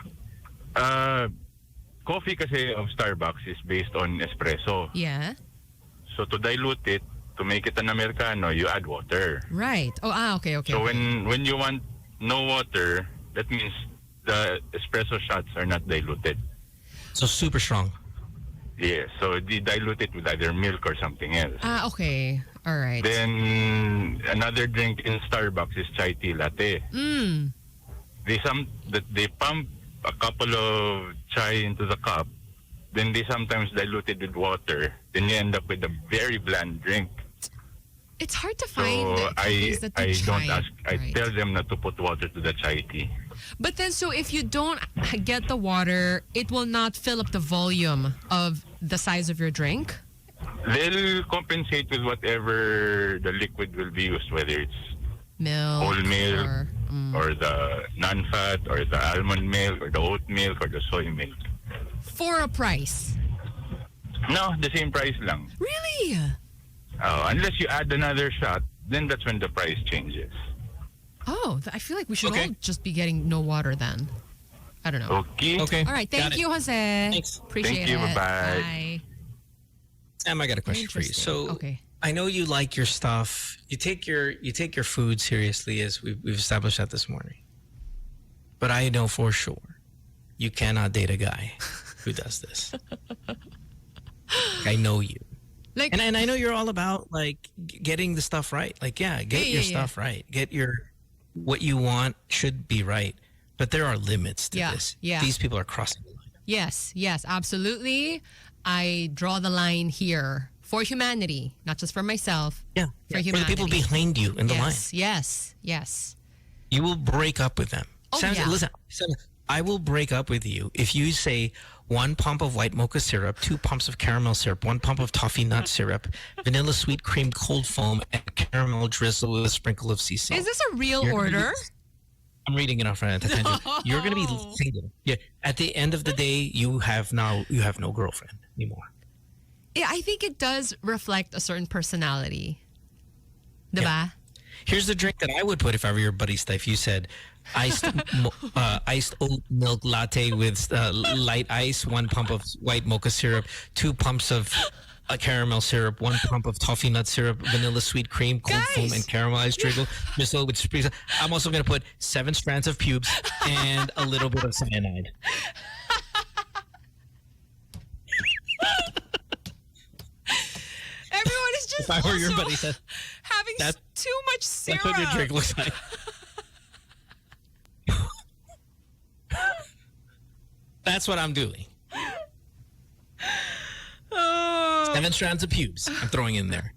Coffee kasi of Starbucks is based on espresso. Yeah. So to dilute it, to make it an Americano, you add water. Right. Oh, okay. So when you want no water, that means the espresso shots are not diluted. So super strong. Yeah, so they dilute it with either milk or something else. Okay. All right. Then another drink in Starbucks is chai tea latte. They pump a couple of chai into the cup, then they sometimes dilute it with water. Then you end up with a very bland drink. It's hard to find So things that do I chai. don't ask. I Right. tell them not to put water to the chai tea. But then, so if you don't get the water, it will not fill up the volume of the size of your drink? They'll compensate with whatever the liquid will be used, whether it's Milk. whole milk or the non-fat or the almond milk or the oat milk or the soy milk. For a price? No, the same price lang. Really? Unless you add another shot, then that's when the price changes. Oh, I feel like we should all just be getting no water then. I don't know. Okay. All right. Thank you, Jose. Thanks. Appreciate Thank you. it. Bye-bye. Bye. Sam, I got a question for you. So Okay. I know you like your stuff. You take your food seriously, as we've established that this morning. But I know for sure you cannot date a guy who does this. I know you. Like, and I know you're all about like getting the stuff right. Like, get your stuff right. Get what you want should be right. But there are limits to this. Yeah. These people are crossing the line. Yes, absolutely. I draw the line here for humanity, not just for myself. For humanity. the people behind you in the line. Yes. You will break up with them. Oh, Sam, yeah. Listen, I will break up with you if you say 1 pump of white mocha syrup, 2 pumps of caramel syrup, 1 pump of toffee nut syrup, vanilla sweet cream cold foam, and caramel drizzle with a sprinkle of sea salt. Is this a real order? I'm reading it off right at the time. You're going to be single. Yeah. At the end of the day, you have no girlfriend anymore. Yeah, I think it does reflect a certain personality. Diba? Yeah. Here's the drink that I would put if I were your barista. If you said iced oat milk latte with light ice, 1 pump of white mocha syrup, 2 pumps of caramel syrup, 1 pump of toffee nut syrup, vanilla sweet cream, cold foam, and caramelized drizzle, drizzle with sprinkles. I'm also going to put 7 strands of pubes and a little bit of cyanide. Everyone is just If I were your also barista, having too much syrup. that's what your drink looks like. That's what I'm doing. 7 strands of pubes I'm throwing in there.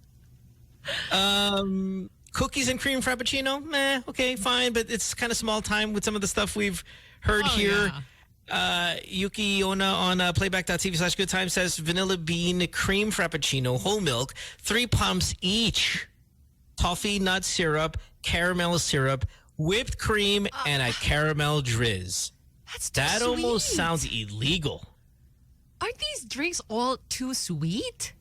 Cookies and cream frappuccino? Meh, okay, fine, but it's kind of small time with some of the stuff we've heard here. Yuki Yona on playback.tv/goodtime says vanilla bean cream frappuccino, whole milk, 3 pumps each. Toffee nut syrup, caramel syrup, whipped cream, and a caramel drizz. That almost sounds illegal. Aren't these drinks all too sweet?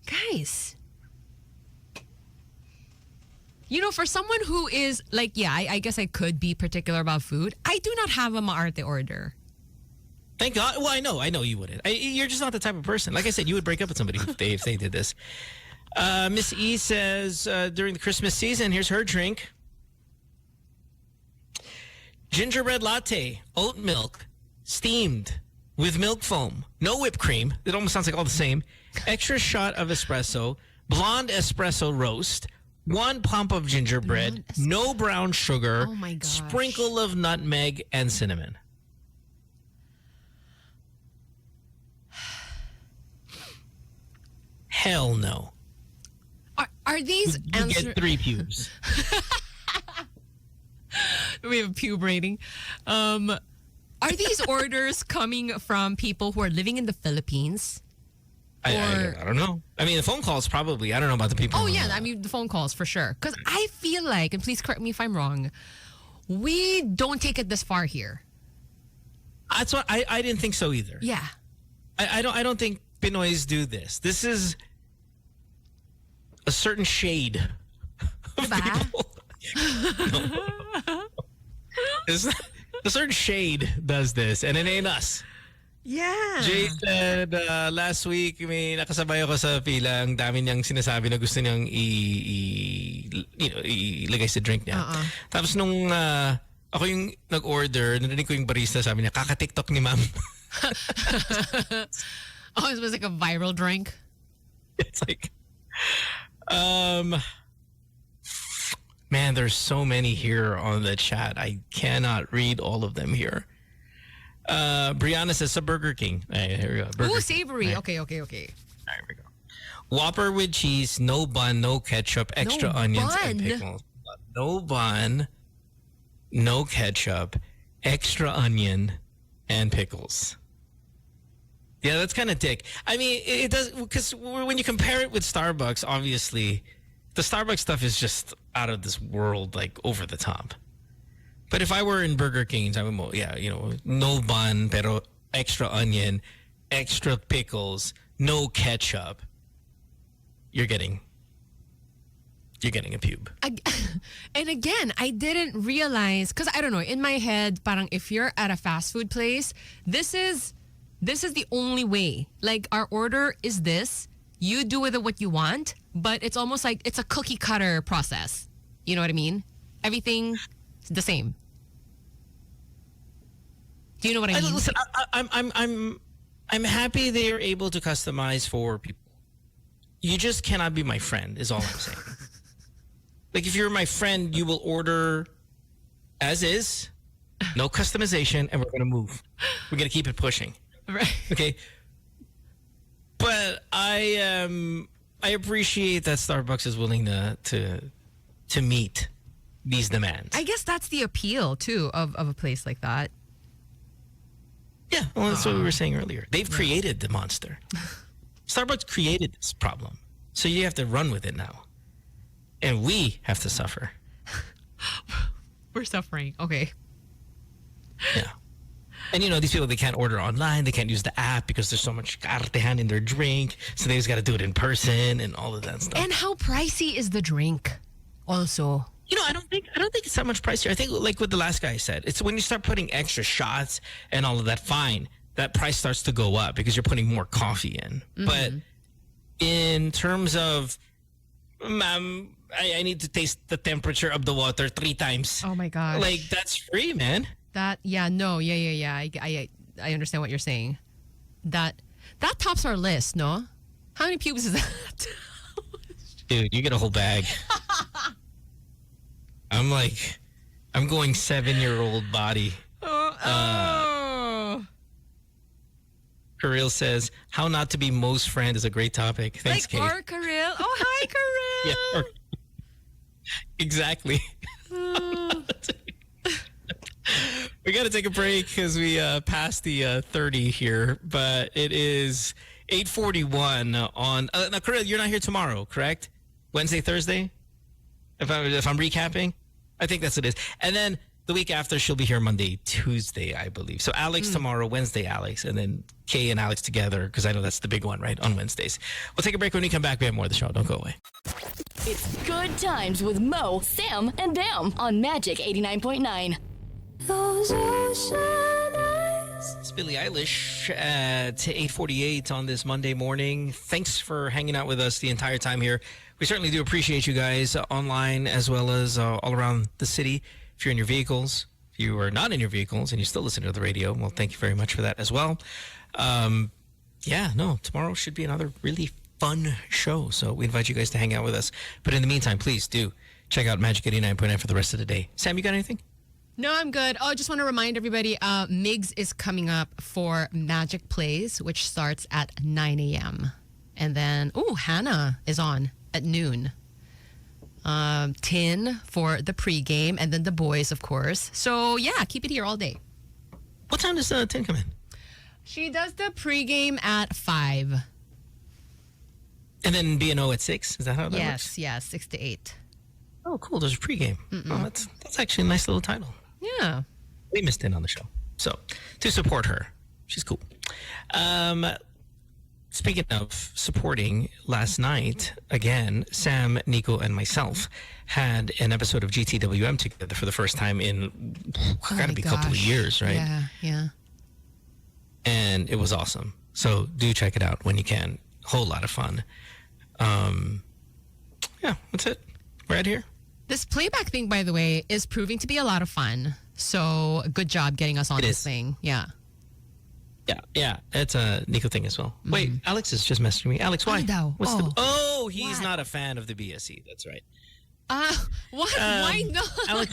Guys. You know, for someone who is like, I guess I could be particular about food. I do not have a maarte order. Thank God. Well, I know you wouldn't. You're just not the type of person. Like I said, you would break up with somebody if they did this. Miss E says during the Christmas season, here's her drink. Gingerbread latte, oat milk, steamed with milk foam. No whipped cream. It almost sounds like all the same. Extra shot of espresso, blonde espresso roast, 1 pump of gingerbread, no brown sugar, sprinkle of nutmeg, and cinnamon. Hell no. Are these You get 3 pubes. We have a pube rating. Are these orders coming from people who are living in the Philippines? I don't know. I mean, the phone calls probably. I don't know about the people. Oh, yeah. I mean, the phone calls for sure. Because I feel like, and please correct me if I'm wrong, we don't take it this far here. That's what I didn't think so either. Yeah. I don't think Pinoys do this. This is a certain shade of people. No. A certain shade does this, and it ain't us. Yeah. Jay said last week, nakasabay ako sa pila, ang dami niyang sinasabi na gusto niyang ilagay sa drink niya. Tapos nung ako yung nag-order, narinig ko yung barista, sabi niya, kaka-TikTok ni ma'am. Oh, it was like a viral drink? It's like, man, there's so many here on the chat. I cannot read all of them here. Brianna says, Burger King. Hey, here we go. Burger Ooh, King. savory. Right. Okay. There we go. Whopper with cheese, no bun, no ketchup, extra onions and pickles. No bun, no ketchup, extra onion, and pickles. Yeah, that's kind of dick. I mean, it does, because when you compare it with Starbucks, obviously, the Starbucks stuff is just out of this world, like over the top. But if I were in Burger King's, I would, no bun, pero extra onion, extra pickles, no ketchup. You're getting a pube. And again, I didn't realize, because I don't know, in my head, parang if you're at a fast food place, this is the only way. Like, our order is this. You do with it what you want, but it's almost like it's a cookie cutter process. You know what I mean? Everything's the same. Do you know what I mean? Listen, I'm happy they are able to customize for people. You just cannot be my friend, is all I'm saying. Like, if you're my friend, you will order as is, no customization, and we're going to move. We're going to keep it pushing. Right. Okay. But I appreciate that Starbucks is willing to meet these demands. I guess that's the appeal, too, of a place like that. Yeah, well, that's what we were saying earlier. They've created the monster. Starbucks created this problem. So you have to run with it now. And we have to suffer. We're suffering. Okay. Yeah. And these people, they can't order online. They can't use the app because there's so much artehan in their drink. So they just got to do it in person and all of that stuff. And how pricey is the drink also? I don't think it's that much pricier. I think, like what the last guy said, it's when you start putting extra shots and all of that, fine, that price starts to go up because you're putting more coffee in. Mm-hmm. But in terms of, ma'am, I need to taste the temperature of the water 3 times. Oh my gosh. Like, that's free, man. I understand what you're saying. That tops our list, no? How many pubes is that? Dude, you get a whole bag. I'm going 7-year-old body. Kareel says, how not to be most friend is a great topic. Thanks, Kate. Like our Kareel. Oh, hi, Kareel. Yeah, exactly. We got to take a break because we passed the 30 here, but it is 8:41 on. Now, Kareel, you're not here tomorrow, correct? Wednesday, Thursday? If I'm recapping, I think that's what it is. And then the week after, she'll be here Monday, Tuesday, I believe. So Alex tomorrow, Wednesday, Alex, and then Kay and Alex together, because I know that's the big one, right, on Wednesdays. We'll take a break. When we come back, we have more of the show. Don't go away. It's Good Times with Mo, Sam, and Bam on Magic 89.9. It's Billie Eilish at 8:48 on this Monday morning. Thanks for hanging out with us the entire time here. We certainly do appreciate you guys online as well as all around the city. If you're in your vehicles, if you are not in your vehicles and you still listen to the radio, well, thank you very much for that as well. Tomorrow should be another really fun show. So we invite you guys to hang out with us. But in the meantime, please do check out Magic 89.9 for the rest of the day. Sam, you got anything? No, I'm good. Oh, I just want to remind everybody, Migs is coming up for Magic Plays, which starts at 9 a.m. And then, Hannah is on at noon. Tin for the pregame, and then the boys, of course. So, yeah, keep it here all day. What time does Tin come in? She does the pregame at 5. And then B&O at 6? Is that how that works? Yes, 6 to 8. Oh, cool. There's a pregame. Oh, that's actually a nice little title. Yeah. We missed Tin on the show. So, to support her. She's cool. Speaking of supporting, last night, again, Sam, Nico, and myself had an episode of GTWM together for the first time in, gotta be a couple of years, right? Yeah. And it was awesome. So do check it out when you can. Whole lot of fun. That's it. We're out here. This playback thing, by the way, is proving to be a lot of fun. So good job getting us on this thing. Yeah. Yeah. It's a Nico thing as well. Wait, Alex is just messaging me. Alex, why? He's not a fan of the BSE. That's right. What? Why not? Alex.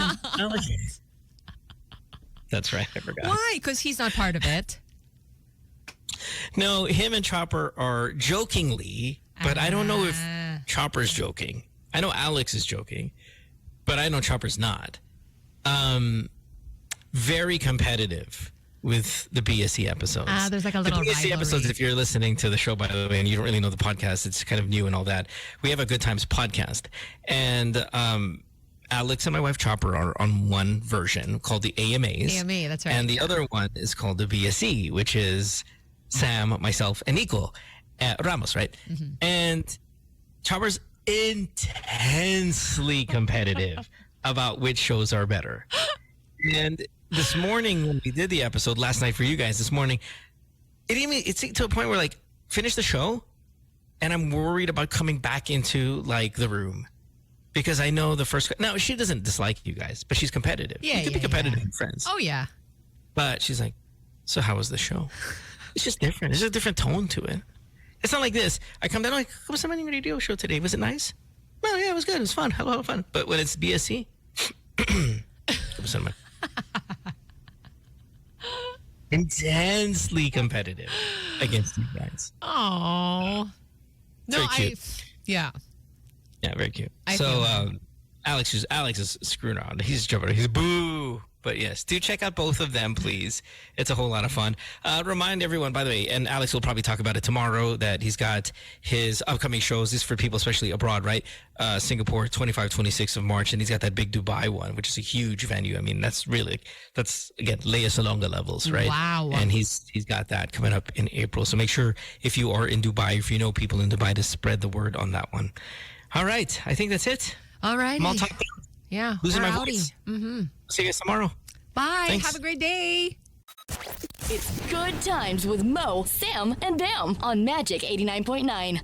That's right. I forgot. Why? Because he's not part of it. No, him and Chopper are jokingly, but I don't know if Chopper's joking. I know Alex is joking, but I know Chopper's not. Very competitive with the BSE episodes. There's like a little the BSE rivalry. episodes, if you're listening to the show, by the way, and you don't really know the podcast, it's kind of new and all that. We have a Good Times podcast. And Alex and my wife Chopper are on one version called the AMAs. AMA, that's right. And the other one is called the BSE, which is Sam, myself, and Nico Ramos, right? Mm-hmm. And Chopper's intensely competitive about which shows are better. And this morning when we did the episode last night for you guys, this morning, it's to a point where like finish the show, and I'm worried about coming back into like the room because I know the first. Now she doesn't dislike you guys, but she's competitive. Yeah, you can be competitive with friends. Oh yeah. But she's like, so how was the show? It's just different. There's a different tone to it. It's not like this. I come down like, "Kamusta man yung radio show today? Was it nice?" "Well, yeah, it was good. It was fun. Had a lot of fun." But when it's BSE, kamusta naman? Intensely competitive against you guys. Oh. No, very cute. Yeah, very cute. I So feel Alex is screwing around. He's jumping. He's boo. But yes, do check out both of them, please. It's a whole lot of fun. Remind everyone, by the way, and Alex will probably talk about it tomorrow, that he's got his upcoming shows. This is for people, especially abroad, right? Singapore, 25, 26 of March. And he's got that big Dubai one, which is a huge venue. I mean, that's again, Lea Salonga levels, right? Wow. And he's got that coming up in April. So make sure if you are in Dubai, if you know people in Dubai, to spread the word on that one. All right. I think that's it. All right. I'm all talked out. Yeah. Losing we're my outie. voice. Mm-hmm. See you guys tomorrow. Bye. Thanks. Have a great day. It's Good Times with Mo, Sam, and Bam on Magic 89.9.